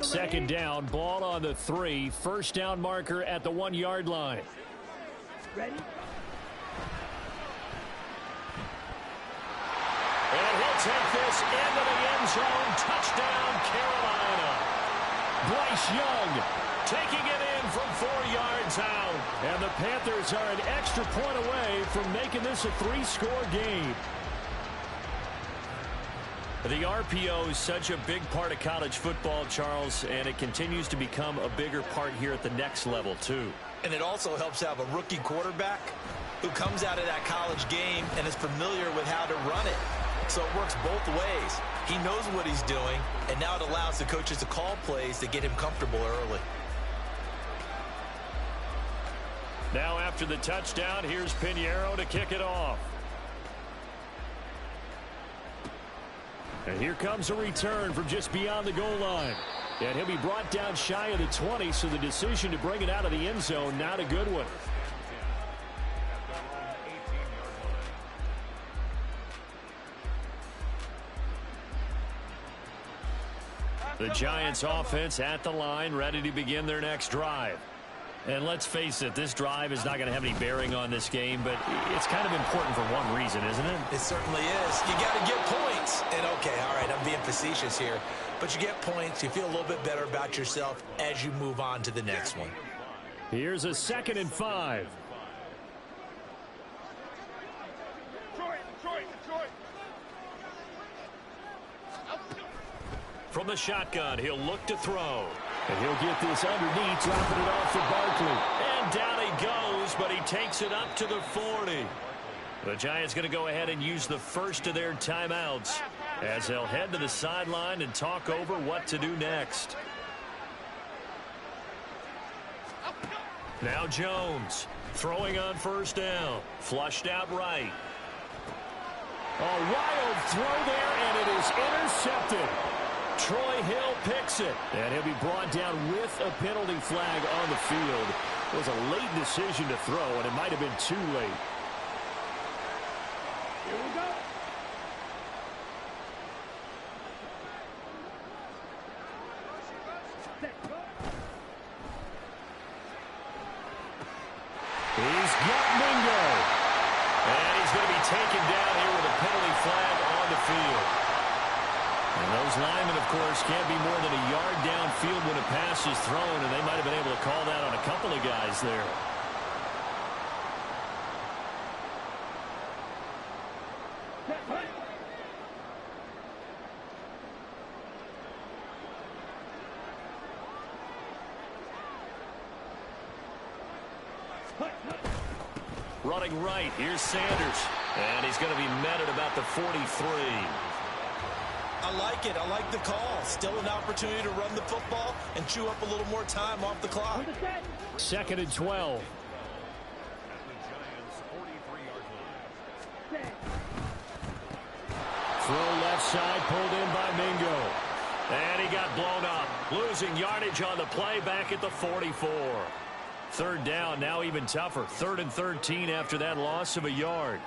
Second down, ball on the 3. First down marker at the 1-yard line. Ready? And he'll take this into the end zone. Touchdown, Carolina. Bryce Young Taking it in from 4 yards out. And the Panthers are an extra point away from making this a 3-score game. The RPO is such a big part of college football, Charles, and it continues to become a bigger part here at the next level, too. And it also helps to have a rookie quarterback who comes out of that college game and is familiar with how to run it. So it works both ways. He knows what he's doing, and now it allows the coaches to call plays to get him comfortable early. Now after the touchdown, here's Pinheiro to kick it off. And here comes a return from just beyond the goal line. And he'll be brought down shy of the 20, so the decision to bring it out of the end zone, not a good one. The Giants offense at the line, ready to begin their next drive. And let's face it, this drive is not going to have any bearing on this game, but it's kind of important for one reason, isn't it? It certainly is. You got to get points. And, okay, all right, I'm being facetious here. But you get points, you feel a little bit better about yourself as you move on to the next one. Here's a 2nd and 5. From the shotgun, he'll look to throw. And he'll get this underneath, dropping it off for Barkley. And down he goes, but he takes it up to the 40. The Giants going to go ahead and use the first of their timeouts as they'll head to the sideline and talk over what to do next. Now Jones throwing on first down. Flushed out right. A wild throw there, and it is intercepted. Troy Hill picks it. And he'll be brought down with a penalty flag on the field. It was a late decision to throw, and it might have been too late. Here we go. He's got Mingo. And he's going to be taken down here with a penalty flag on the field. And those linemen, of course, can't be more than a yard downfield when a pass is thrown, and they might have been able to call that on a couple of guys there. Running right, here's Sanders. And he's going to be met at about the 43. I like it. I like the call. Still an opportunity to run the football and chew up a little more time off the clock. 2nd and 12. Throw left side, pulled in by Mingo. And he got blown up. Losing yardage on the play back at the 44. 3rd down, now even tougher. 3rd and 13 after that loss of a yard.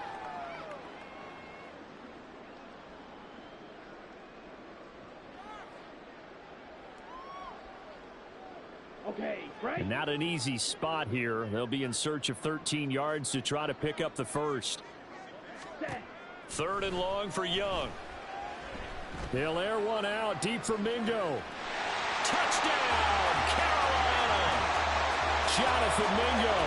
Okay, right. And not an easy spot here. They'll be in search of 13 yards to try to pick up the first. 3rd and long for Young. They'll air one out deep for Mingo. Touchdown, Carolina! Jonathan Mingo.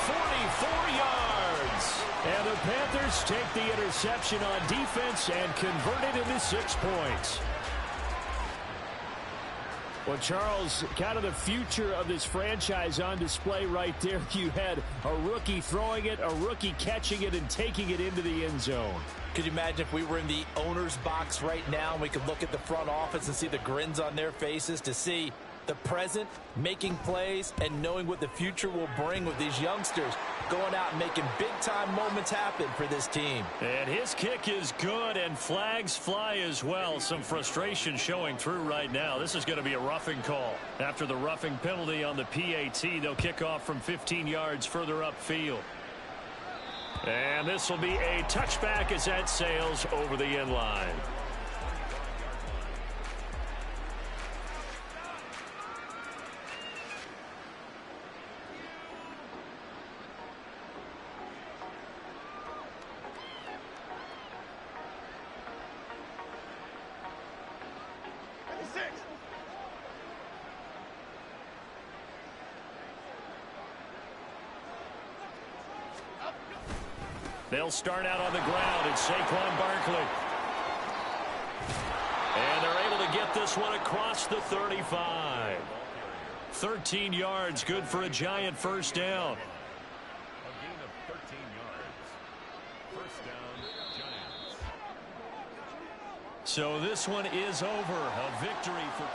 44 yards. And the Panthers take the interception on defense and convert it into 6 points. Well, Charles, kind of the future of this franchise on display right there. You had a rookie throwing it, a rookie catching it, and taking it into the end zone. Could you imagine if we were in the owner's box right now and we could look at the front office and see the grins on their faces to see the present, making plays, and knowing what the future will bring with these youngsters going out and making big-time moments happen for this team. And his kick is good, and flags fly as well. Some frustration showing through right now. This is going to be a roughing call. After the roughing penalty on the PAT, they'll kick off from 15 yards further upfield. And this will be a touchback as that sails over the end line. They'll start out on the ground. It's Saquon Barkley. And they're able to get this one across the 35. 13 yards, good for a Giant first down. A gain of 13 yards. First down, Giants. So this one is over. A victory for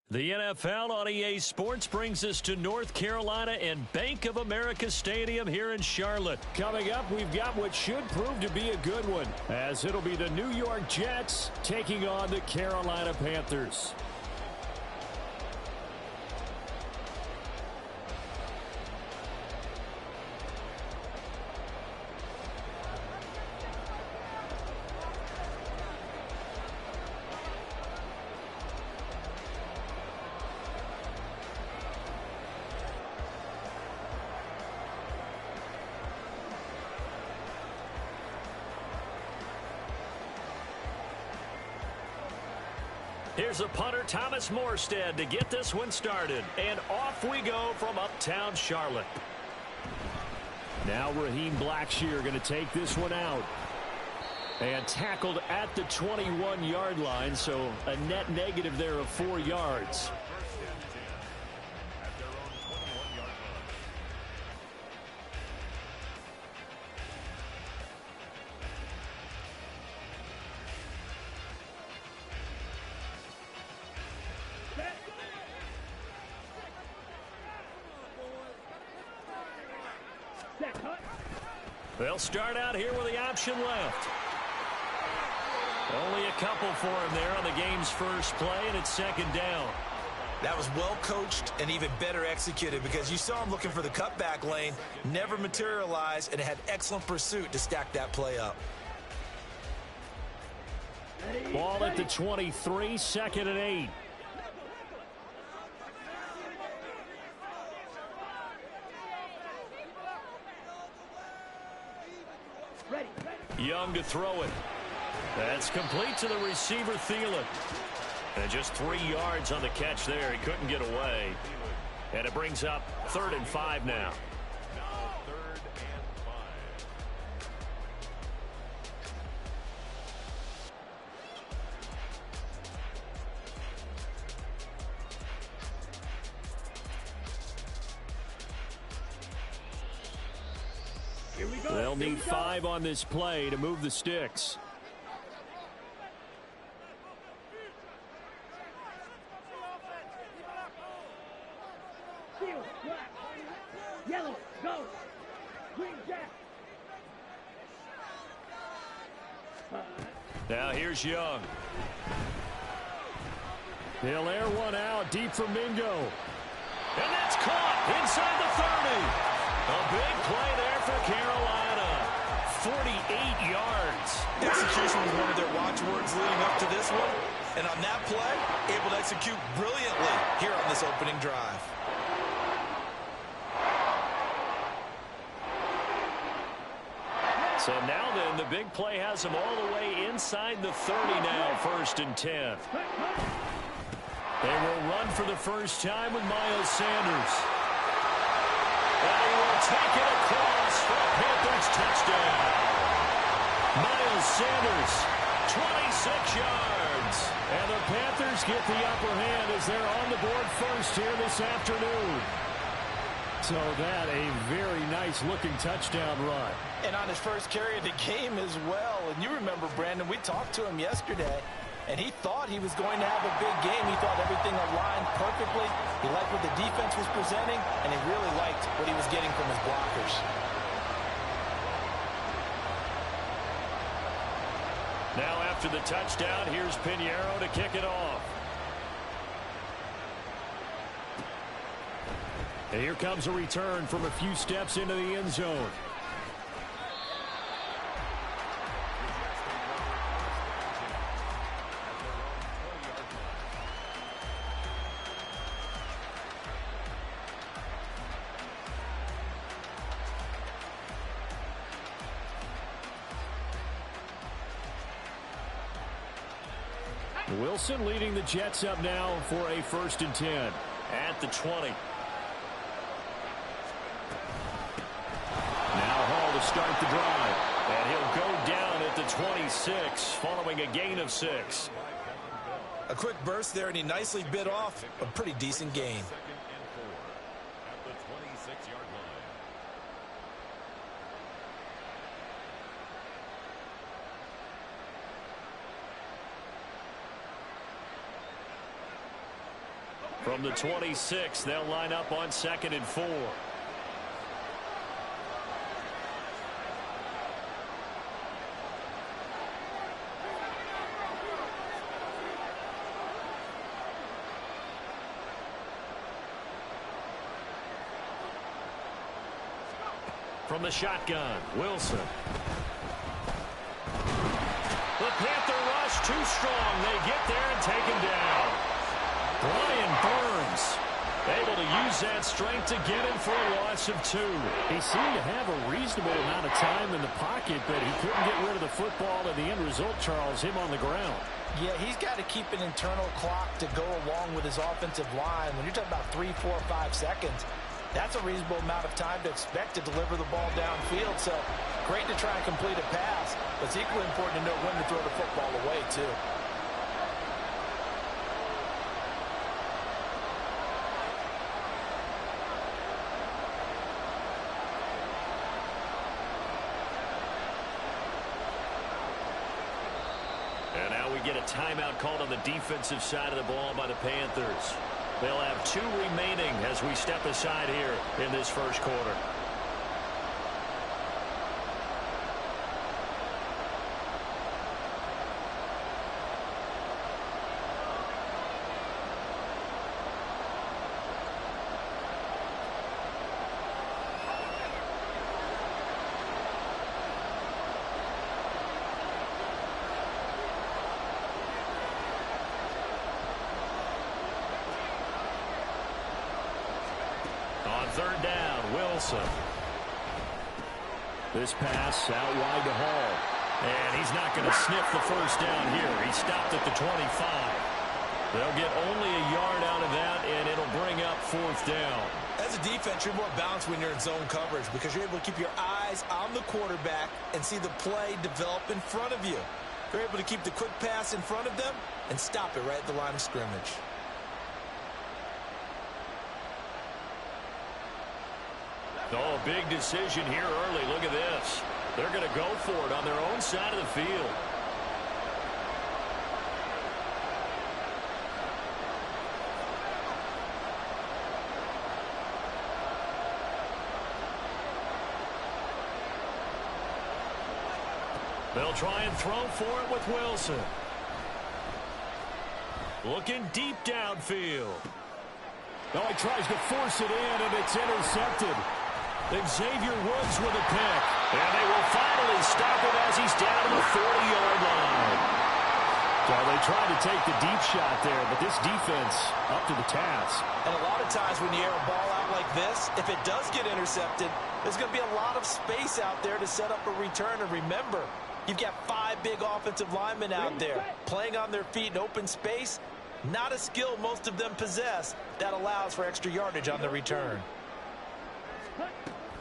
The NFL on EA Sports brings us to North Carolina and Bank of America Stadium here in Charlotte. Coming up, we've got what should prove to be a good one, as it'll be the New York Jets taking on the Carolina Panthers. Here's a punter, Thomas Morstead, to get this one started. And off we go from uptown Charlotte. Now Raheem Blackshear going to take this one out. And tackled at the 21-yard line, so a net negative there of 4 yards. They'll start out here with the option left. Only a couple for him there on the game's first play, and it's second down. That was well coached and even better executed, because you saw him looking for the cutback lane, never materialized, and had excellent pursuit to stack that play up. Ball at the 23, 2nd and 8. Young to throw it. That's complete to the receiver, Thielen. And just 3 yards on the catch there. He couldn't get away. And it brings up 3rd and 5 now. They'll need 5 on this play to move the sticks. Yellow, go. Green jack. Now here's Young. He'll air one out deep for Mingo. And that's caught inside the 30. A big play there for Carolina. 48 yards. Execution was one of their watchwords leading up to this one. And on that play, able to execute brilliantly here on this opening drive. So now then, the big play has them all the way inside the 30 now, 1st and 10. They will run for the first time with Miles Sanders. And he will take it across for a Panthers touchdown. Miles Sanders, 26 yards. And the Panthers get the upper hand as they're on the board first here this afternoon. So that a very nice-looking touchdown run. And on his first carry of the game as well. And you remember, Brandon, we talked to him yesterday, and he thought he was going to have a big game. He thought everything aligned perfectly. He liked what the defense was presenting, and he really liked what he was getting from his blockers. Now after the touchdown, here's Pinheiro to kick it off. And here comes a return from a few steps into the end zone. Wilson leading the Jets up now for a 1st and 10 at the 20. Now Hall to start the drive. And he'll go down at the 26 following a gain of 6. A quick burst there, and he nicely bit off a pretty decent gain. From the 26, they'll line up on 2nd and 4. From the shotgun, Wilson. The Panther rush too strong. They get there and take him down. Brian Burns able to use that strength to get him for a loss of 2. He seemed to have a reasonable amount of time in the pocket, but he couldn't get rid of the football, and the end result, Charles, him on the ground. Yeah, he's got to keep an internal clock to go along with his offensive line. When you're talking about 3, 4, 5 seconds, that's a reasonable amount of time to expect to deliver the ball downfield. So great to try and complete a pass, but it's equally important to know when to throw the football away, too. And now we get a timeout called on the defensive side of the ball by the Panthers. They'll have 2 remaining as we step aside here in this first quarter. On 3rd down, Wilson. This pass out wide to Hall. And he's not going to sniff the first down here. He stopped at the 25. They'll get only a yard out of that, and it'll bring up 4th down. As a defense, you're more balanced when you're in zone coverage because you're able to keep your eyes on the quarterback and see the play develop in front of you. You're able to keep the quick pass in front of them and stop it right at the line of scrimmage. Oh, big decision here early. Look at this. They're going to go for it on their own side of the field. They'll try and throw for it with Wilson. Looking deep downfield. Oh, he tries to force it in, and it's intercepted. Xavier Woods with a pick. And they will finally stop him as he's down to the 40-yard line. So they tried to take the deep shot there, but this defense up to the task. And a lot of times when you air a ball out like this, if it does get intercepted, there's going to be a lot of space out there to set up a return. And remember, you've got 5 big offensive linemen out there playing on their feet in open space. Not a skill most of them possess that allows for extra yardage on the return.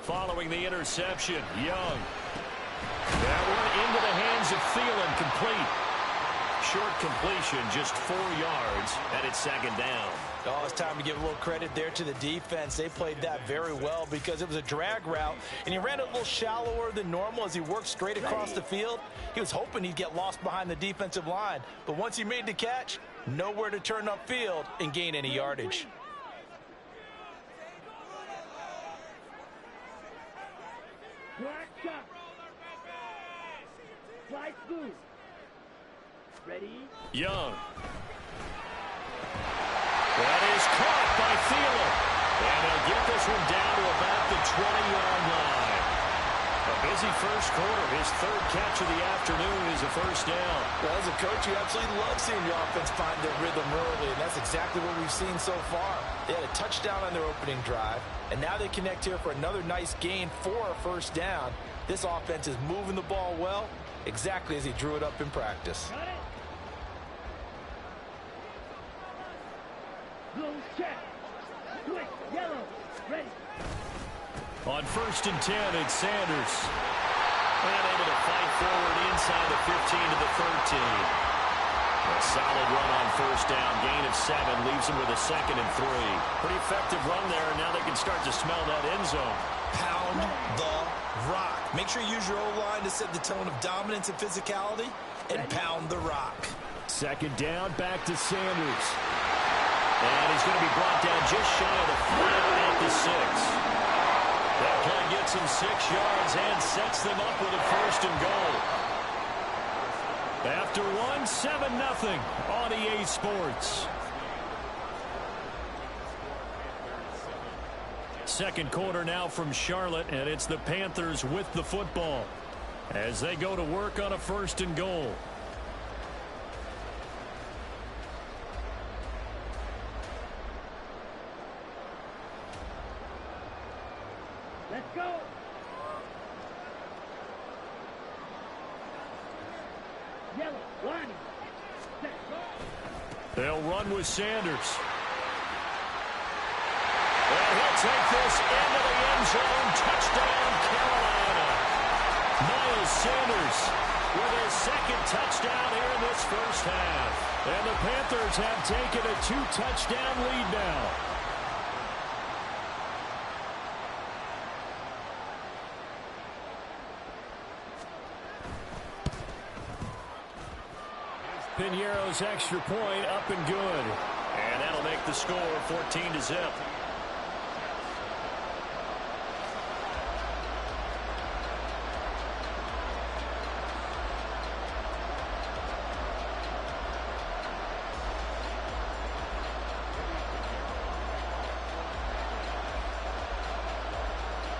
Following the interception, Young. That one into the hands of Thielen, complete. Short completion, just 4 yards, and it's 2nd down. Oh, it's time to give a little credit there to the defense. They played that very well because it was a drag route, and he ran it a little shallower than normal as he worked straight across the field. He was hoping he'd get lost behind the defensive line, but once he made the catch, nowhere to turn upfield and gain any yardage. Black shot. Slide through. Ready? Young. That is caught by Thielen. And they'll get this one down to about the 20-yard line. A busy first quarter. His 3rd catch of the afternoon is a first down. Well, as a coach, you absolutely love seeing your offense find their rhythm early, and that's exactly what we've seen so far. They had a touchdown on their opening drive, and now they connect here for another nice gain for a first down. This offense is moving the ball well, exactly as he drew it up in practice. Got it. Blue check. Switch. Yellow. Ready. On 1st and 10, it's Sanders. And able to fight forward inside the 15 to the 13. A solid run on 1st down. Gain of 7 leaves him with a 2nd and 3. Pretty effective run there, and now they can start to smell that end zone. Pound the rock. Make sure you use your O-line to set the tone of dominance and physicality, and pound the rock. 2nd down, back to Sanders. And he's going to be brought down just shy of the flat at the 6. That play gets him 6 yards and sets them up with a 1st and goal. After one, 7-0 on EA Sports. Second quarter now from Charlotte, and it's the Panthers with the football as they go to work on a 1st and goal. Let's go. Yellow, line. They'll run with Sanders. And he'll take this into the end zone. Touchdown, Carolina. Miles Sanders with his 2nd touchdown here in this first half. And the Panthers have taken a 2-touchdown lead now. Piñeiro's extra point up and good. And that'll make the score 14-0.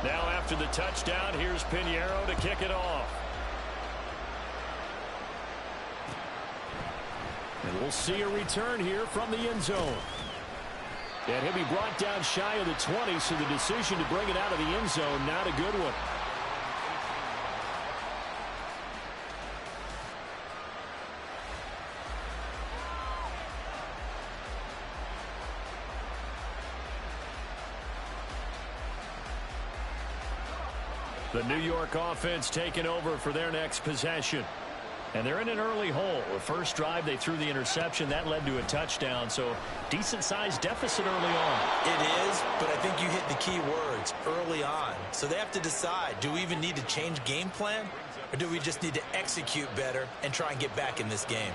Now after the touchdown, here's Piñeiro to kick it off. And we'll see a return here from the end zone. And he'll be brought down shy of the 20, so the decision to bring it out of the end zone, not a good one. The New York offense taking over for their next possession. And they're in an early hole. The first drive, they threw the interception. That led to a touchdown. So decent-sized deficit early on. It is, but I think you hit the key words, early on. So they have to decide, do we even need to change game plan? Or do we just need to execute better and try and get back in this game?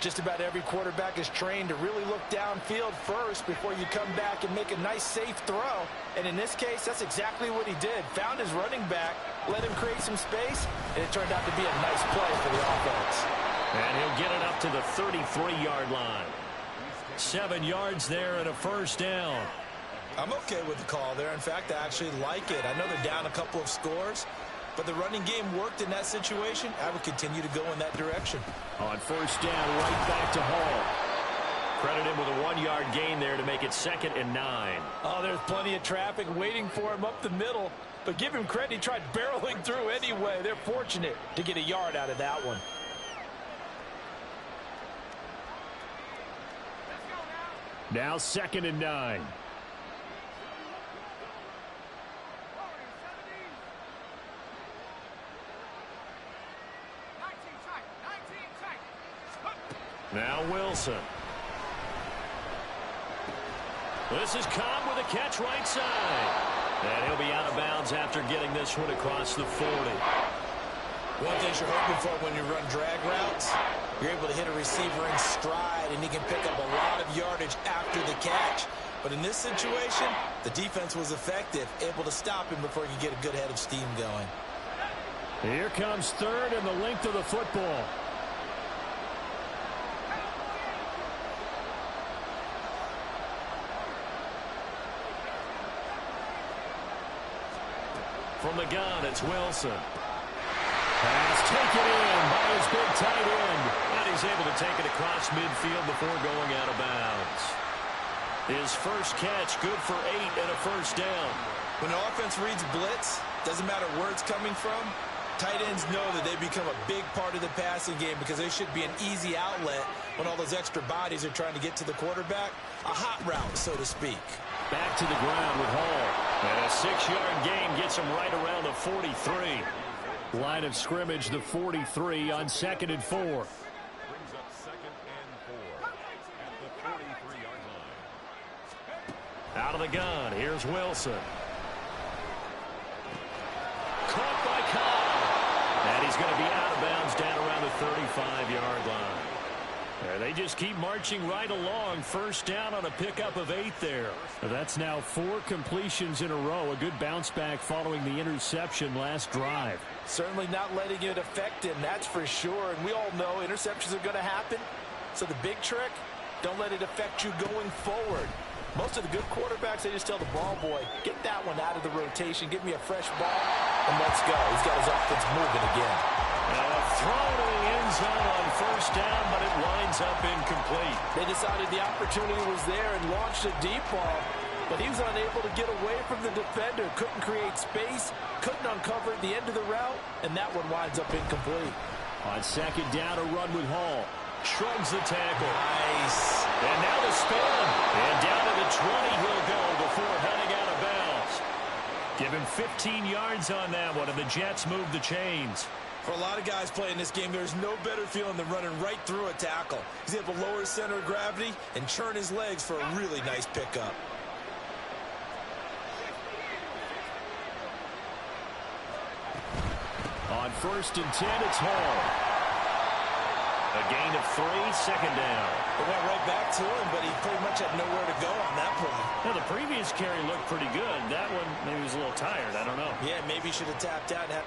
Just about every quarterback is trained to really look downfield first before you come back and make a nice, safe throw. And in this case, that's exactly what he did. Found his running back, let him create some space, and it turned out to be a nice play for the offense. And he'll get it up to the 33-yard line. 7 yards there and a 1st down. I'm okay with the call there. In fact, I actually like it. I know they're down a couple of scores, but the running game worked in that situation. I would continue to go in that direction. On 1st down, right back to Hall. Credit him with a 1-yard gain there to make it 2nd and 9. Oh, there's plenty of traffic waiting for him up the middle. But give him credit, he tried barreling through anyway. They're fortunate to get a yard out of that one. Now 2nd and 9. Now Wilson. This is Cobb with a catch right side. And he'll be out of bounds after getting this one across the 40. One thing you're hoping for when you run drag routes, you're able to hit a receiver in stride, and he can pick up a lot of yardage after the catch. But in this situation, the defense was effective, able to stop him before he could get a good head of steam going. Here comes 3rd and the length of the football. From the gun, it's Wilson. Pass taken in by his big tight end. And he's able to take it across midfield before going out of bounds. His first catch, good for 8 and a 1st down. When the offense reads blitz, doesn't matter where it's coming from, tight ends know that they become a big part of the passing game because they should be an easy outlet when all those extra bodies are trying to get to the quarterback. A hot route, so to speak. Back to the ground with Hall. And a 6-yard gain gets him right around the 43. Line of scrimmage, the 43 on 2nd and 4. Brings up 2nd and 4 at the 43-yard line. Out of the gun, here's Wilson. Caught by Cobb. And he's going to be out of bounds down around the 35-yard line. They just keep marching right along. First down on a pickup of 8 there. That's now 4 completions in a row. A good bounce back following the interception last drive. Certainly not letting it affect him, that's for sure. And we all know interceptions are going to happen. So the big trick, don't let it affect you going forward. Most of the good quarterbacks, they just tell the ball boy, get that one out of the rotation, give me a fresh ball, and let's go. He's got his offense moving again. Throw to the end zone on first down, but it winds up incomplete. They decided the opportunity was there and launched a deep ball, but he was unable to get away from the defender, couldn't create space, couldn't uncover the end of the route, and that one winds up incomplete. On second down, a run with Hall. Shrugs the tackle. Nice. And now the spin. And down to the 20 he'll go before heading out of bounds. Give him 15 yards on that one, and the Jets move the chains. For a lot of guys playing this game, there's no better feeling than running right through a tackle. He's able to lower his center of gravity and churn his legs for a really nice pickup. On first and 10, it's Hall. A gain of 3, second down. It went right back to him, but he pretty much had nowhere to go on that play. Now, the previous carry looked pretty good. That one, maybe he was a little tired. I don't know. Yeah, maybe he should have tapped out and had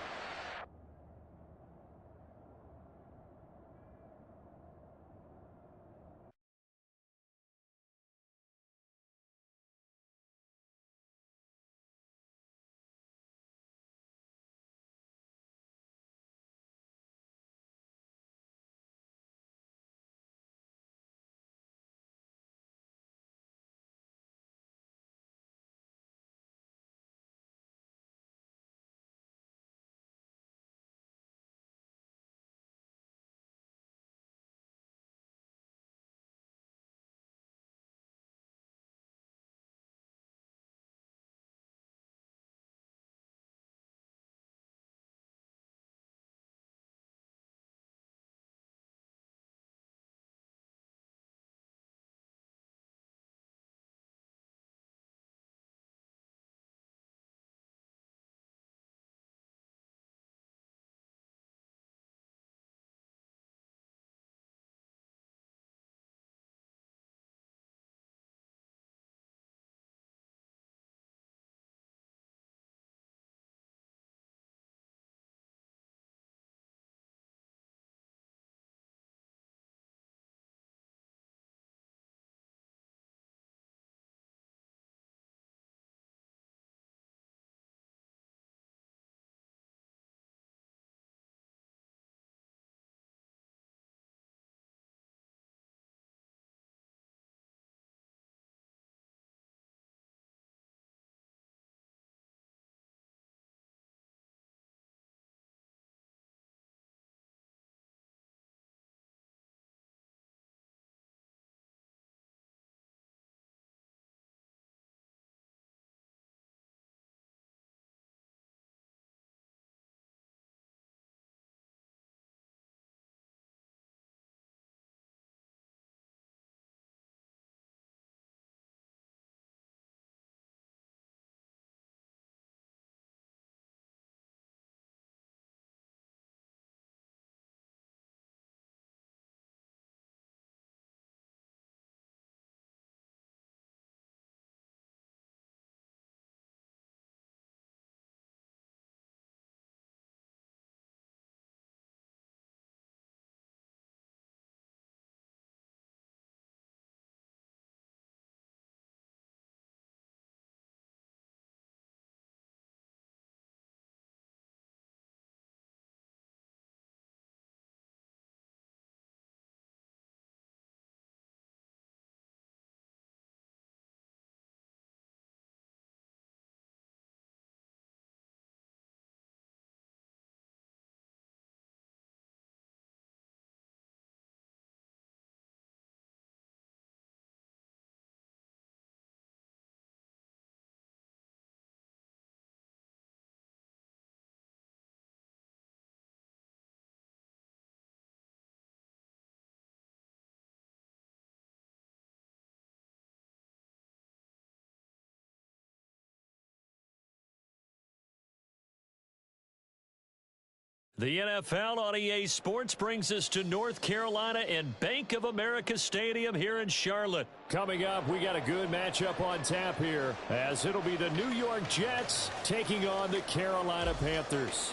The NFL on EA Sports brings us to North Carolina and Bank of America Stadium here in Charlotte. Coming up, we got a good matchup on tap here, as it'll be the New York Jets taking on the Carolina Panthers.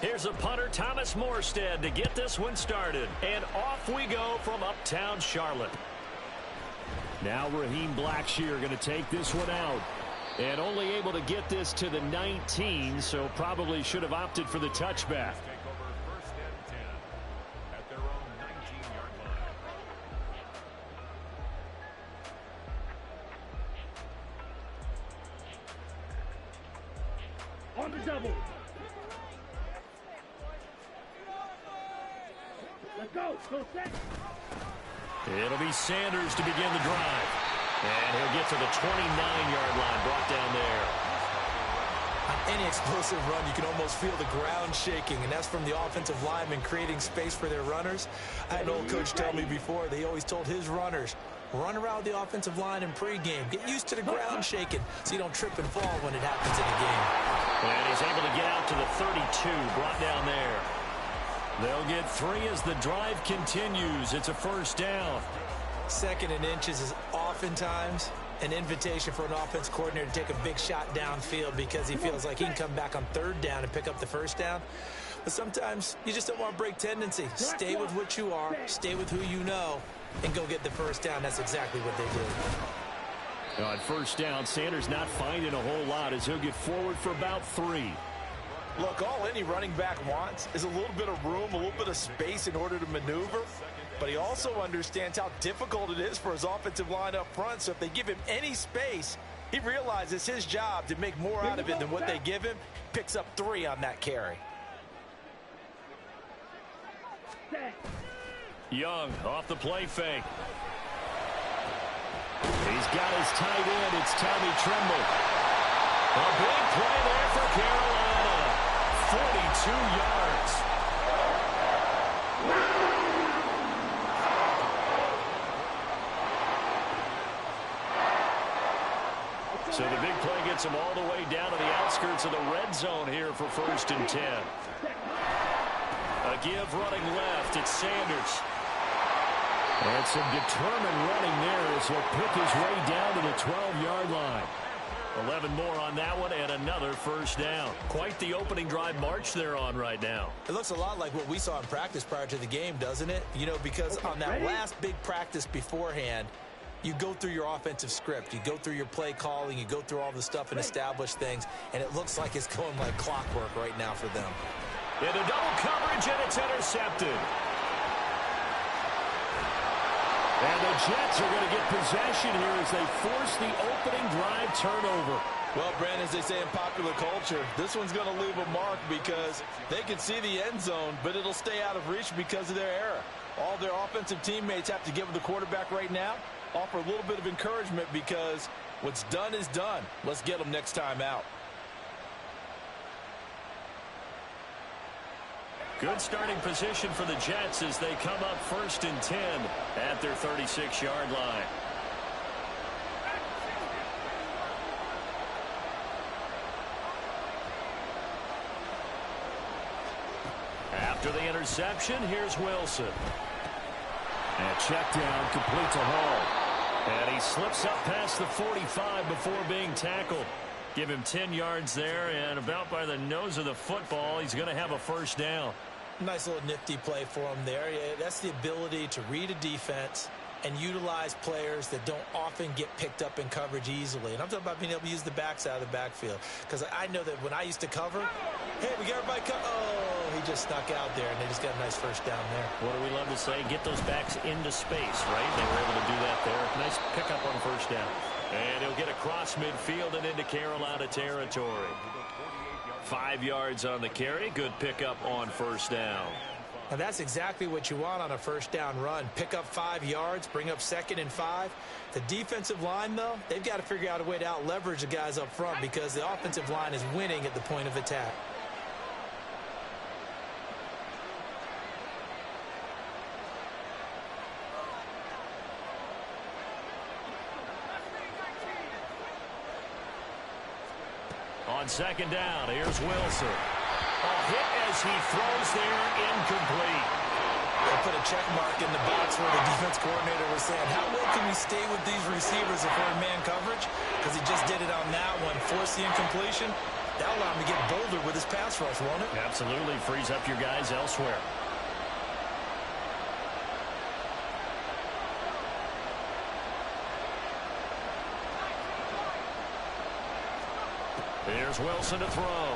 Here's a punter, Thomas Morstead, to get this one started. And off we go from uptown Charlotte. Now Raheem Blackshear going to take this one out. And only able to get this to the 19, so probably should have opted for the touchback. Take over 1st and 10 at their own 19-yard line. On the double. Let's go. Go set. It'll be Sanders to begin the drive. And he'll get to the 29-yard line, brought down there. On any explosive run, you can almost feel the ground shaking, and that's from the offensive linemen creating space for their runners. I had an old coach tell me before, they always told his runners, run around the offensive line in pregame. Get used to the ground shaking so you don't trip and fall when it happens in a game. And he's able to get out to the 32, brought down there. They'll get 3 as the drive continues. It's a first down. 2nd and inches is oftentimes an invitation for an offense coordinator to take a big shot downfield because he feels like he can come back on 3rd down and pick up the first down. But sometimes you just don't want to break tendency. Stay with what you are, stay with who you know, and go get the first down. That's exactly what they did. On first down, Sanders not finding a whole lot as he'll get forward for about 3. Look, all any running back wants is a little bit of room, a little bit of space in order to maneuver. But he also understands how difficult it is for his offensive line up front. So if they give him any space, he realizes his job to make more out of it than what they give him. Picks up 3 on that carry. Young off the play fake. He's got his tight end. It's Tommy Tremble. A big play there for Carolina. 42 yards. So the big play gets him all the way down to the outskirts of the red zone here for 1st and 10. A give running left. It's Sanders. And some determined running there as he'll pick his way down to the 12-yard line. 11 more on that one and another first down. Quite the opening drive march they're on right now. It looks a lot like what we saw in practice prior to the game, doesn't it? You know, because on that last big practice beforehand, you go through your offensive script. You go through your play calling. You go through all the stuff and establish things. And it looks like it's going like clockwork right now for them. Into double coverage, and it's intercepted. And the Jets are going to get possession here as they force the opening drive turnover. Well, Brandon, as they say in popular culture, this one's going to leave a mark because they can see the end zone, but it'll stay out of reach because of their error. All their offensive teammates have to give the quarterback right now, offer a little bit of encouragement because what's done is done. Let's get them next time out. Good starting position for the Jets as they come up 1st and 10 at their 36-yard line. After the interception, here's Wilson. And check down, complete to Hall. And he slips up past the 45 before being tackled. Give him 10 yards there, and about by the nose of the football, he's going to have a first down. Nice little nifty play for him there. Yeah, that's the ability to read a defense and utilize players that don't often get picked up in coverage easily. And I'm talking about being able to use the backs out of the backfield. Because I know that when I used to cover, hey, we got everybody oh, he just snuck out there, and they just got a nice first down there. What do we love to say? Get those backs into space, right? They were able to do that there. Nice pickup on first down. And he'll get across midfield and into Carolina territory. 5 yards on the carry. Good pickup on first down. And that's exactly what you want on a first down run. Pick up 5 yards, bring up 2nd and 5. The defensive line, though, they've got to figure out a way to out-leverage the guys up front because the offensive line is winning at the point of attack. on second down. Here's Wilson. A hit as he throws there, incomplete. They put a check mark in the box where the defense coordinator was saying, how well can we stay with these receivers if we're in man coverage? Because he just did it on that one, forced the incompletion. That'll allow him to get bolder with his pass rush, won't it? Absolutely. Frees up your guys elsewhere. Here's Wilson to throw.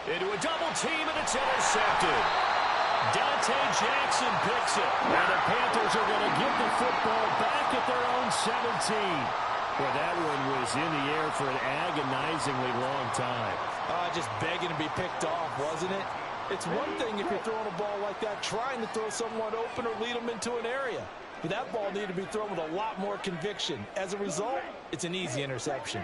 Into a double team, and it's intercepted. Dante Jackson picks it. And the Panthers are going to get the football back at their own 17. Well, that one was in the air for an agonizingly long time. Just begging to be picked off, wasn't it? It's one thing if you're throwing a ball like that, trying to throw someone open or lead them into an area. But that ball needed to be thrown with a lot more conviction. As a result, it's an easy interception.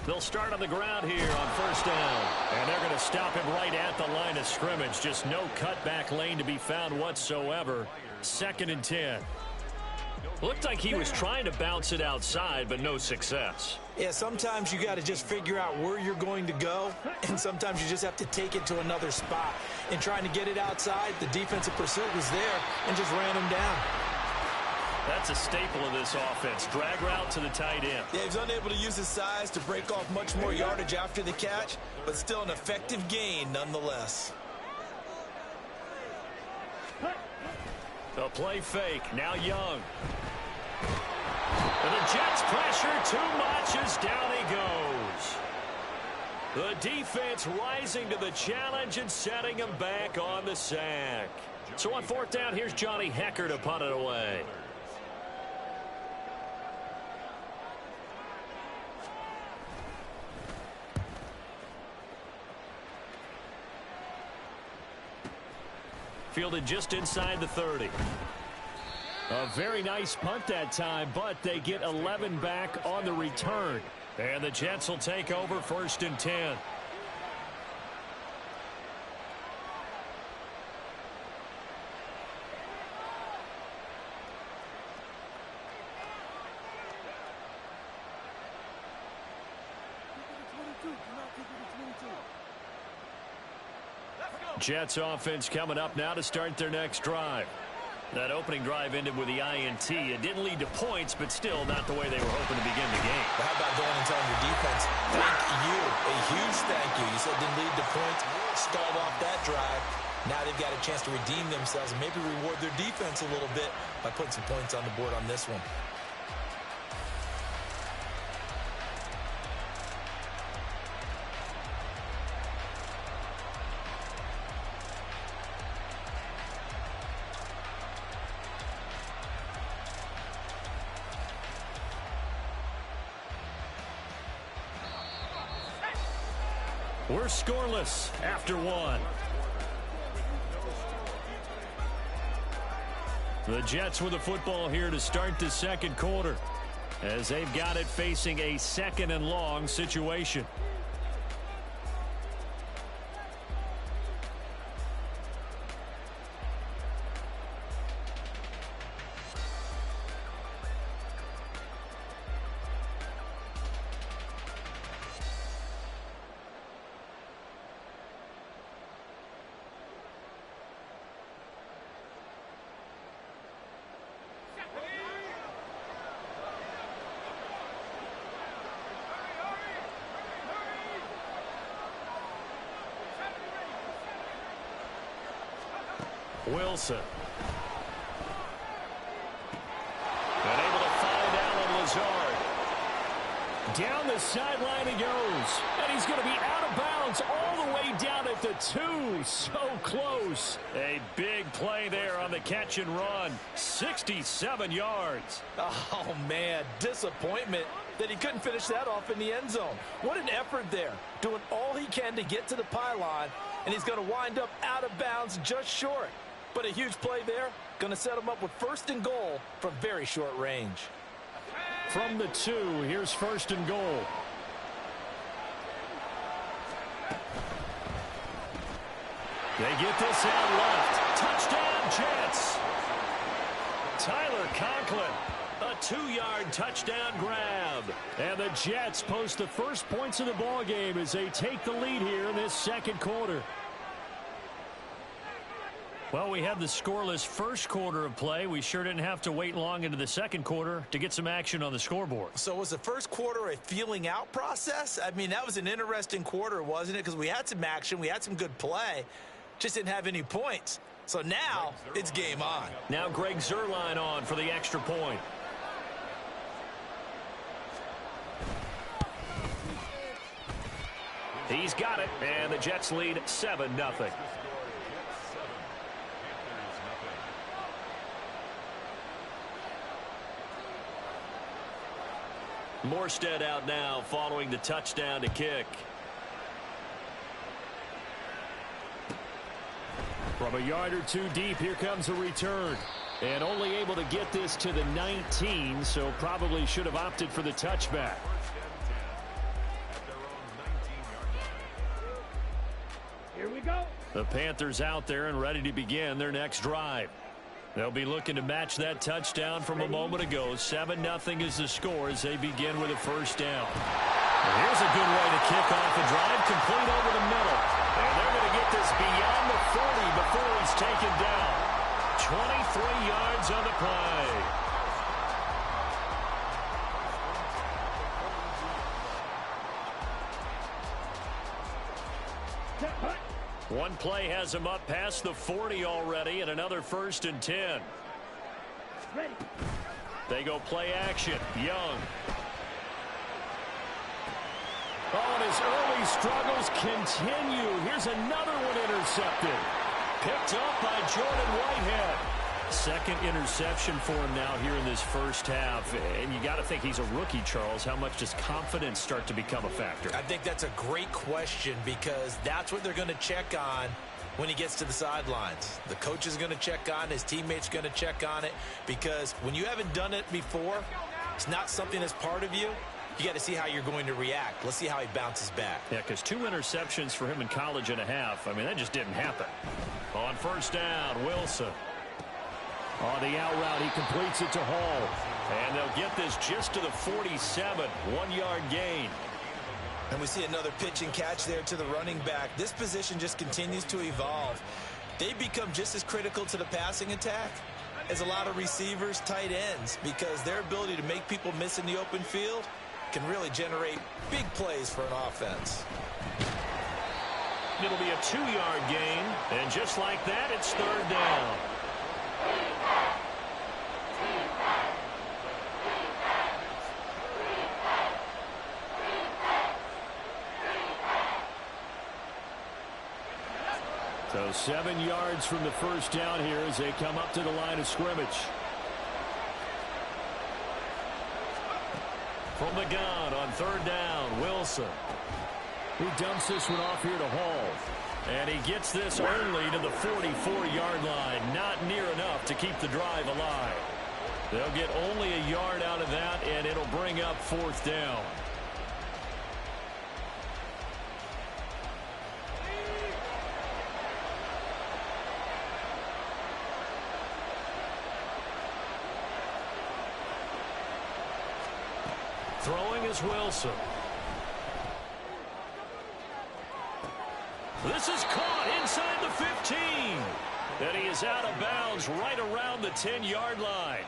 They'll start on the ground here on first down. And they're going to stop him right at the line of scrimmage. Just no cutback lane to be found whatsoever. 2nd and 10. Looked like he was trying to bounce it outside, but no success. Yeah, sometimes you got to just figure out where you're going to go, and sometimes you just have to take it to another spot. In trying to get it outside, the defensive pursuit was there and just ran him down. That's a staple of this offense. Drag route to the tight end. Yeah, he's unable to use his size to break off much more yardage after the catch, but still an effective gain nonetheless. A play fake. Now Young. And the Jets pressure too much as down he goes. The defense rising to the challenge and setting him back on the sack. So on 4th down, here's Johnny Hecker to punt it away. Fielded just inside the 30. A very nice punt that time, but they get 11 back on the return. And the Jets will take over 1st and 10. Jets offense coming up now to start their next drive. That opening drive ended with the INT. It didn't lead to points, but still not the way they were hoping to begin the game. But how about going and telling your defense, thank you, a huge thank you. You said it didn't lead to points, stalled off that drive. Now they've got a chance to redeem themselves and maybe reward their defense a little bit by putting some points on the board on this one. We're scoreless after 1. The Jets with the football here to start the 2nd quarter, as they've got it facing a 2nd and long situation. Wilson. And able to find Allen Lazard. Down the sideline he goes. And he's going to be out of bounds all the way down at the 2. So close. A big play there on the catch and run. 67 yards. Oh, man, disappointment that he couldn't finish that off in the end zone. What an effort there, doing all he can to get to the pylon, and he's going to wind up out of bounds just short. But a huge play there, going to set him up with 1st and goal from very short range. From the 2, here's 1st and goal. They get this out left. Touchdown, Jets. Tyler Conklin. A 2-yard touchdown grab. And the Jets post the first points of the ball game as they take the lead here in this second quarter. Well, we had the scoreless first quarter of play. We sure didn't have to wait long into the second quarter to get some action on the scoreboard. So was the first quarter a feeling out process? I mean, that was an interesting quarter, wasn't it? Because we had some action, we had some good play, just didn't have any points. So now it's game on. Now Greg Zuerlein on for the extra point. He's got it, and the Jets lead 7-0. Morstead out now following the touchdown to kick. From a yard or two deep, here comes a return. And only able to get this to the 19, so probably should have opted for the touchback. Here we go. The Panthers out there and ready to begin their next drive. They'll be looking to match that touchdown from a moment ago. 7-0 is the score as they begin with a first down. And here's a good way to kick off a drive, complete over the middle. And they're going to get this beyond the 40 before he's taken down. 23 yards on the play. One play has him up past the 40 already, and another 1st and 10. Ready. They go play action. Young. Oh, and his early struggles continue. Here's another one intercepted. Picked up by Jordan Whitehead. Second interception for him now here in this first half. And you got to think he's a rookie, Charles. How much does confidence start to become a factor? I think that's a great question because that's what they're going to check on when he gets to the sidelines. The coach is going to check on, his teammates going to check on it, because when you haven't done it before, it's not something that's part of you. You got to see how you're going to react. Let's see how he bounces back. Yeah, because 2 interceptions for him in college and a half. I mean, that just didn't happen. On first down, Wilson. On the out route, he completes it to Hall. And they'll get this just to the 47. 1-yard gain. And we see another pitch and catch there to the running back. This position just continues to evolve. They become just as critical to the passing attack as a lot of receivers, tight ends, because their ability to make people miss in the open field can really generate big plays for an offense. It'll be a 2-yard gain. And just like that, it's 3rd down. So 7 yards from the first down here as they come up to the line of scrimmage. From the gun on 3rd down, Wilson. He dumps this one off here to Hall. And he gets this only to the 44-yard line. Not near enough to keep the drive alive. They'll get only a yard out of that, and it'll bring up 4th down. Throwing is Wilson. This is caught inside the 15. And he is out of bounds right around the 10-yard line.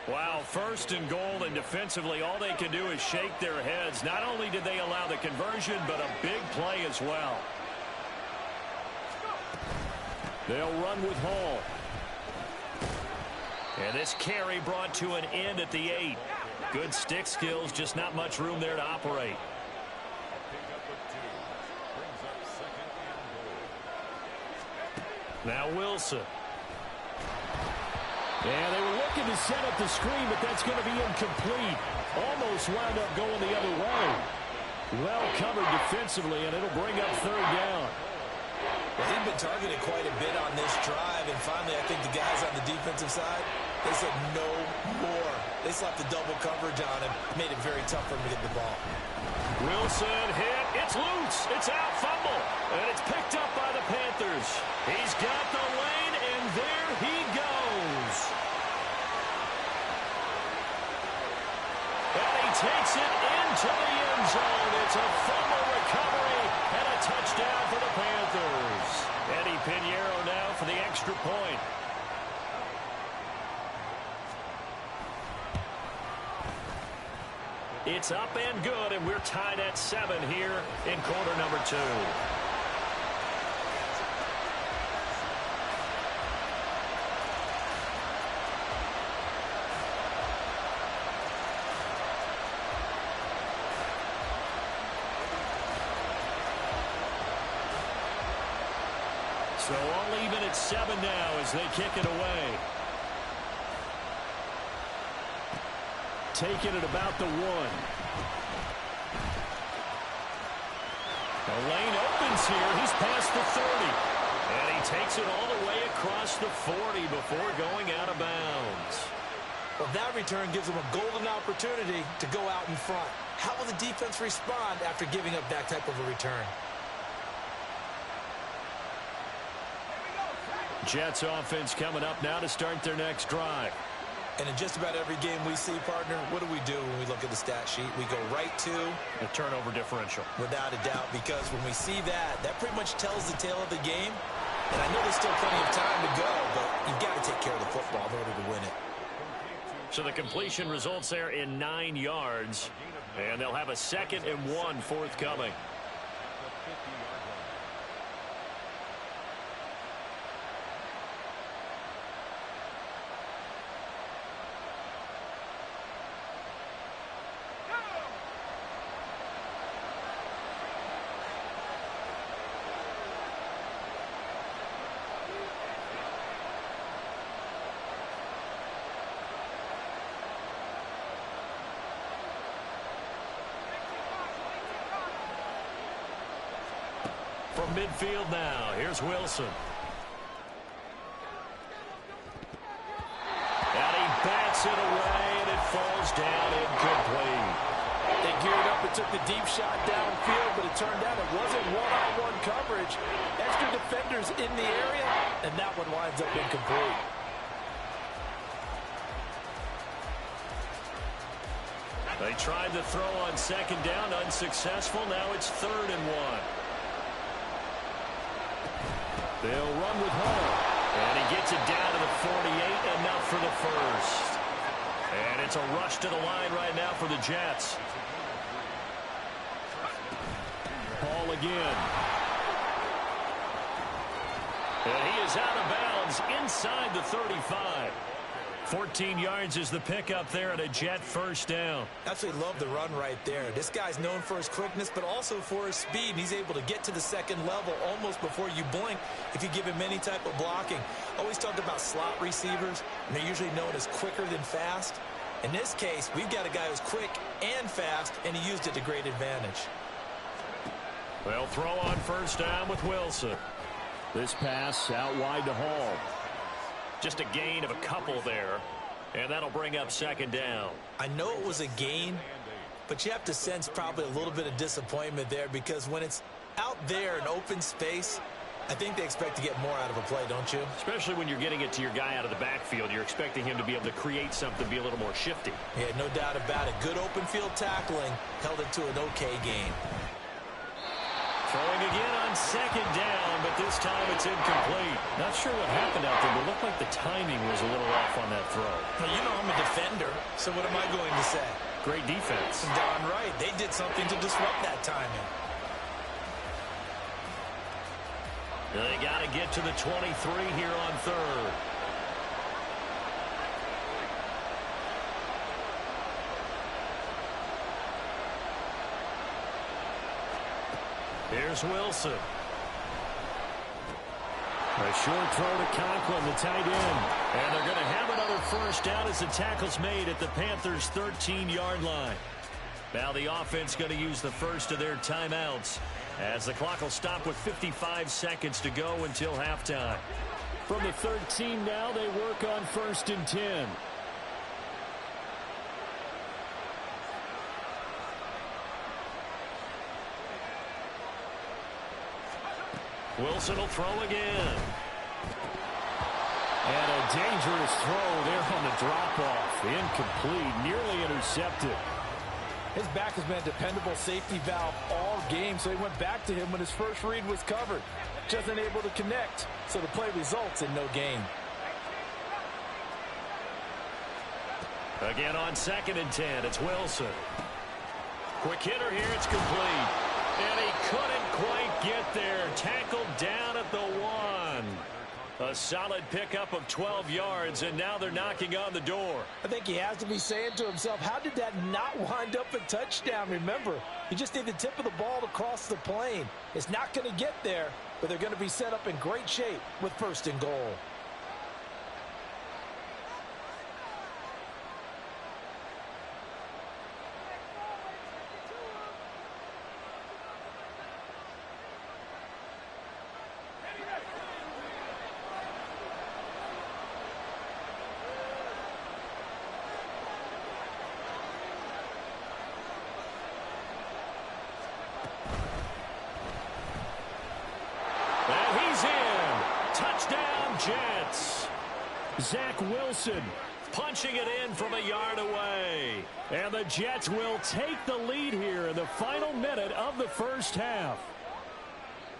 Wow, 1st and goal, and defensively all they can do is shake their heads. Not only did they allow the conversion, but a big play as well. They'll run with Hall. And this carry brought to an end at the 8. Good stick skills, just not much room there to operate. Now Wilson. And they were looking to set up the screen, but that's going to be incomplete. Almost wound up going the other way. Well covered defensively, and it'll bring up 3rd down. Well, he'd been targeted quite a bit on this drive, and finally I think the guys on the defensive side, they said no more. They slapped the double coverage on him, made it very tough for him to get the ball. Wilson hit. It's loose. It's out, fumble. And it's picked up by the Panthers. He's got the lane, and there he goes. And he takes it into the end zone. It's a fumble recovery and a touchdown for the Panthers. Eddie Pinheiro now for the extra point. It's up and good, and we're tied at 7 here in quarter number 2. So all even at 7 now as they kick it away. Taking it about the 1. The lane opens here. He's past the 30. And he takes it all the way across the 40 before going out of bounds. Well, that return gives them a golden opportunity to go out in front. How will the defense respond after giving up that type of a return? Jets offense coming up now to start their next drive. And in just about every game we see, partner, what do we do when we look at the stat sheet? We go right to the turnover differential. Without a doubt, because when we see that, that pretty much tells the tale of the game. And I know there's still plenty of time to go, but you've got to take care of the football in order to win it. So the completion results there in 9 yards. And they'll have a 2nd and 1 forthcoming. From midfield now, here's Wilson. And he bats it away, and it falls down incomplete. They geared up and took the deep shot downfield, but it turned out it wasn't one-on-one coverage. Extra defenders in the area, and that one winds up incomplete. They tried to throw on 2nd down, unsuccessful. Now it's 3rd and 1. They'll run with Hall. And he gets it down to the 48, enough for the first. And it's a rush to the line right now for the Jets. Hall again. And he is out of bounds inside the 35. 14 yards is the pickup there and a Jet first down. Absolutely love the run right there. This guy's known for his quickness, but also for his speed. And he's able to get to the 2nd level almost before you blink if you give him any type of blocking. Always talk about slot receivers, and they're usually known as quicker than fast. In this case, we've got a guy who's quick and fast, and he used it to great advantage. They'll throw on 1st down with Wilson. This pass out wide to Hall. Just a gain of a couple there, and that'll bring up 2nd down. I know it was a gain, but you have to sense probably a little bit of disappointment there because when it's out there in open space, I think they expect to get more out of a play, don't you? Especially when you're getting it to your guy out of the backfield. You're expecting him to be able to create something, be a little more shifty. Yeah, no doubt about it. Good open field tackling held it to an okay gain. Throwing again on 2nd down, but this time it's incomplete. Not sure what happened out there, but it looked like the timing was a little off on that throw. Well, you know I'm a defender, so what am I going to say? Great defense. Darn right. They did something to disrupt that timing. They got to get to the 23 here on 3rd. Here's Wilson. A short throw to Conklin, the tight end. And they're going to have another 1st down as the tackle's made at the Panthers' 13-yard line. Now the offense going to use the first of their timeouts as the clock will stop with 55 seconds to go until halftime. From the 13 now, they work on 1st and 10. Wilson will throw again. And a dangerous throw there on the drop-off. Incomplete, nearly intercepted. His back has been a dependable safety valve all game, so he went back to him when his first read was covered. Just unable to connect, so the play results in no gain. Again on 2nd and 10, it's Wilson. Quick hitter here, it's complete. And he couldn't quite get there. Tackled down at the 1. A solid pickup of 12 yards, and now they're knocking on the door. I think he has to be saying to himself, how did that not wind up a touchdown? Remember, you just need the tip of the ball to cross the plane. It's not going to get there, but they're going to be set up in great shape with 1st and goal. Jets. Zach Wilson punching it in from a yard away. And the Jets will take the lead here in the final minute of the first half.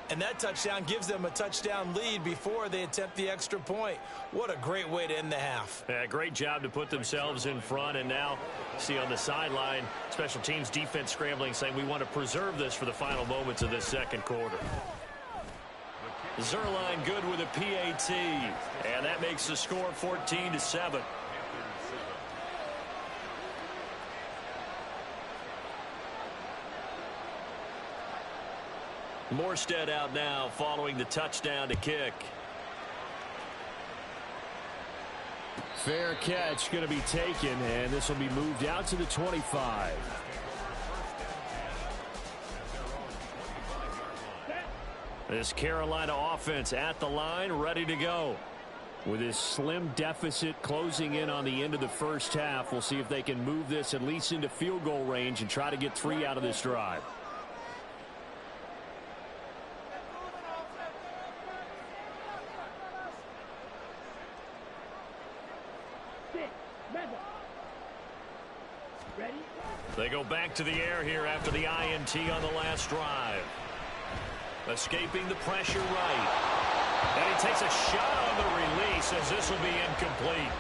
And that touchdown gives them a touchdown lead before they attempt the extra point. What a great way to end the half. Yeah, great job to put themselves in front. And now, see on the sideline, special teams defense scrambling, saying we want to preserve this for the final moments of this second quarter. Zerline good with a PAT, and that makes the score 14-7. Morstead out now following the touchdown to kick. Fair catch going to be taken, and this will be moved out to the 25. This Carolina offense at the line, ready to go. With this slim deficit closing in on the end of the first half, we'll see if they can move this at least into field goal range and try to get 3 out of this drive. They go back to the air here after the INT on the last drive. Escaping the pressure right. And he takes a shot on the release as this will be incomplete.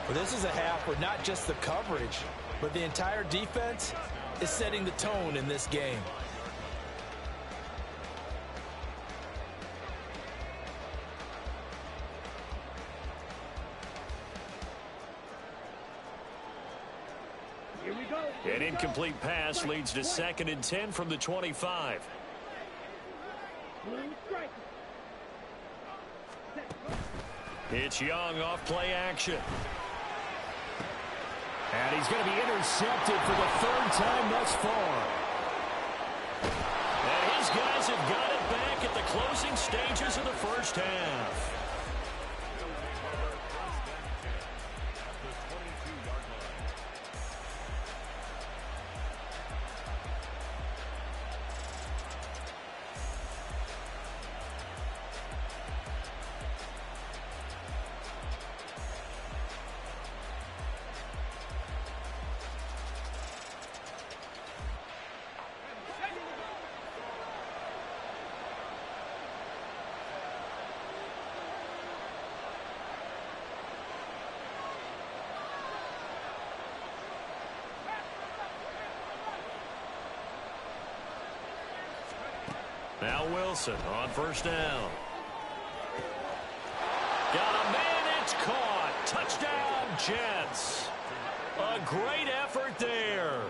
Well, this is a half where not just the coverage, but the entire defense is setting the tone in this game. Here we go. An incomplete pass leads to 2nd and 10 from the 25. It's Young off play action. And he's going to be intercepted for the 3rd time thus far. And his guys have got it back at the closing stages of the first half. Now Wilson on 1st down. Got a man, it's caught. Touchdown, Jets. A great effort there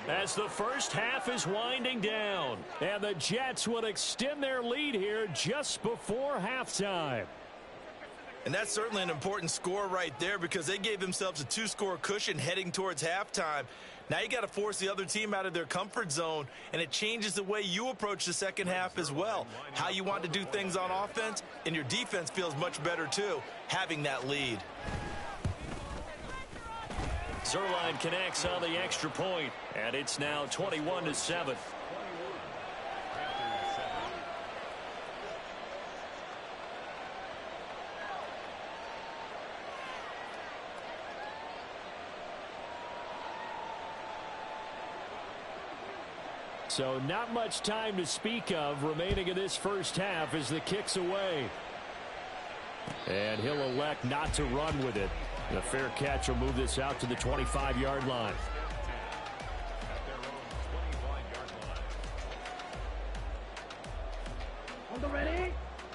as the first half is winding down. And the Jets will extend their lead here just before halftime. And that's certainly an important score right there because they gave themselves a 2-score cushion heading towards halftime. Now you got to force the other team out of their comfort zone, and it changes the way you approach the second half as well. How you want to do things on offense, and your defense feels much better too, having that lead. Zerline connects on the extra point, and it's now 21-7. So not much time to speak of remaining in this first half as the kick's away. And he'll elect not to run with it. The fair catch will move this out to the 25-yard line.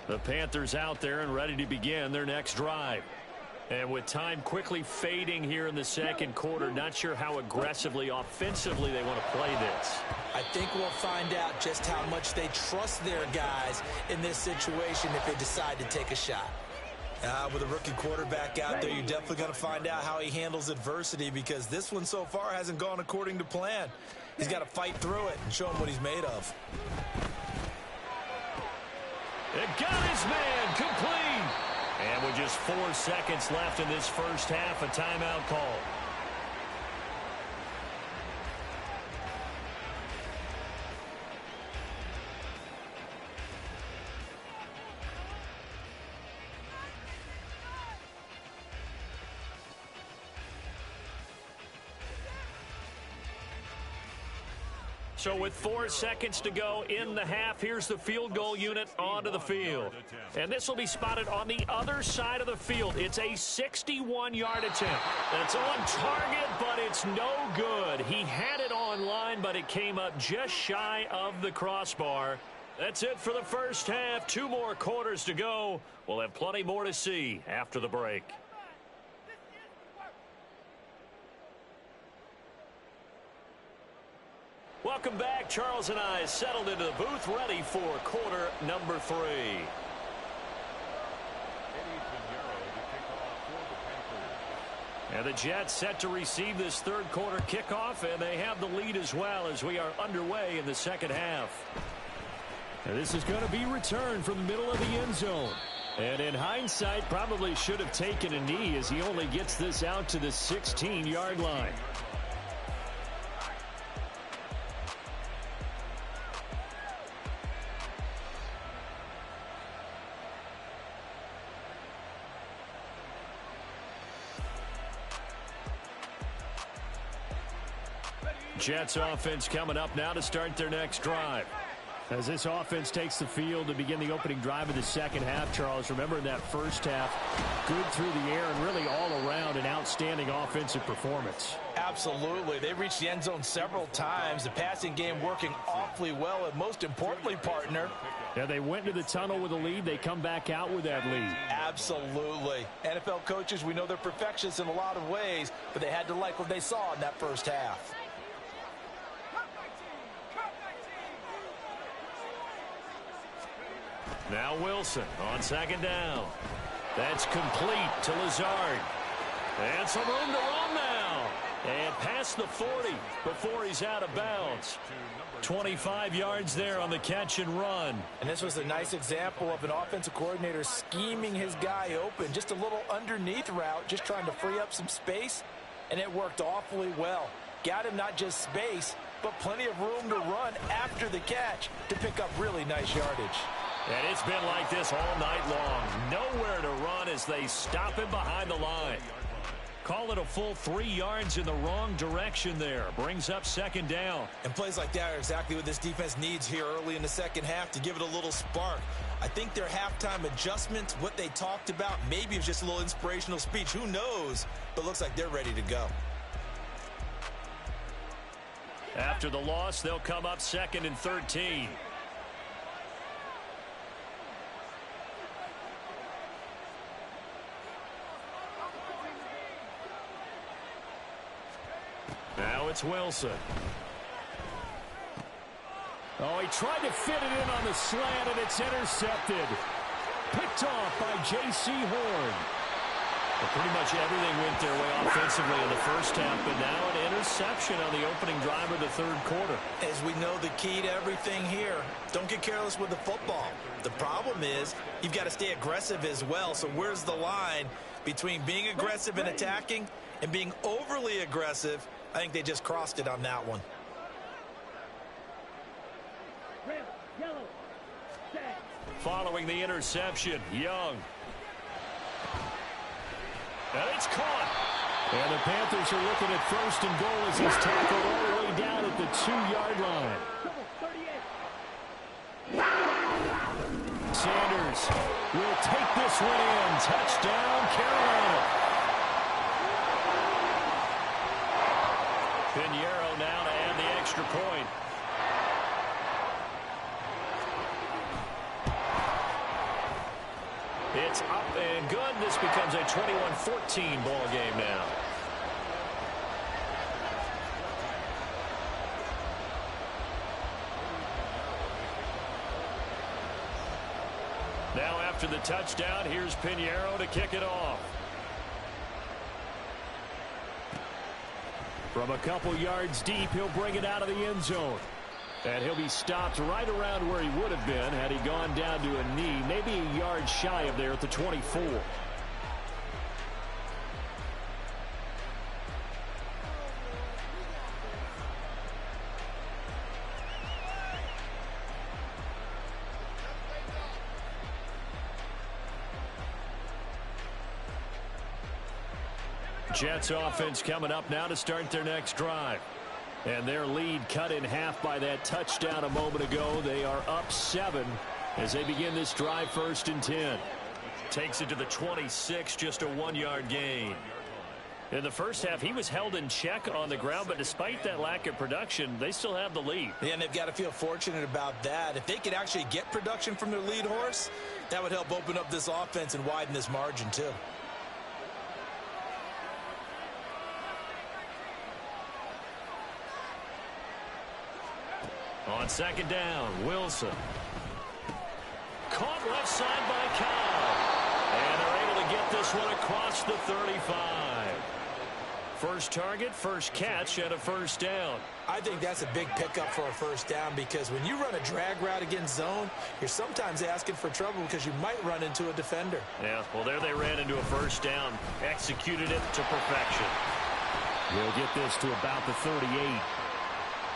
The Panthers out there and ready to begin their next drive. And with time quickly fading here in the second quarter, not sure how aggressively, offensively they want to play this. I think we'll find out just how much they trust their guys in this situation if they decide to take a shot. With a rookie quarterback out there, you're definitely going to find out how he handles adversity, because this one so far hasn't gone according to plan. He's got to fight through it and show him what he's made of. It got his man complete. And with just 4 seconds left in this first half, a timeout call. So with 4 seconds to go in the half, here's the field goal unit onto the field. And this will be spotted on the other side of the field. It's a 61-yard attempt. It's on target, but it's no good. He had it on line, but it came up just shy of the crossbar. That's it for the first half. 2 more quarters to go. We'll have plenty more to see after the break. Welcome back. Charles and I settled into the booth, ready for quarter number 3. And the Jets set to receive this third quarter kickoff, and they have the lead as well as we are underway in the second half. And this is going to be returned from the middle of the end zone. And in hindsight, probably should have taken a knee as he only gets this out to the 16-yard line. Jets offense coming up now to start their next drive. As this offense takes the field to begin the opening drive of the second half, Charles, remember in that first half, good through the air and really all around an outstanding offensive performance. Absolutely. They reached the end zone several times. The passing game working awfully well, and most importantly, partner. Yeah, they went into the tunnel with a lead. They come back out with that lead. Absolutely. NFL coaches, we know they're perfectionists in a lot of ways, but they had to like what they saw in that first half. Now Wilson on second down. That's complete to Lazard. And some room to run now. And past the 40 before he's out of bounds. 25 yards there on the catch and run. And this was a nice example of an offensive coordinator scheming his guy open. Just a little underneath route, just trying to free up some space. And it worked awfully well. Got him not just space, but plenty of room to run after the catch to pick up really nice yardage. And it's been like this all night long. Nowhere to run as they stop him behind the line. Call it a full 3 yards in the wrong direction there. Brings up second down. And plays like that are exactly what this defense needs here early in the second half to give it a little spark. I think their halftime adjustments, what they talked about, maybe it was just a little inspirational speech. Who knows? But looks like they're ready to go. After the loss, they'll come up 2nd and 13. Now it's Wilson. Oh, he tried to fit it in on the slant, and it's intercepted. Picked off by J.C. Horn. Well, pretty much everything went their way offensively in the first half, but now an interception on the opening drive of the third quarter. As we know, the key to everything here, don't get careless with the football. The problem is you've got to stay aggressive as well. So where's the line between being aggressive and attacking and being overly aggressive? I think they just crossed it on that one. Following the interception, Young. And it's caught. And the Panthers are looking at first and goal as he's tackled all the way down at the 2-yard line. Sanders will take this one in. Touchdown, Carolina. Pinheiro now to add the extra point. It's up and good. This becomes a 21-14 ball game now. Now after the touchdown, here's Pinheiro to kick it off. From a couple yards deep, he'll bring it out of the end zone. And he'll be stopped right around where he would have been had he gone down to a knee, maybe a yard shy of there at the 24. Jets offense coming up now to start their next drive. And their lead cut in half by that touchdown a moment ago. They are up 7 as they begin this drive, 1st and 10. Takes it to the 26, just a 1-yard gain. In the first half, he was held in check on the ground, but despite that lack of production, they still have the lead. Yeah, and they've got to feel fortunate about that. If they could actually get production from their lead horse, that would help open up this offense and widen this margin too. On 2nd down, Wilson. Caught left side by Kyle. And they're able to get this one across the 35. First target, first catch, and a 1st down. I think that's a big pickup for a 1st down because when you run a drag route against zone, you're sometimes asking for trouble because you might run into a defender. Yeah, well, there they ran into a 1st down. Executed it to perfection. We'll get this to about the 38.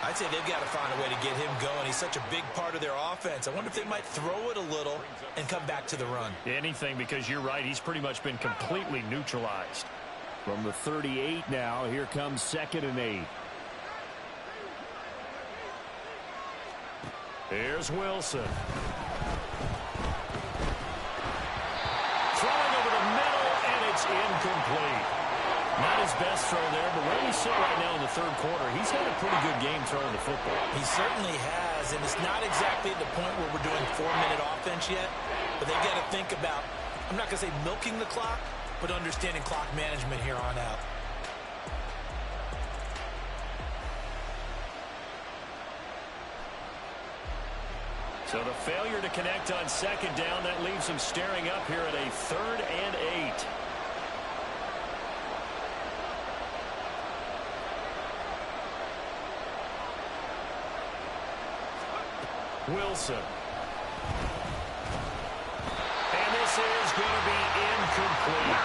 I'd say they've got to find a way to get him going. He's such a big part of their offense. I wonder if they might throw it a little and come back to the run. Anything, because you're right. He's pretty much been completely neutralized. From the 38 now, here comes 2nd and 8. Here's Wilson. Throwing over the middle, and it's incomplete. Not his best throw there, but where we sit right now in the 3rd quarter, he's had a pretty good game throwing the football. He certainly has, and it's not exactly at the point where we're doing 4-minute offense yet, but they've got to think about, I'm not going to say milking the clock, but understanding clock management here on out. So the failure to connect on 2nd down, that leaves him staring up here at a 3rd and 8. Wilson. And this is going to be incomplete.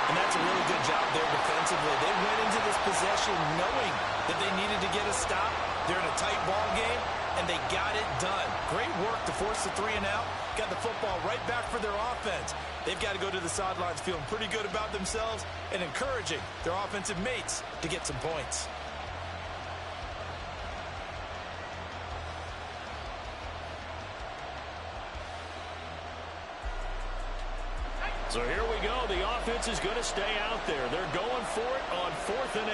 And that's a really good job there defensively. They went into this possession knowing that they needed to get a stop. They're in a tight ball game, and they got it done. Great work to force the 3 and out. Got the football right back for their offense. They've got to go to the sidelines feeling pretty good about themselves and encouraging their offensive mates to get some points. So here we go. The offense is going to stay out there. They're going for it on 4th and 8.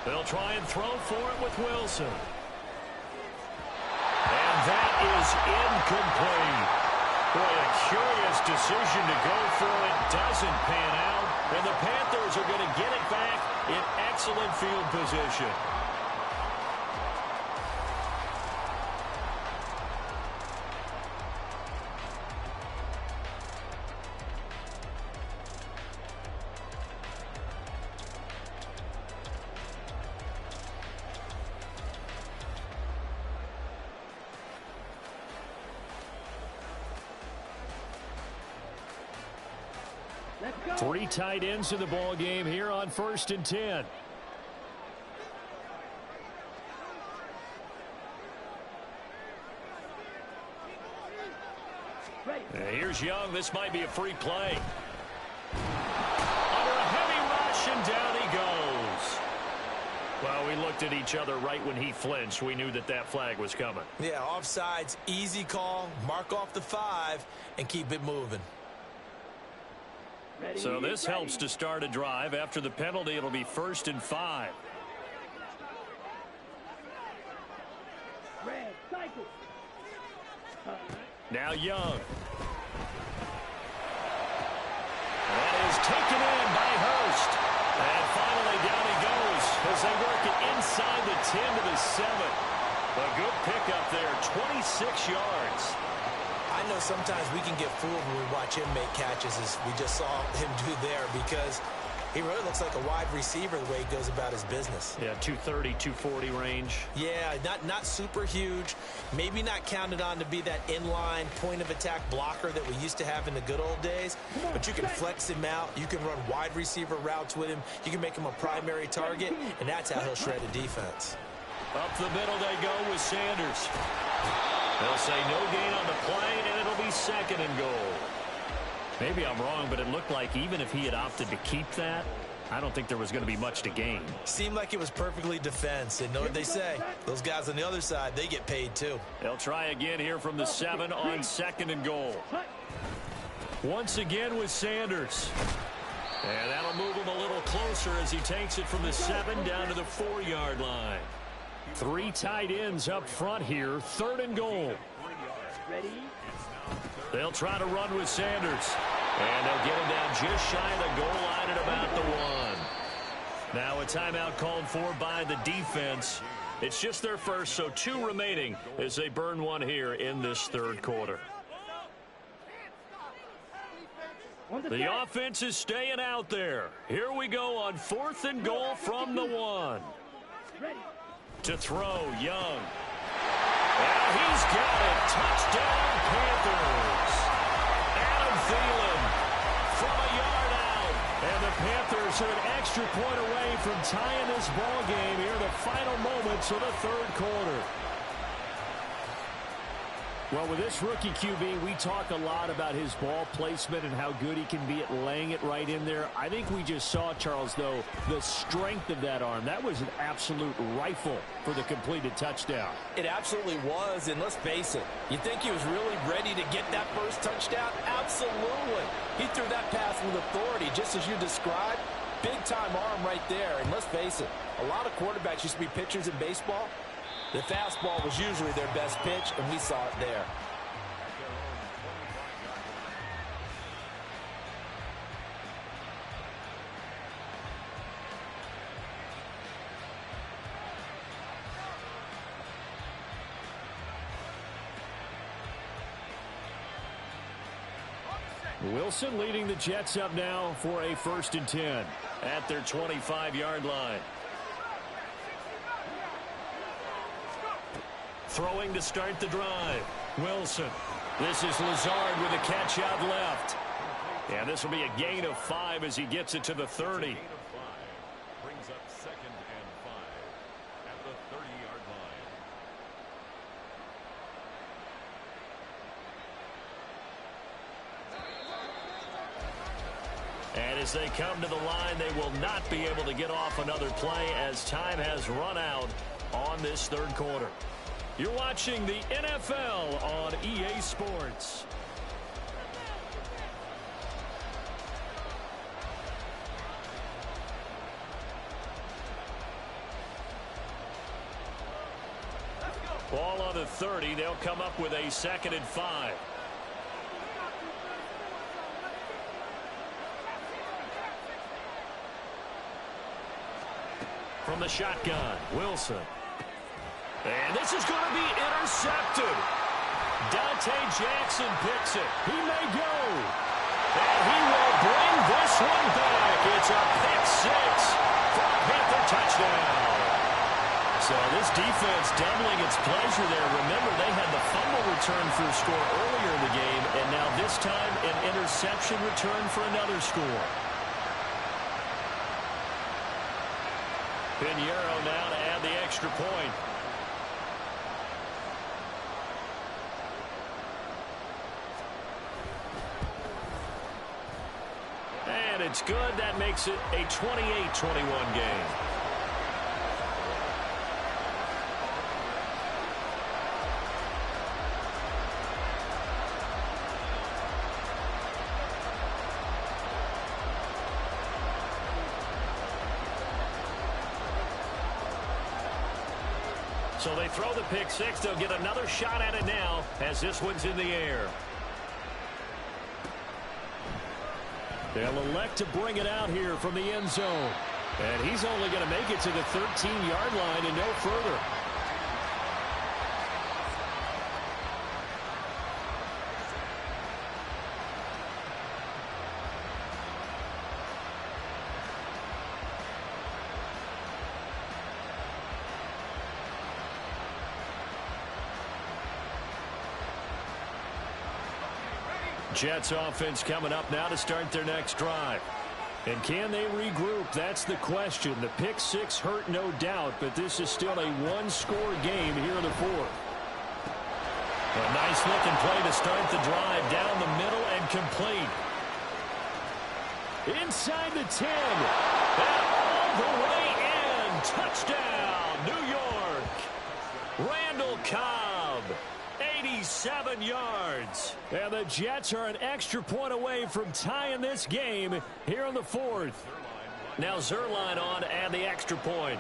They'll try and throw for it with Wilson. And that is incomplete. Boy, a curious decision to go for it. Doesn't pan out. And the Panthers are going to get it back in excellent field position. Three tight ends in the ball game here on 1st and 10. Here's Young. This might be a free play. Under a heavy rush, and down he goes. Well, we looked at each other right when he flinched. We knew that that flag was coming. Yeah, offsides, easy call. Mark off the 5 and keep it moving. So this helps to start a drive. After the penalty, it'll be 1st and 5. Now Young. That is taken in by Hurst. And finally down he goes as they work it inside the 10 to the 7. A good pickup there, 26 yards. I know sometimes we can get fooled when we watch him make catches, as we just saw him do there, because he really looks like a wide receiver the way he goes about his business. Yeah, 230, 240 range. Yeah, not super huge. Maybe not counted on to be that inline point-of-attack blocker that we used to have in the good old days. But you can flex him out. You can run wide receiver routes with him. You can make him a primary target, and that's how he'll shred a defense. Up the middle they go with Sanders. They'll say no gain on the play, and it'll be 2nd and goal. Maybe I'm wrong, but it looked like even if he had opted to keep that, I don't think there was going to be much to gain. Seemed like it was perfectly defense. And know what they say? Those guys on the other side, they get paid too. They'll try again here from the 7 on 2nd and goal. Once again with Sanders. And that'll move him a little closer as he takes it from the 7 down to the 4-yard line. 3 tight ends up front here, 3rd and goal. They'll try to run with Sanders. And they'll get him down just shy of the goal line at about the 1. Now a timeout called for by the defense. It's just their first, so 2 remaining as they burn one here in this 3rd quarter. The offense is staying out there. Here we go on 4th and goal from the 1. To throw, Young. And he's got it. Touchdown, Panthers. Adam Thielen from a yard out. And the Panthers are an extra point away from tying this ball game here in the final moments of the 3rd quarter. Well, with this rookie QB, we talk a lot about his ball placement and how good he can be at laying it right in there. I think we just saw, Charles, though, the strength of that arm. That was an absolute rifle for the completed touchdown. It absolutely was, and let's face it, you think he was really ready to get that first touchdown? Absolutely. He threw that pass with authority, just as you described. Big-time arm right there, and let's face it, a lot of quarterbacks used to be pitchers in baseball. The fastball was usually their best pitch, and we saw it there. Wilson leading the Jets up now for a 1st and 10 at their 25-yard line. Throwing to start the drive. Wilson. This is Lazard with a catch out left. And this will be a gain of 5 as he gets it to the 30. Brings up 2nd and 5 at the 30-yard line. And as they come to the line, they will not be able to get off another play as time has run out on this 3rd quarter. You're watching the NFL on EA Sports. Ball on the 30. They'll come up with a 2nd and 5. From the shotgun, Wilson. And this is going to be intercepted. Dante Jackson picks it. He may go. And he will bring this one back. It's a pick 6 for a Panther touchdown. So this defense doubling its pleasure there. Remember, they had the fumble return for a score earlier in the game, and now this time an interception return for another score. Pinheiro now to add the extra point. And it's good. That makes it a 28-21 game. So they throw the pick six. They'll get another shot at it now as this one's in the air. They'll elect to bring it out here from the end zone. And he's only going to make it to the 13-yard line and no further. Jets offense coming up now to start their next drive. And can they regroup? That's the question. The pick six hurt, no doubt, but this is still a one-score game here in the fourth. A nice-looking play to start the drive down the middle and complete. Inside the 10. And all the way in. Touchdown, New York. Randall Cobb. 87 yards. And the Jets are an extra point away from tying this game here in the fourth. Now Zerline on to add the extra point.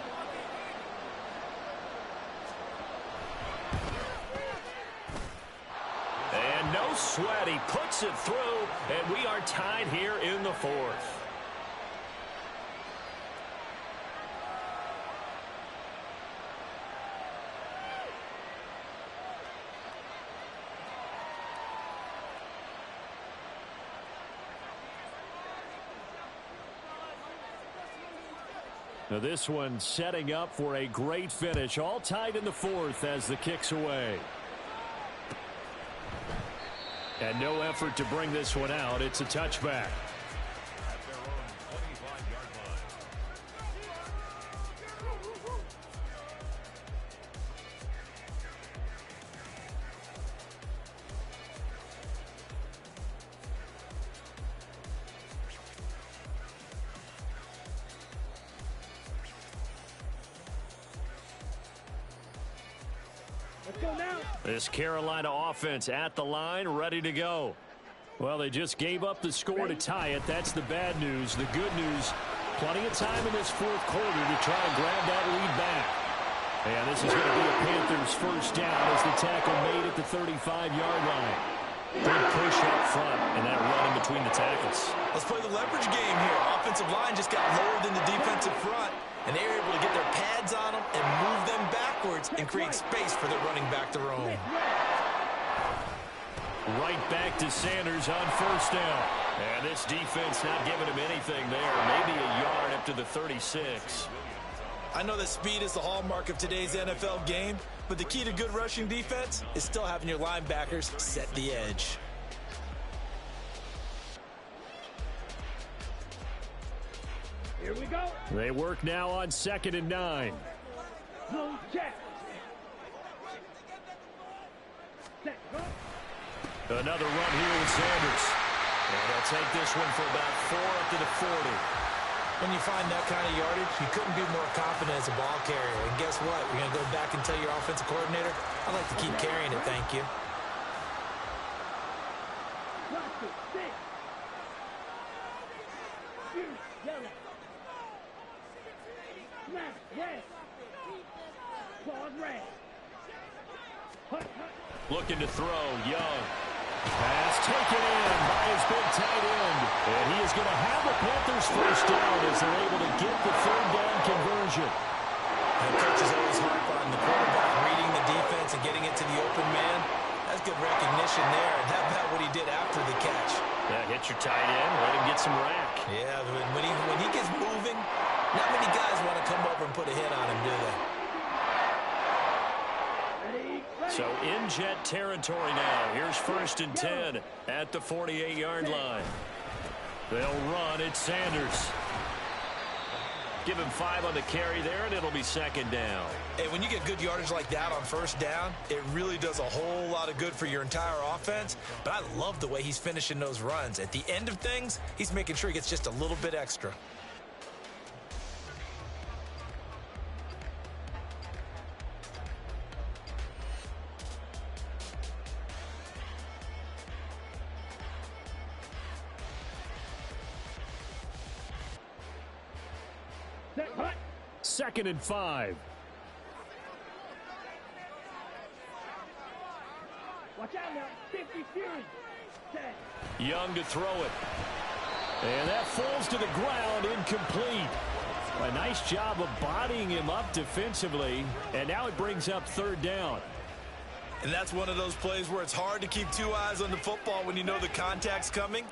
And no sweat. He puts it through, and we are tied here in the fourth. Now this one setting up for a great finish. All tied in the fourth as the kick's away. And no effort to bring this one out. It's a touchback. This Carolina offense at the line, ready to go. Well, they just gave up the score to tie it. That's the bad news. The good news, plenty of time in this fourth quarter to try and grab that lead back. And this is going to be a Panthers first down as the tackle made at the 35-yard line. Good push up front and that run in between the tackles. Let's play the leverage game here. Offensive line just got lower than the defensive front, and they were able to get their pads on them and move them backwards and create space for their running back to roam. Right back to Sanders on first down. And this defense not giving him anything there. Maybe a yard up to the 36. I know that speed is the hallmark of today's NFL game, but the key to good rushing defense is still having your linebackers set the edge. Here we go. They work now on 2nd and 9. Zone check. Another run here with Sanders. And they'll take this one for about 4 up to the 40. When you find that kind of yardage, you couldn't be more confident as a ball carrier. And guess what? You're going to go back and tell your offensive coordinator, I'd like to keep carrying it, thank you. Looking to throw, Young. Pass taken in by his big tight end. And he is going to have the Panthers first down as they're able to get the third down conversion. And coach is always hard on the quarterback reading the defense and getting it to the open man. That's good recognition there. And how about what he did after the catch? Yeah, hit your tight end, let him get some rack. Yeah, when he gets moving, not many guys want to come over and put a hit on him, do they? So in jet territory now. Here's 1st and 10 at the 48-yard line. They'll run. It's Sanders. Give him 5 on the carry there, and it'll be 2nd down. Hey, when you get good yardage like that on 1st down, it really does a whole lot of good for your entire offense. But I love the way he's finishing those runs. At the end of things, he's making sure he gets just a little bit extra. Second and 5. Watch out now. 50 Fury. Young to throw it. And that falls to the ground, incomplete. A nice job of bodying him up defensively, and now it brings up 3rd down. And that's one of those plays where it's hard to keep 2 eyes on the football when you know the contact's coming,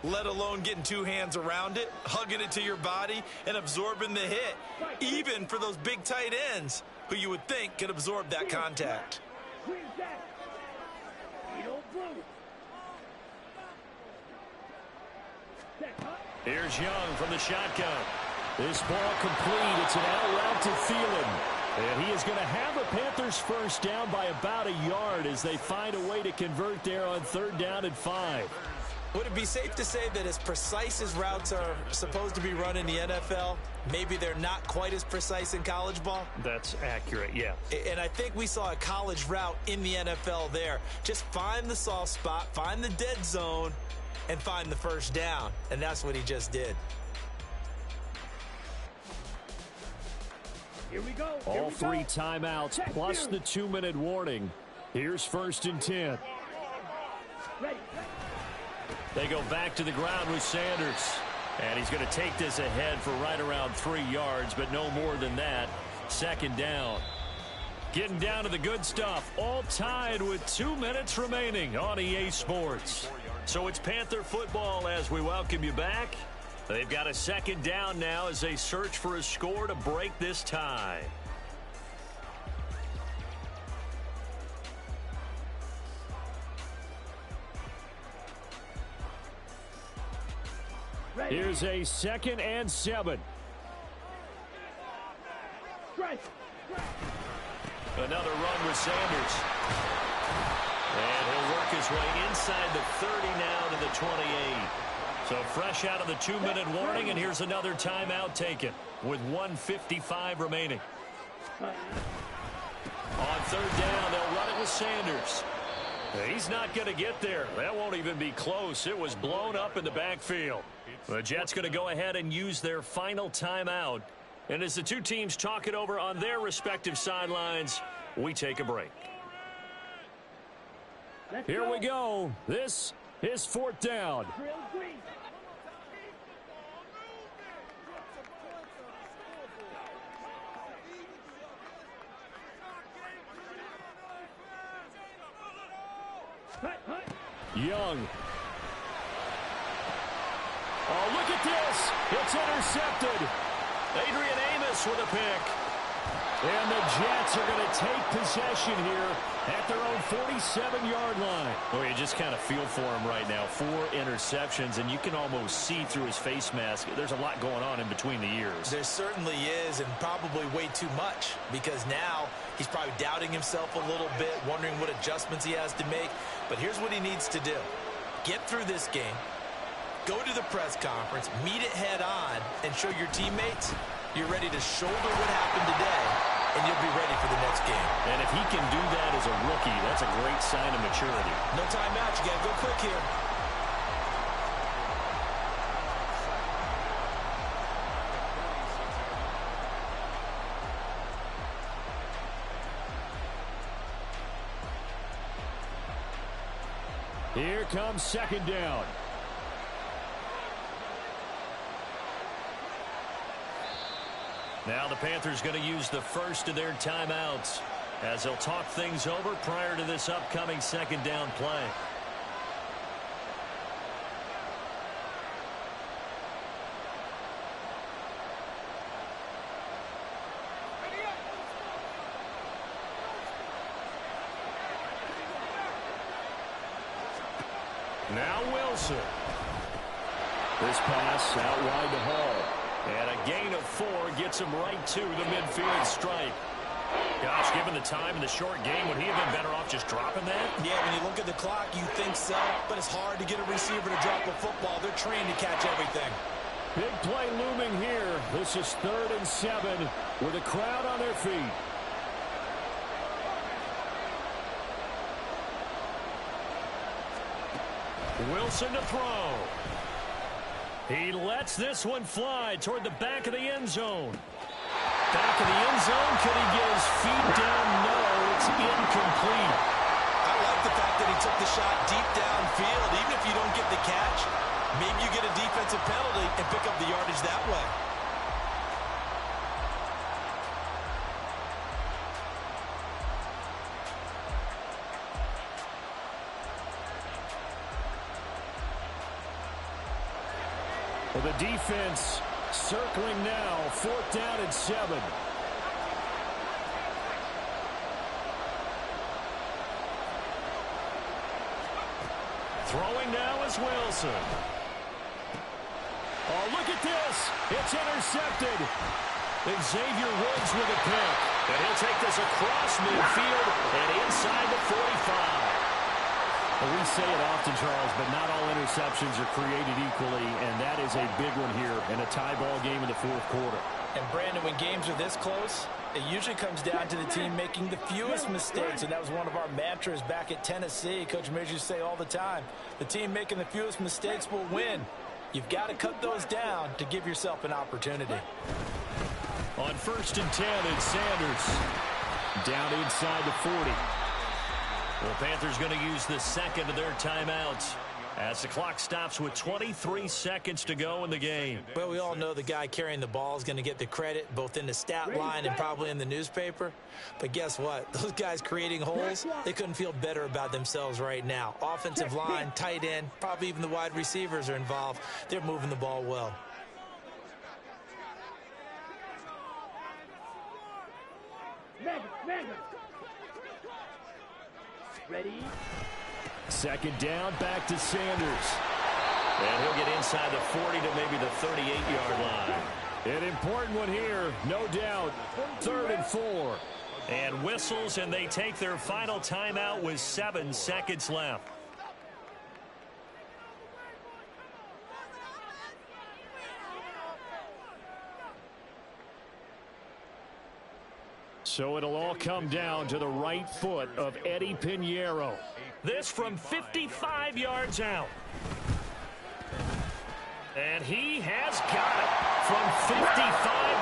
let alone getting 2 hands around it, hugging it to your body, and absorbing the hit, even for those big tight ends who you would think could absorb that contact. Here's Young from the shotgun. This ball complete. It's an out route to Thielen. And he is going to have the Panthers 1st down by about a yard as they find a way to convert there on 3rd down and 5. Would it be safe to say that as precise as routes are supposed to be run in the NFL, maybe they're not quite as precise in college ball? That's accurate, yeah. And I think we saw a college route in the NFL there. Just find the soft spot, find the dead zone, and find the 1st down. And that's what he just did. Here we go. All 3 timeouts plus the 2-minute warning. Here's 1st and 10. Ready. They go back to the ground with Sanders. And he's going to take this ahead for right around 3 yards, but no more than that. 2nd down. Getting down to the good stuff. All tied with 2 minutes remaining on EA Sports. So it's Panther football as we welcome you back. They've got a 2nd down now as they search for a score to break this tie. Here's a 2nd and 7. Another run with Sanders. And he'll work his way inside the 30 now to the 28. So fresh out of the 2-minute warning, and here's another timeout taken with 1:55 remaining. On 3rd down, they'll run it with Sanders. He's not going to get there. That won't even be close. It was blown up in the backfield. The Jets going to go ahead and use their final timeout. And as the 2 teams talk it over on their respective sidelines, we take a break. Here we go. This is 4th down. Young. Oh, look at this. It's intercepted. Adrian Amos with a pick. And the Jets are going to take possession here at their own 47-yard line. Well, you just kind of feel for him right now. 4 interceptions, and you can almost see through his face mask. There's a lot going on in between the ears. There certainly is, and probably way too much, because now he's probably doubting himself a little bit, wondering what adjustments he has to make. But here's what he needs to do. Get through this game, go to the press conference, meet it head on, and show your teammates you're ready to shoulder what happened today, and you'll be ready for the next game. And if he can do that as a rookie, that's a great sign of maturity. No timeout. You got to go quick here. Here comes 2nd down. Now the Panthers going to use the first of their timeouts as they'll talk things over prior to this upcoming 2nd down play. Now Wilson. This pass out wide to Hall. And a gain of 4 gets him right to the midfield stripe. Gosh, given the time in the short game, would he have been better off just dropping that? Yeah, when you look at the clock, you think so, but it's hard to get a receiver to drop a football. They're trained to catch everything. Big play looming here. This is 3rd and 7 with a crowd on their feet. Wilson to throw. He lets this one fly toward the back of the end zone. Back of the end zone. Could he get his feet down? No, it's incomplete. I like the fact that he took the shot deep downfield. Even if you don't get the catch, maybe you get a defensive penalty and pick up the yardage that way. Well, the defense circling now, 4th down and 7. Throwing now is Wilson. Oh, look at this. It's intercepted. Xavier Woods with a pick. And he'll take this across midfield and inside the 45. Well, we say it often, Charles, but not all interceptions are created equally, and that is a big one here in a tie ball game in the 4th quarter. And, Brandon, when games are this close, it usually comes down to the team making the fewest mistakes, and that was one of our mantras back at Tennessee. Coach Mears used to say all the time, the team making the fewest mistakes will win. You've got to cut those down to give yourself an opportunity. On 1st and 10, it's Sanders. Down inside the 40. The Panthers going to use the second of their timeouts as the clock stops with 23 seconds to go in the game. Well, we all know the guy carrying the ball is going to get the credit both in the stat line and probably in the newspaper. But guess what? Those guys creating holes, they couldn't feel better about themselves right now. Offensive line, tight end, probably even the wide receivers are involved. They're moving the ball well. Ready? 2nd down, back to Sanders. And he'll get inside the 40 to maybe the 38-yard line. An important one here, no doubt. 3rd and 4. And whistles, and they take their final timeout with 7 seconds left. So it'll all come down to the right foot of Eddie Pinheiro. This from 55 yards out. And he has got it from 55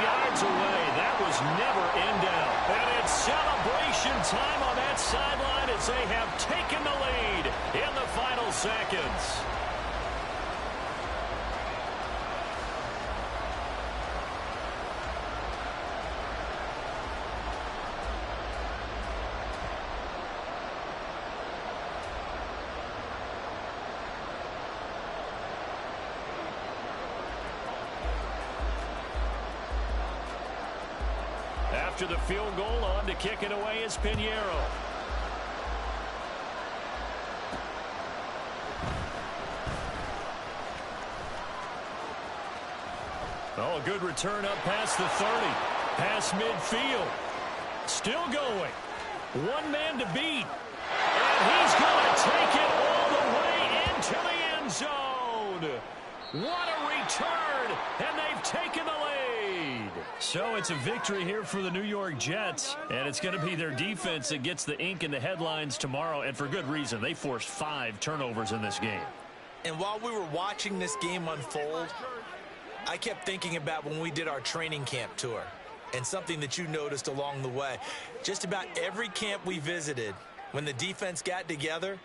yards away. That was never in doubt. And it's celebration time on that sideline as they have taken the lead in the final seconds. After the field goal, on to kick it away is Pinheiro. Oh, a good return up past the 30. Past midfield. Still going. One man to beat. And he's going to take it all the way into the end zone. What a return. And they've taken the lead. So it's a victory here for the New York Jets. And it's going to be their defense that gets the ink in the headlines tomorrow. And for good reason. They forced 5 turnovers in this game. And while we were watching this game unfold, I kept thinking about when we did our training camp tour and something that you noticed along the way. Just about every camp we visited, when the defense got together,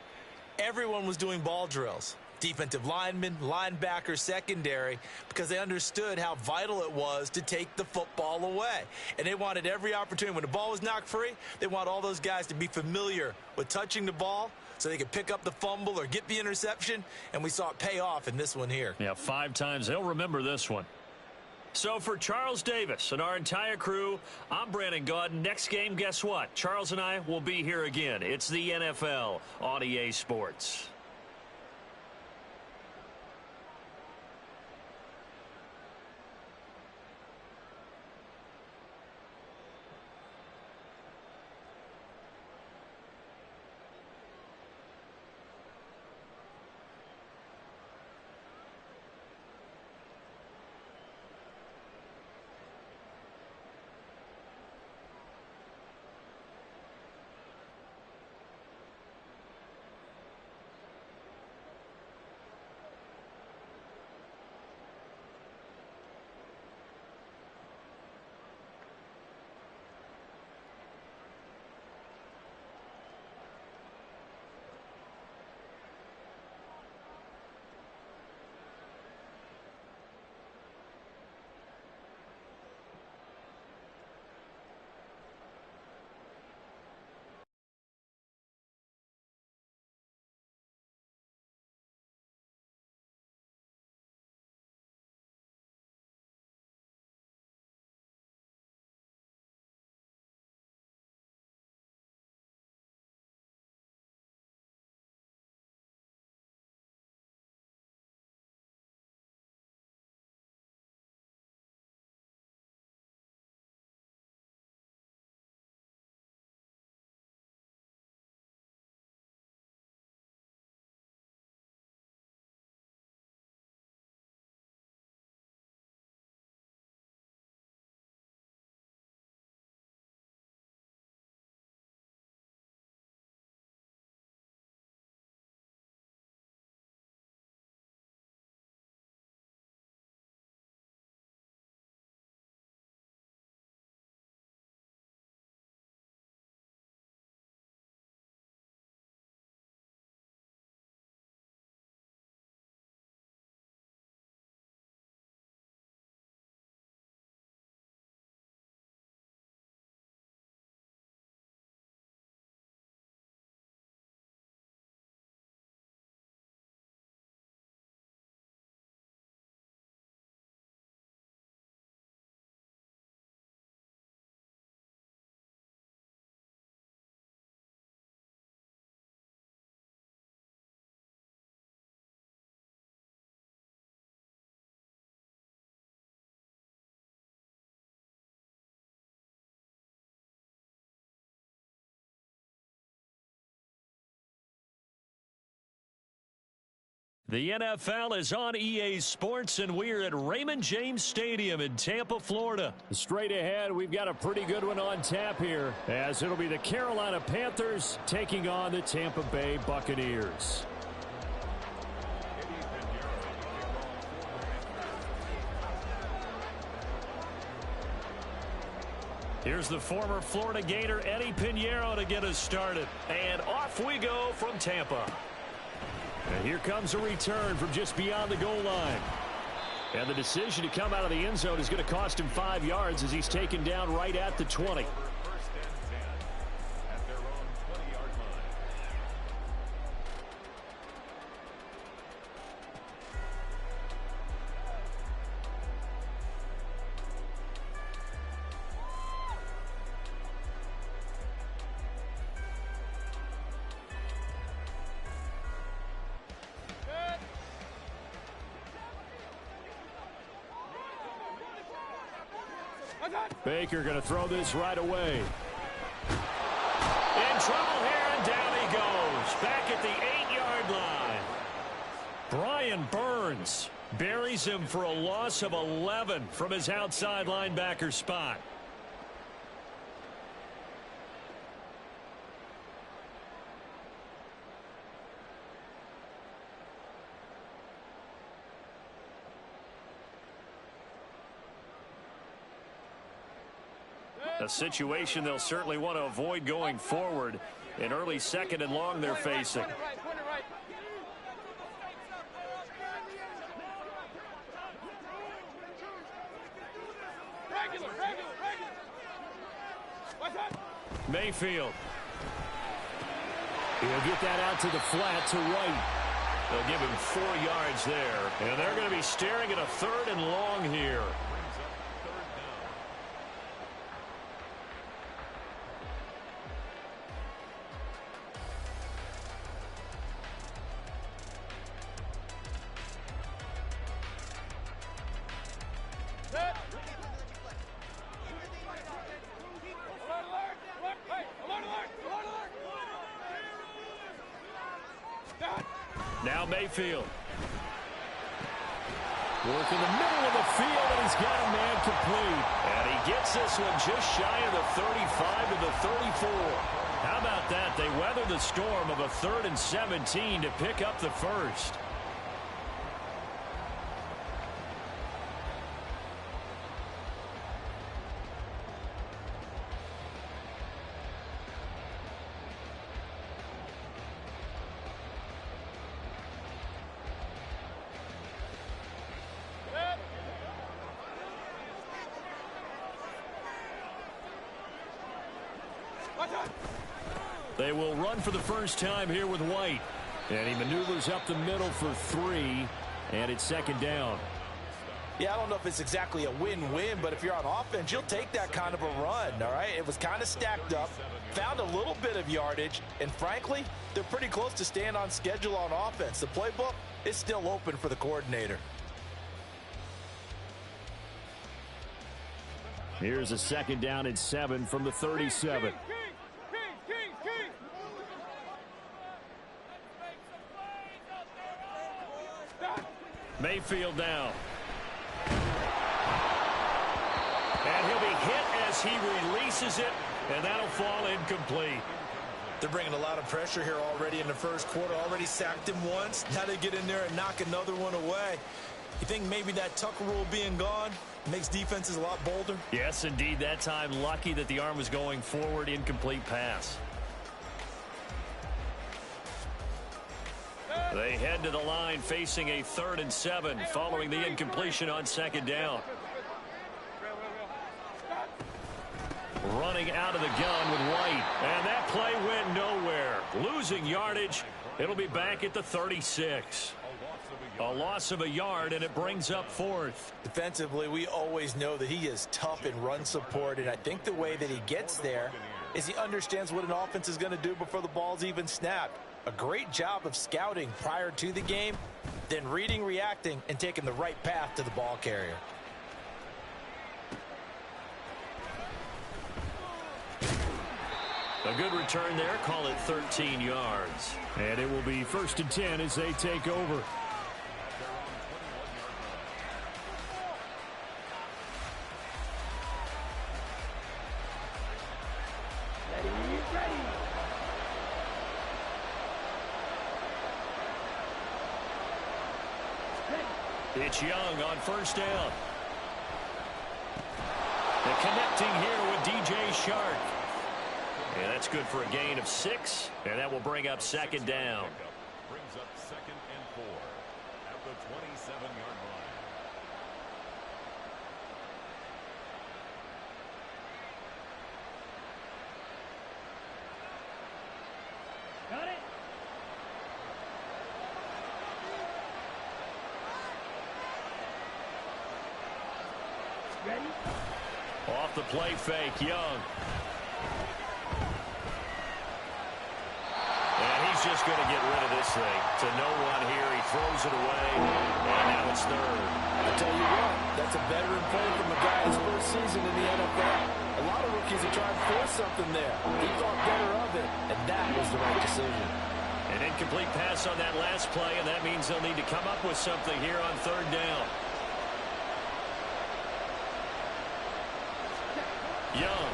everyone was doing ball drills. Defensive linemen, linebackers, secondary, because they understood how vital it was to take the football away. And they wanted every opportunity. When the ball was knocked free, they want all those guys to be familiar with touching the ball so they could pick up the fumble or get the interception, and we saw it pay off in this one here. Yeah, 5 times. They'll remember this one. So for Charles Davis and our entire crew, I'm Brandon Gaudin. Next game, guess what? Charles and I will be here again. It's the NFL on EA Sports. The NFL is on EA Sports, and we're at Raymond James Stadium in Tampa, Florida. Straight ahead, we've got a pretty good one on tap here, as it'll be the Carolina Panthers taking on the Tampa Bay Buccaneers. Here's the former Florida Gator Eddie Pinheiro to get us started. And off we go from Tampa. And here comes a return from just beyond the goal line. And the decision to come out of the end zone is going to cost him 5 yards as he's taken down right at the 20. First and 10 at their own 20-yard line. Baker going to throw this right away. In trouble here, and down he goes. Back at the 8-yard line. Brian Burns buries him for a loss of 11 from his outside linebacker spot. A situation they'll certainly want to avoid going forward. An early second and long they're facing. Mayfield. He'll get that out to the flat to White. They'll give him 4 yards there. And they're going to be staring at a 3rd and long here. Now Mayfield. Work in the middle of the field, and he's got a man complete. And he gets this one just shy of the 35 to the 34. How about that? They weather the storm of a 3rd and 17 to pick up the first. They will run for the first time here with White. And he maneuvers up the middle for 3. And it's 2nd down. Yeah, I don't know if it's exactly a win-win, but if you're on offense, you'll take that kind of a run, all right? It was kind of stacked up, found a little bit of yardage, and frankly, they're pretty close to staying on schedule on offense. The playbook is still open for the coordinator. Here's a 2nd down and 7 from the 37. Mayfield now. And he'll be hit as he releases it, and that'll fall incomplete. They're bringing a lot of pressure here already in the first quarter. Already sacked him once. Now they get in there and knock another one away. You think maybe that Tucker rule being gone makes defenses a lot bolder? Yes, indeed. That time, lucky that the arm was going forward. Incomplete pass. They head to the line facing a 3rd and 7 following the incompletion on 2nd down. Running out of the gun with White. And that play went nowhere. Losing yardage. It'll be back at the 36. A loss of a yard, and it brings up 4th. Defensively, we always know that he is tough in run support, and I think the way that he gets there is he understands what an offense is going to do before the ball's even snapped. A great job of scouting prior to the game, then reading, reacting, and taking the right path to the ball carrier. A good return there. Call it 13 yards. And it will be 1st and 10 as they take over. It's Young on first down. And connecting here with DJ Shark. And that's good for a gain of 6, and that will bring up second down. Brings up 2nd and 4 at the 27-yard line. Got it. Ready? Off the play fake, Young. And he's just going to get rid of this thing. To no one here, he throws it away, and now it's third. I tell you what, that's a veteran play from a guy his first season in the NFL. A lot of rookies are trying to force something there. He thought better of it, and that was the right decision. An incomplete pass on that last play, and that means they'll need to come up with something here on third down. Young.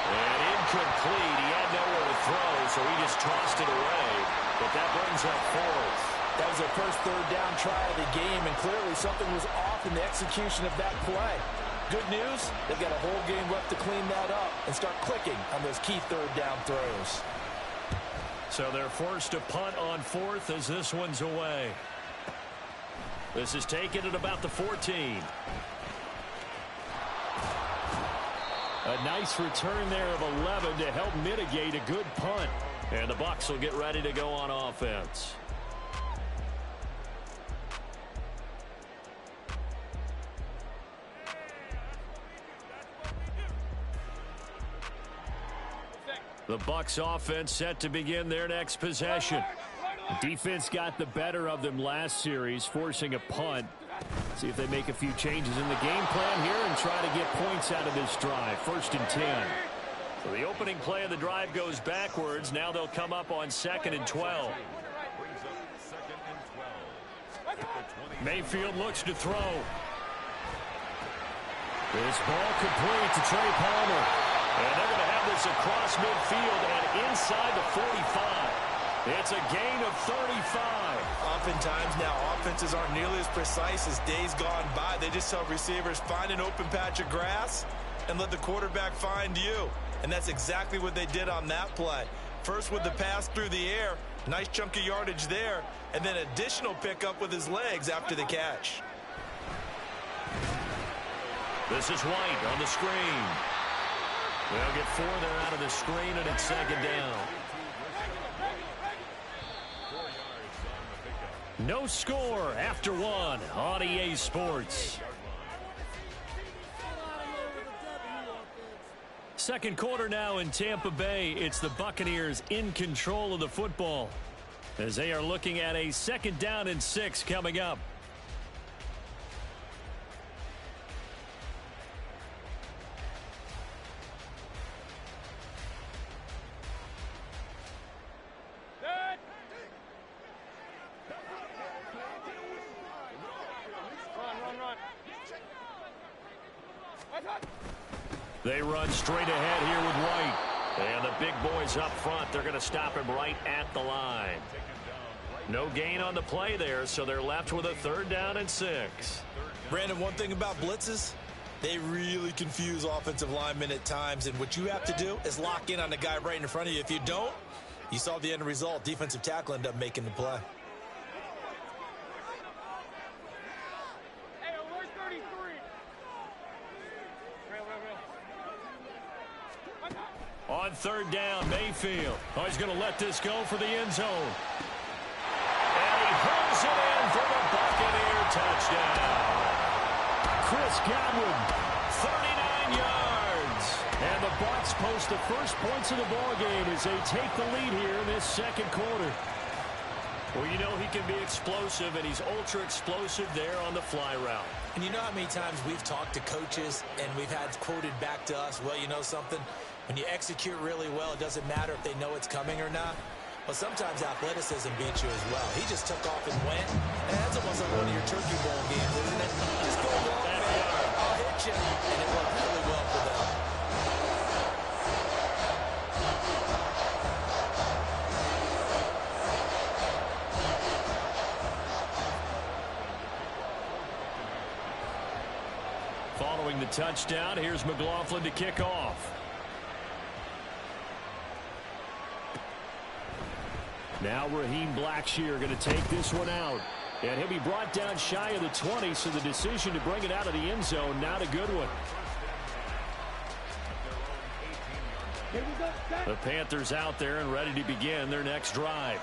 And incomplete. He had nowhere to throw, so he just tossed it away. But that brings up fourth. That was their first third down try of the game, and clearly something was off in the execution of that play. Good news, they've got a whole game left to clean that up and start clicking on those key third down throws. So they're forced to punt on fourth as this one's away. This is taken at about the 14. A nice return there of 11 to help mitigate a good punt. And the Bucs will get ready to go on offense. The Bucs offense set to begin their next possession. Defense got the better of them last series, forcing a punt. See if they make a few changes in the game plan here and try to get points out of this drive. 1st and 10. So the opening play of the drive goes backwards. Now they'll come up on 2nd and 12. Mayfield looks to throw. This ball complete to Trey Palmer. And they're going to have this across midfield and inside the 45. It's a gain of 35. Oftentimes now offenses aren't nearly as precise as days gone by. They just tell receivers, find an open patch of grass and let the quarterback find you. And that's exactly what they did on that play. First with the pass through the air, nice chunk of yardage there, and then additional pickup with his legs after the catch. This is White on the screen. They'll get 4 there out of the screen, and it's 2nd down. No score after 1 on EA Sports. Second quarter now in Tampa Bay. It's the Buccaneers in control of the football as they are looking at a 2nd down and 6 coming up. They run straight ahead here with White. And the big boys up front, they're going to stop him right at the line. No gain on the play there, so they're left with a 3rd down and 6. Brandon, one thing about blitzes, they really confuse offensive linemen at times, and what you have to do is lock in on the guy right in front of you. If you don't, you saw the end result. Defensive tackle ended up making the play. On 3rd down, Mayfield. Oh, he's going to let this go for the end zone. And he pulls it in for the Buccaneer touchdown. Chris Godwin. 39 yards. And the Bucs post the first points of the ball game as they take the lead here in this 2nd quarter. Well, you know he can be explosive, and he's ultra explosive there on the fly route. And you know how many times we've talked to coaches and we've had quoted back to us, well, you know something? When you execute really well, it doesn't matter if they know it's coming or not. But sometimes athleticism beats you as well. He just took off and went. And that's almost like one of your Turkey Bowl games, isn't it? Just go long, man. I'll hit you. And it worked really well for them. touchdown. Here's McLaughlin to kick off. Now Raheem Blackshear going to take this one out. And he'll be brought down shy of the 20, so the decision to bring it out of the end zone, not a good one. The Panthers out there and ready to begin their next drive.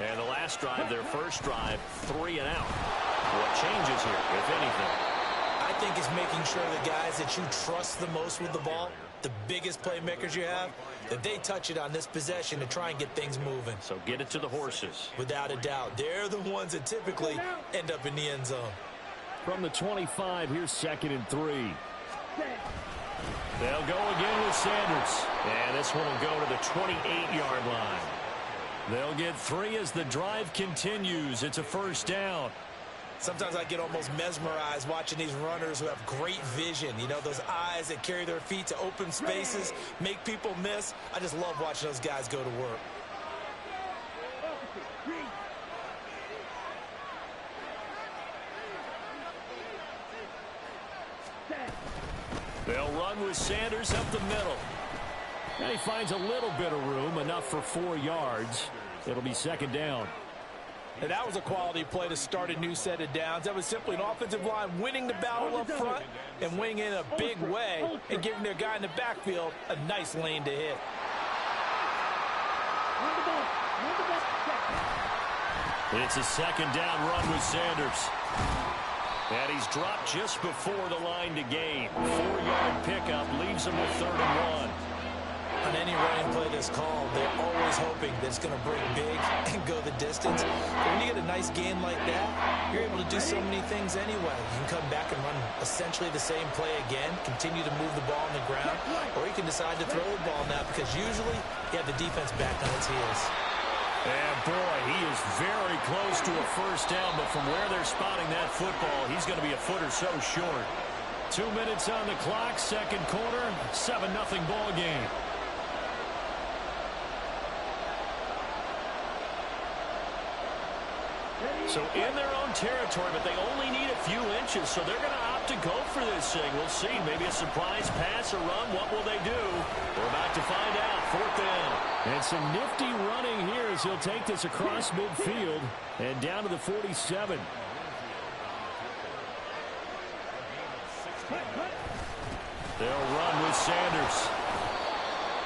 And the last drive, their first drive, 3 and out. What changes here, if anything? I think it's making sure the guys that you trust the most with the ball, the biggest playmakers you have, that they touch it on this possession to try and get things moving. So get it to the horses. Without a doubt. They're the ones that typically end up in the end zone. From the 25, here's 2nd and 3. They'll go again with Sanders. And this one will go to the 28-yard line. They'll get 3 as the drive continues. It's a first down. Sometimes I get almost mesmerized watching these runners who have great vision. You know, those eyes that carry their feet to open spaces, make people miss. I just love watching those guys go to work. They'll run with Sanders up the middle. And he finds a little bit of room, enough for 4 yards. It'll be 2nd down. And that was a quality play to start a new set of downs. That was simply an offensive line winning the battle up front and winning in a big way and giving their guy in the backfield a nice lane to hit. It's a 2nd down run with Sanders. And he's dropped just before the line to gain. 4-yard pickup leaves him with 3rd and 1. On any running play that's called, they're always hoping that it's going to break big and go the distance. But when you get a nice gain like that, you're able to do so many things anyway. You can come back and run essentially the same play again, continue to move the ball on the ground, or you can decide to throw the ball now because usually you have the defense back on its heels. And boy, he is very close to a first down, but from where they're spotting that football, he's going to be a foot or so short. 2 minutes on the clock, 2nd quarter, 7-0 ball game. So in their own territory, but they only need a few inches, so they're going to opt to go for this thing. We'll see. Maybe a surprise pass or run. What will they do? We're about to find out. 4th down. And some nifty running here as he'll take this across midfield and down to the 47. They'll run with Sanders.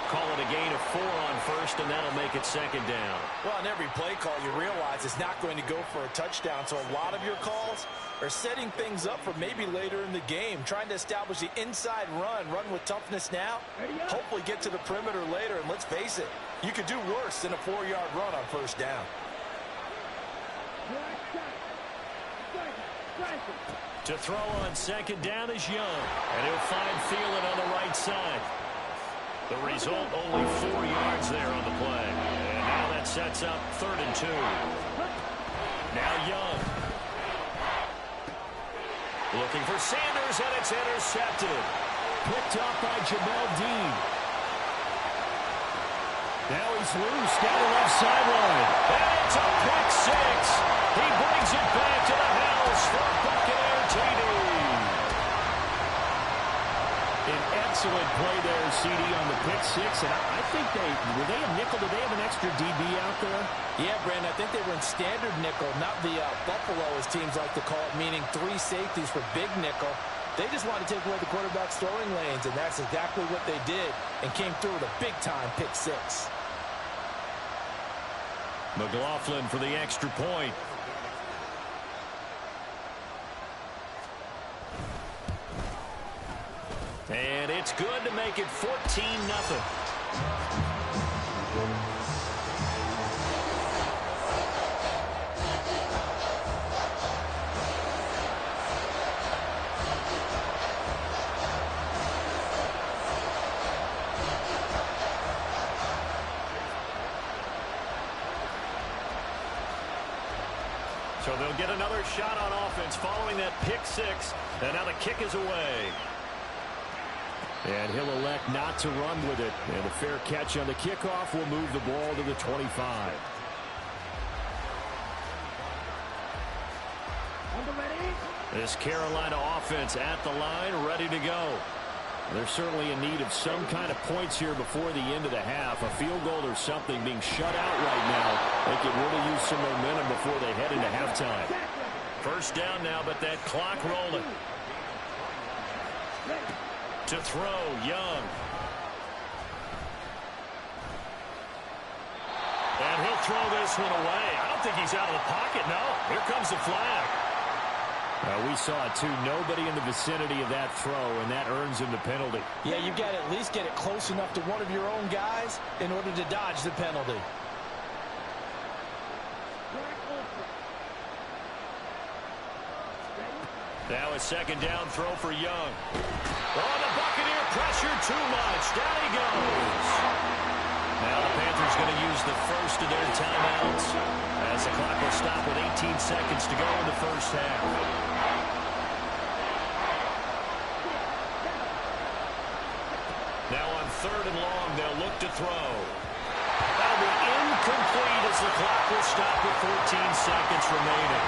Call it a gain of 4 on first, and that'll make it 2nd down. Well, in every play call, you realize it's not going to go for a touchdown, so a lot of your calls are setting things up for maybe later in the game, trying to establish the inside run with toughness now, hopefully get to the perimeter later, and let's face it, you could do worse than a 4-yard run on first down. To throw on 2nd down is Young, and he'll find Thielen on the right side. The result, only 4 yards there on the play. And now that sets up 3rd and 2. Now Young. Looking for Sanders, and it's intercepted. Picked up by Jamel Dean. Now he's loose down the left sideline. And it's a pick 6. He brings it back to the house for Buccaneer TD. An excellent play there, CD, on the pick 6. And I think were they a nickel? Did they have an extra DB out there? Yeah, Brandon, I think they were in standard nickel, not the Buffalo, as teams like to call it, meaning 3 safeties for big nickel. They just wanted to take away the quarterback's throwing lanes, and that's exactly what they did, and came through with a big-time pick 6. McLaughlin for the extra point. And it's good to make it 14-0. So they'll get another shot on offense following that pick 6. And now the kick is away. And he'll elect not to run with it. And a fair catch on the kickoff will move the ball to the 25. This Carolina offense at the line, ready to go. They're certainly in need of some kind of points here before the end of the half. A field goal or something being shut out right now. They could really use some momentum before they head into halftime. First down now, but that clock rolling. To throw, Young. And he'll throw this one away. I don't think he's out of the pocket, no. Here comes the flag. We saw it, too. Nobody in the vicinity of that throw, and that earns him the penalty. Yeah, you've got to at least get it close enough to one of your own guys in order to dodge the penalty. Now a second down throw for Young. Oh, the Buccaneer pressure too much. Down he goes. Now the Panthers going to use the first of their timeouts as the clock will stop with 18 seconds to go in the first half. Now on third and long, they'll look to throw. That'll be incomplete as the clock will stop with 14 seconds remaining.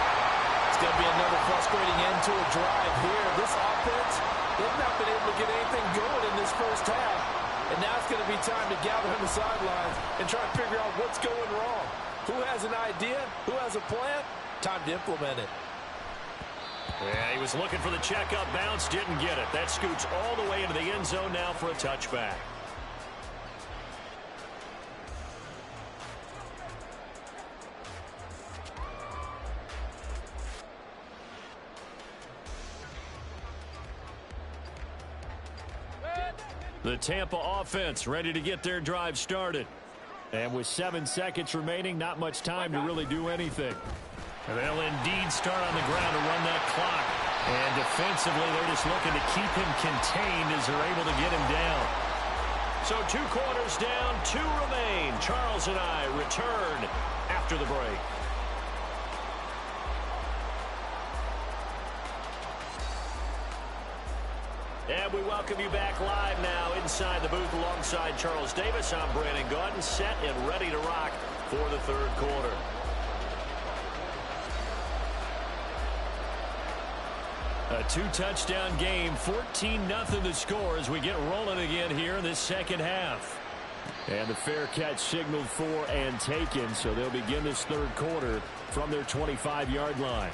It's going to be another frustrating end to a drive here. This offense, they've not been able to get anything going in this first half. And now it's going to be time to gather on the sidelines and try to figure out what's going wrong. Who has an idea? Who has a plan? Time to implement it. Yeah, he was looking for the checkup bounce, didn't get it. That scoots all the way into the end zone now for a touchback. The Tampa offense ready to get their drive started. And with 7 seconds remaining, not much time to really do anything. They'll indeed start on the ground to run that clock. And defensively, they're just looking to keep him contained as they're able to get him down. So 2 quarters down, 2 remain. Charles and I return after the break. And we welcome you back live now inside the booth alongside Charles Davis. I'm Brandon Gaudin, set and ready to rock for the third quarter. A 2-touchdown game, 14-0 the score as we get rolling again here in this second half. And the fair catch signaled for and taken, so they'll begin this third quarter from their 25-yard line.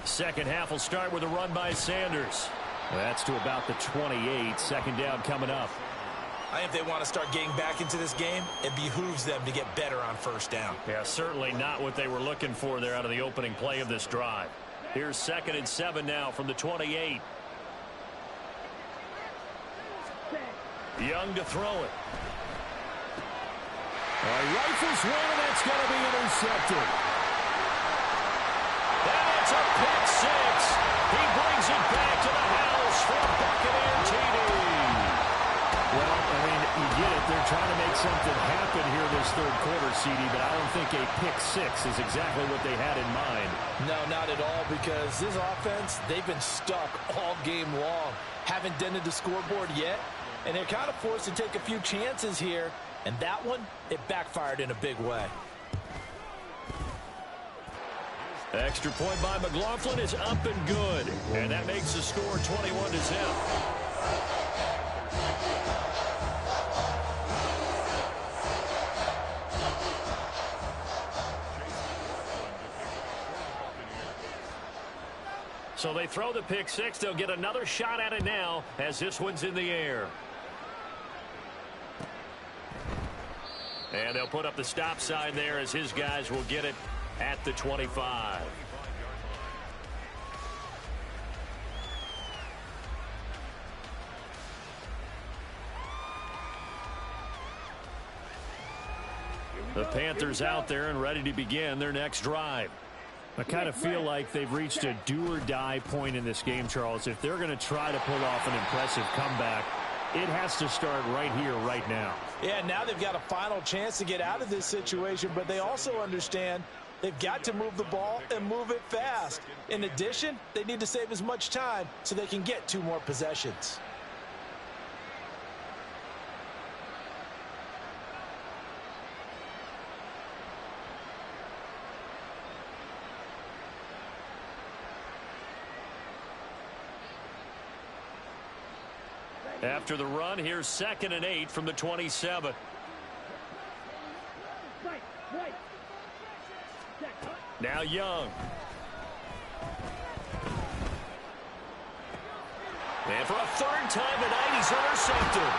Second half will start with a run by Sanders. That's to about the 28. Second down coming up. I think if they want to start getting back into this game, it behooves them to get better on first down. Yeah, certainly not what they were looking for there out of the opening play of this drive. Here's 2nd and 7 now from the 28. Young to throw it. Rifles one, and that's going to be intercepted. And it's a pick six. He brings it back to the house for a Buccaneer TD. Well, I mean, you get it. They're trying to make something happen here this third quarter, CD, but I don't think a pick six is exactly what they had in mind. No, not at all, because this offense, they've been stuck all game long. Haven't dented the scoreboard yet, and they're kind of forced to take a few chances here, and that one, it backfired in a big way. Extra point by McLaughlin is up and good, and that makes the score 21-0. So they throw the pick six. They'll get another shot at it now as this one's in the air. And they'll put up the stop sign there as his guys will get it at the 25. The Panthers out there and ready to begin their next drive. I kind of feel like they've reached a do-or-die point in this game, Charles. If they're going to try to pull off an impressive comeback, it has to start right here, right now. Yeah, now they've got a final chance to get out of this situation, but they also understand They've got to move the ball and move it fast. In addition, they need to save as much time so they can get 2 more possessions. After the run, here's 2nd and 8 from the 27. Now Young. And for a 3rd time tonight, he's intercepted.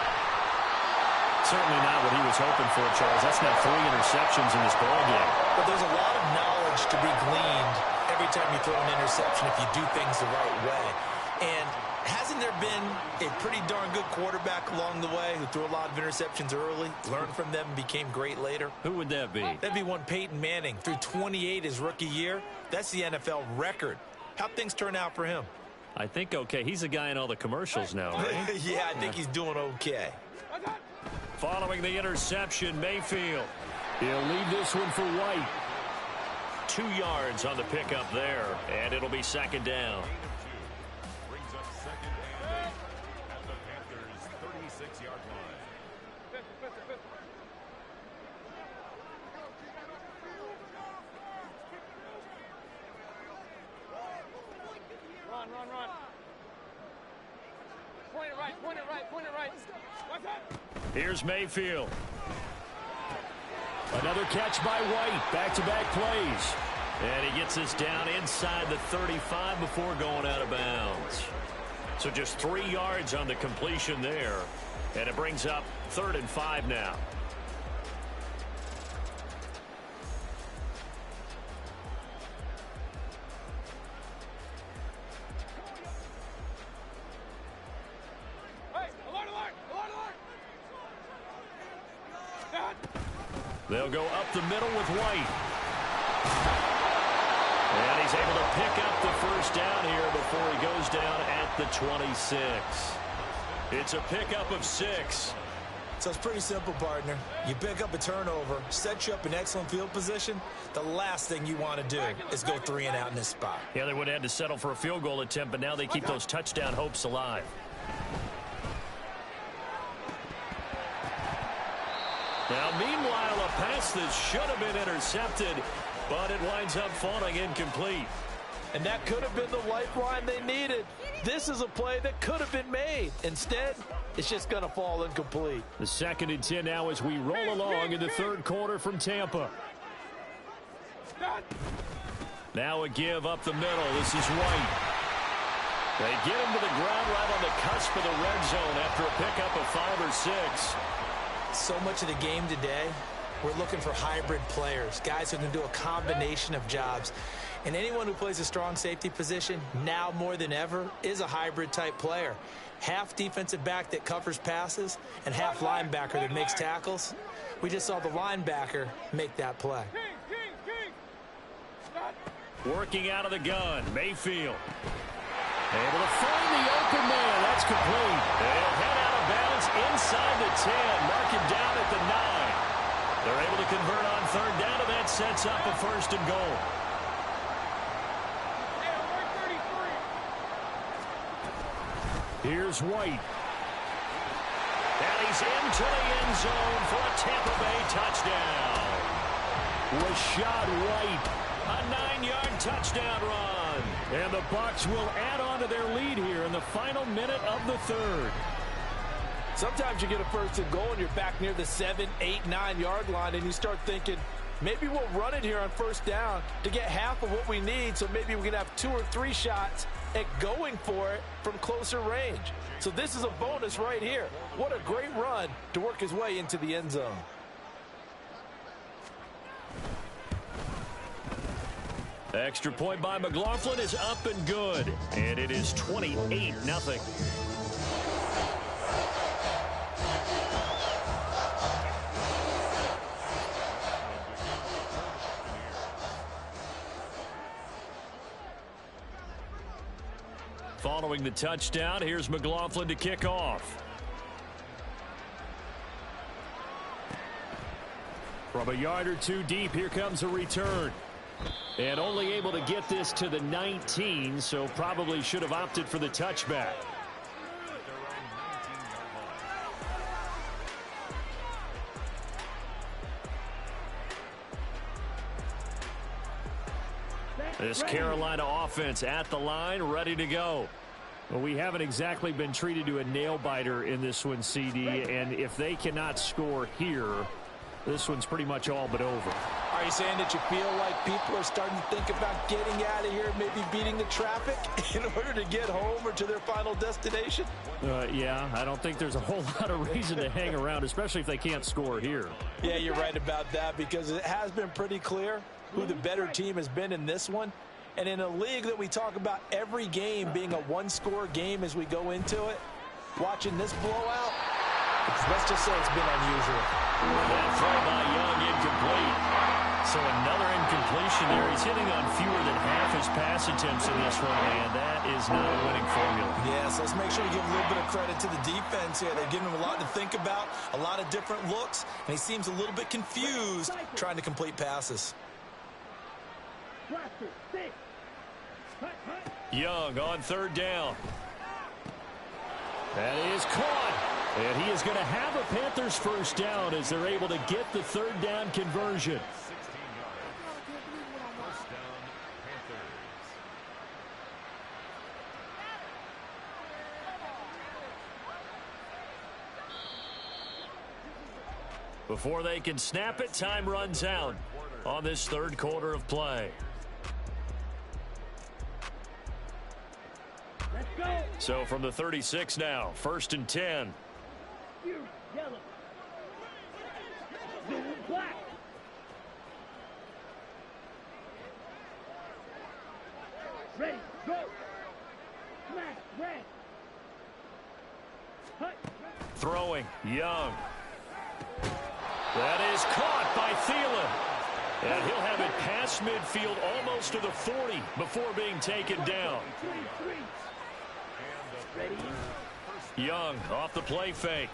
Certainly not what he was hoping for, Charles. That's now 3 interceptions in this ballgame. But there's a lot of knowledge to be gleaned every time you throw an interception if you do things the right way. And hasn't there been a pretty darn good quarterback along the way who threw a lot of interceptions early, learned from them, and became great later? Who would that be? That'd be one Peyton Manning. Threw 28 his rookie year. That's the NFL record. How'd things turn out for him? I think okay. He's a guy in all the commercials now, right? Yeah, I think he's doing okay. Following the interception, Mayfield. He'll leave this one for White. 2 yards on the pickup there, and it'll be 2nd down. Brings up 2nd and 8 at the Panthers' 36-yard line. Run. Point it right. What's that? Here's Mayfield. Another catch by White. Back-to-back plays. And he gets us down inside the 35 before going out of bounds. So just 3 yards on the completion there. And it brings up 3rd and 5 now. They'll go up the middle with White. And he's able to pick up the 1st down here before he goes down at the 26. It's a pickup of 6. So it's pretty simple, partner. You pick up a turnover, set you up in excellent field position. The last thing you want to do is go 3 and out in this spot. Yeah, they would have had to settle for a field goal attempt, but now they keep those touchdown hopes alive. Now, meanwhile, a pass that should have been intercepted, but it winds up falling incomplete. And that could have been the lifeline they needed. This is a play that could have been made. Instead, it's just going to fall incomplete. The 2nd and 10 now as we roll along in the 3rd quarter from Tampa. Now a give up the middle. This is White. They get him to the ground right on the cusp of the red zone after a pickup of 5 or 6. So much of the game today, we're looking for hybrid players, guys who can do a combination of jobs. And anyone who plays a strong safety position, now more than ever, is a hybrid type player. Half defensive back that covers passes and half linebacker that makes tackles. We just saw the linebacker make that play. Working out of the gun, Mayfield. Able to find the open man. That's complete. They'll head out of bounds inside the 10. Mark him down at the 9. They're able to convert on 3rd down, and that sets up a 1st and goal. Here's White. And he's into the end zone for a Tampa Bay touchdown. Rashad White, a 9-yard touchdown run. And the Bucs will add on to their lead here in the final minute of the 3rd. Sometimes you get a 1st and goal and you're back near the 7, 8, 9-yard line, and you start thinking, maybe we'll run it here on 1st down to get half of what we need, so maybe we can have 2 or 3 shots at going for it from closer range. So this is a bonus right here. What a great run to work his way into the end zone. Extra point by McLaughlin is up and good. And it is 28-0. Following the touchdown, here's McLaughlin to kick off. From a yard or 2 deep, here comes a return. And only able to get this to the 19, so probably should have opted for the touchback. This Carolina offense at the line, ready to go. Well, we haven't exactly been treated to a nail-biter in this one, CD, and if they cannot score here, this one's pretty much all but over. Are you saying that you feel like people are starting to think about getting out of here, maybe beating the traffic in order to get home or to their final destination? Yeah, I don't think there's a whole lot of reason to hang around, especially if they can't score here. Yeah, you're right about that, because it has been pretty clear who the better team has been in this one. And in a league that we talk about every game being a one-score game as we go into it, watching this blowout, let's just say it's been unusual. That throw by Young incomplete. So another incompletion there. He's hitting on fewer than half his pass attempts in this one, and that is not a winning formula. Yes, let's make sure we give a little bit of credit to the defense here. They've given him a lot to think about, a lot of different looks, and he seems a little bit confused trying to complete passes. Young on third down. That is caught. And he is going to have a Panthers first down as they're able to get the third down conversion. 16 yards. First down, Panthers. Before they can snap it, time runs out on this third quarter of play. So from the 36 now, 1st and 10. Yellow. Blue, black. Ready, go. Smash, red. Hut. Throwing, Young. That is caught by Thielen. And he'll have it past midfield almost to the 40 before being taken down. Ready. Young off the play fake.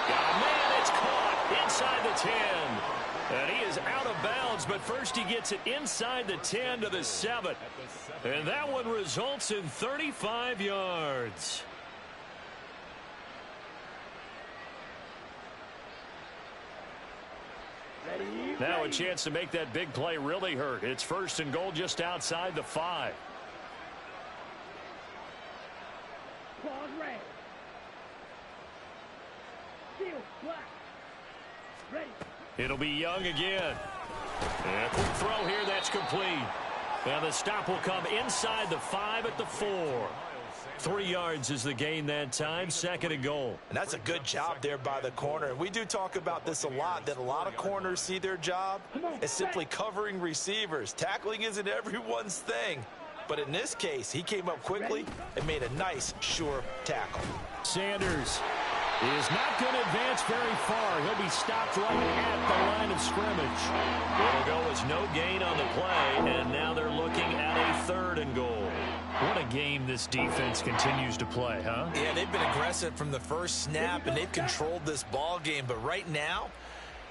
Oh, man, it's caught inside the 10. And he is out of bounds, but first he gets it inside the 10 to the 7. And that one results in 35 yards. Now a chance to make that big play really hurt. It's 1st and goal just outside the 5. Claws red. Steel black. Ready. It'll be Young again. And a quick throw here, that's complete. And the stop will come inside the 5 at the 4. 3 yards is the gain that time, 2nd and goal. And that's a good job there by the corner. And we do talk about this a lot, that a lot of corners see their job as simply covering receivers. Tackling isn't everyone's thing. But in this case, he came up quickly and made a nice, sure tackle. Sanders is not going to advance very far. He'll be stopped right at the line of scrimmage. It'll go as no gain on the play, and now they're looking at a 3rd and goal. What a game this defense continues to play, huh? Yeah, they've been aggressive from the first snap, and they've controlled this ball game. But right now,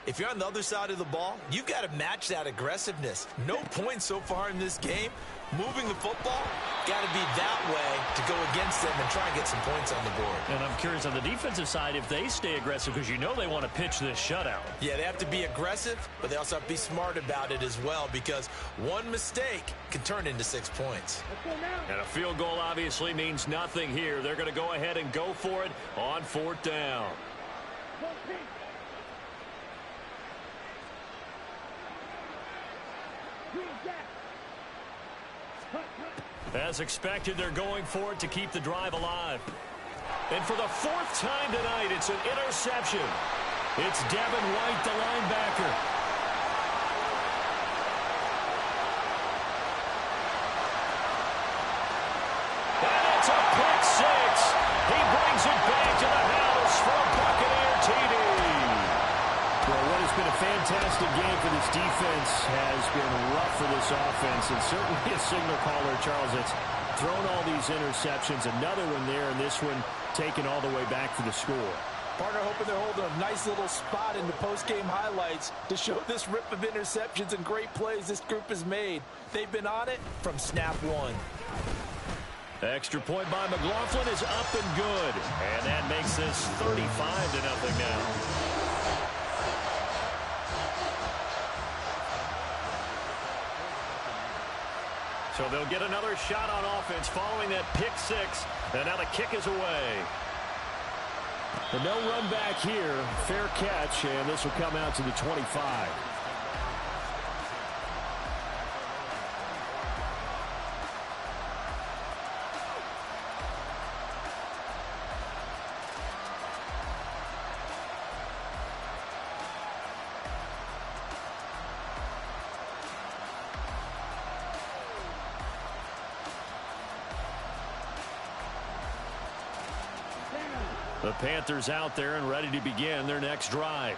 if you're on the other side of the ball, you've got to match that aggressiveness. No points so far in this game. Moving the football, got to be that way to go against them and try and get some points on the board. And I'm curious on the defensive side if they stay aggressive, because you know they want to pitch this shutout. Yeah, they have to be aggressive, but they also have to be smart about it as well, because one mistake can turn into 6 points. And a field goal obviously means nothing here. They're going to go ahead and go for it on 4th down. As expected, they're going for it to keep the drive alive. And for the 4th time tonight, it's an interception. It's Devin White, the linebacker. And it's a pick 6. He brings it back to the house for a Buccaneer TD. Well, what has been a fantastic game for this defense has been rough for this offense, and certainly a signal caller, Charles, that's thrown all these interceptions. Another one there, and this one taken all the way back for the score. Partner hoping they're holding a nice little spot in the post-game highlights to show this rip of interceptions and great plays this group has made. They've been on it from snap one. Extra point by McLaughlin is up and good. And that makes this 35-0 now. So they'll get another shot on offense following that pick six. And now the kick is away. And no run back here. Fair catch, and this will come out to the 25. The Panthers out there and ready to begin their next drive.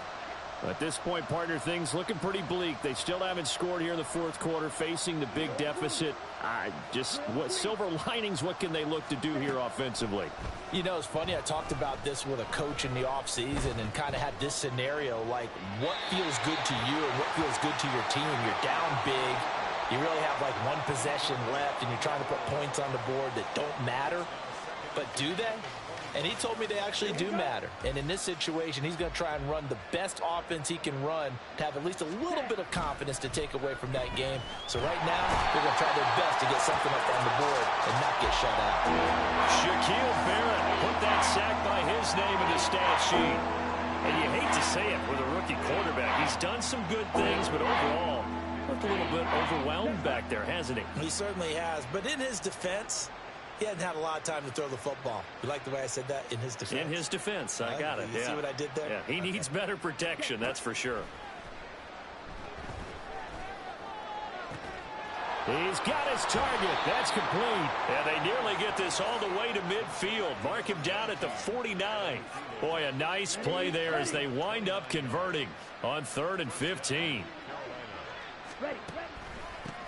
At this point, partner, things looking pretty bleak. They still haven't scored here in the fourth quarter, facing the big deficit. What silver linings, what can they look to do here offensively? You know, it's funny. I talked about this with a coach in the offseason and kind of had this scenario, like what feels good to you and what feels good to your team. You're down big. You really have like one possession left, and you're trying to put points on the board that don't matter. But do they? And he told me they actually do matter. And in this situation, he's going to try and run the best offense he can run to have at least a little bit of confidence to take away from that game. So right now, they're going to try their best to get something up on the board and not get shut out. Shaquille Barrett put that sack by his name in the stat sheet. And you hate to say it with a rookie quarterback. He's done some good things, but overall, looked a little bit overwhelmed back there, hasn't he? He certainly has. But in his defense, he hadn't had a lot of time to throw the football. You like the way I said that? In his defense. In his defense. I got it. You see what I did there? Yeah, he needs better protection, that's for sure. He's got his target. That's complete. And they nearly get this all the way to midfield. Mark him down at the 49. Boy, a nice play there as they wind up converting on 3rd and 15.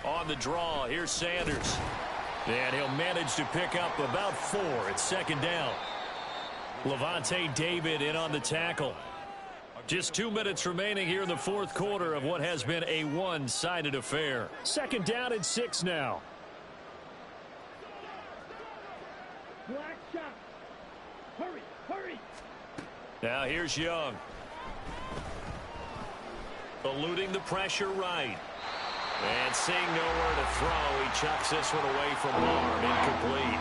On the draw, here's Sanders. And he'll manage to pick up about 4 at 2nd down. Levante David in on the tackle. Just 2 minutes remaining here in the fourth quarter of what has been a one-sided affair. 2nd down and 6 now. Black shot. Hurry, hurry. Now here's Young. Eluding the pressure right. And seeing nowhere to throw, he chucks this one away from arm. Incomplete.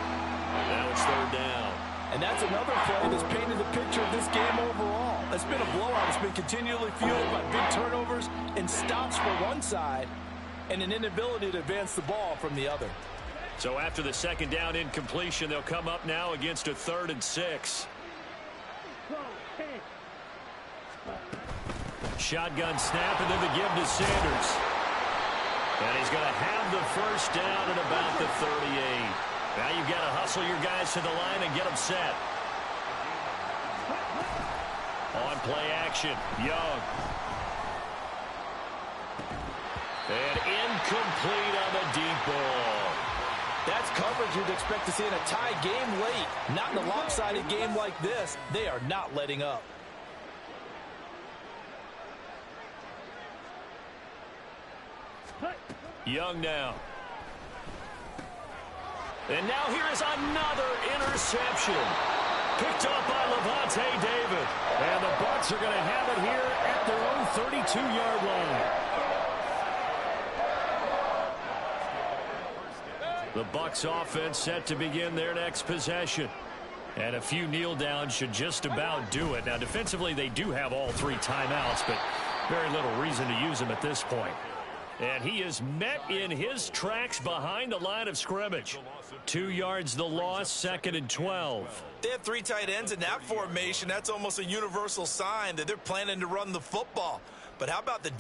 Now it's 3rd down. And that's another play that's painted the picture of this game overall. It's been a blowout. It's been continually fueled by big turnovers and stops for one side and an inability to advance the ball from the other. So after the 2nd down incompletion, they'll come up now against a 3rd and 6. Shotgun snap and then the give to Sanders. And he's going to have the 1st down at about the 38. Now you've got to hustle your guys to the line and get them set. On play action, Young. And incomplete on the deep ball. That's coverage you'd expect to see in a tie game late. Not in a lopsided game like this. They are not letting up. Young now. And now here is another interception. Picked up by Levante David. And the Bucs are going to have it here at their own 32-yard line. The Bucs offense set to begin their next possession. And a few kneel downs should just about do it. Now, defensively, they do have all 3 timeouts, but very little reason to use them at this point. And he is met in his tracks behind the line of scrimmage. 2 yards the loss, 2nd and 12. They have 3 tight ends in that formation. That's almost a universal sign that they're planning to run the football. But how about the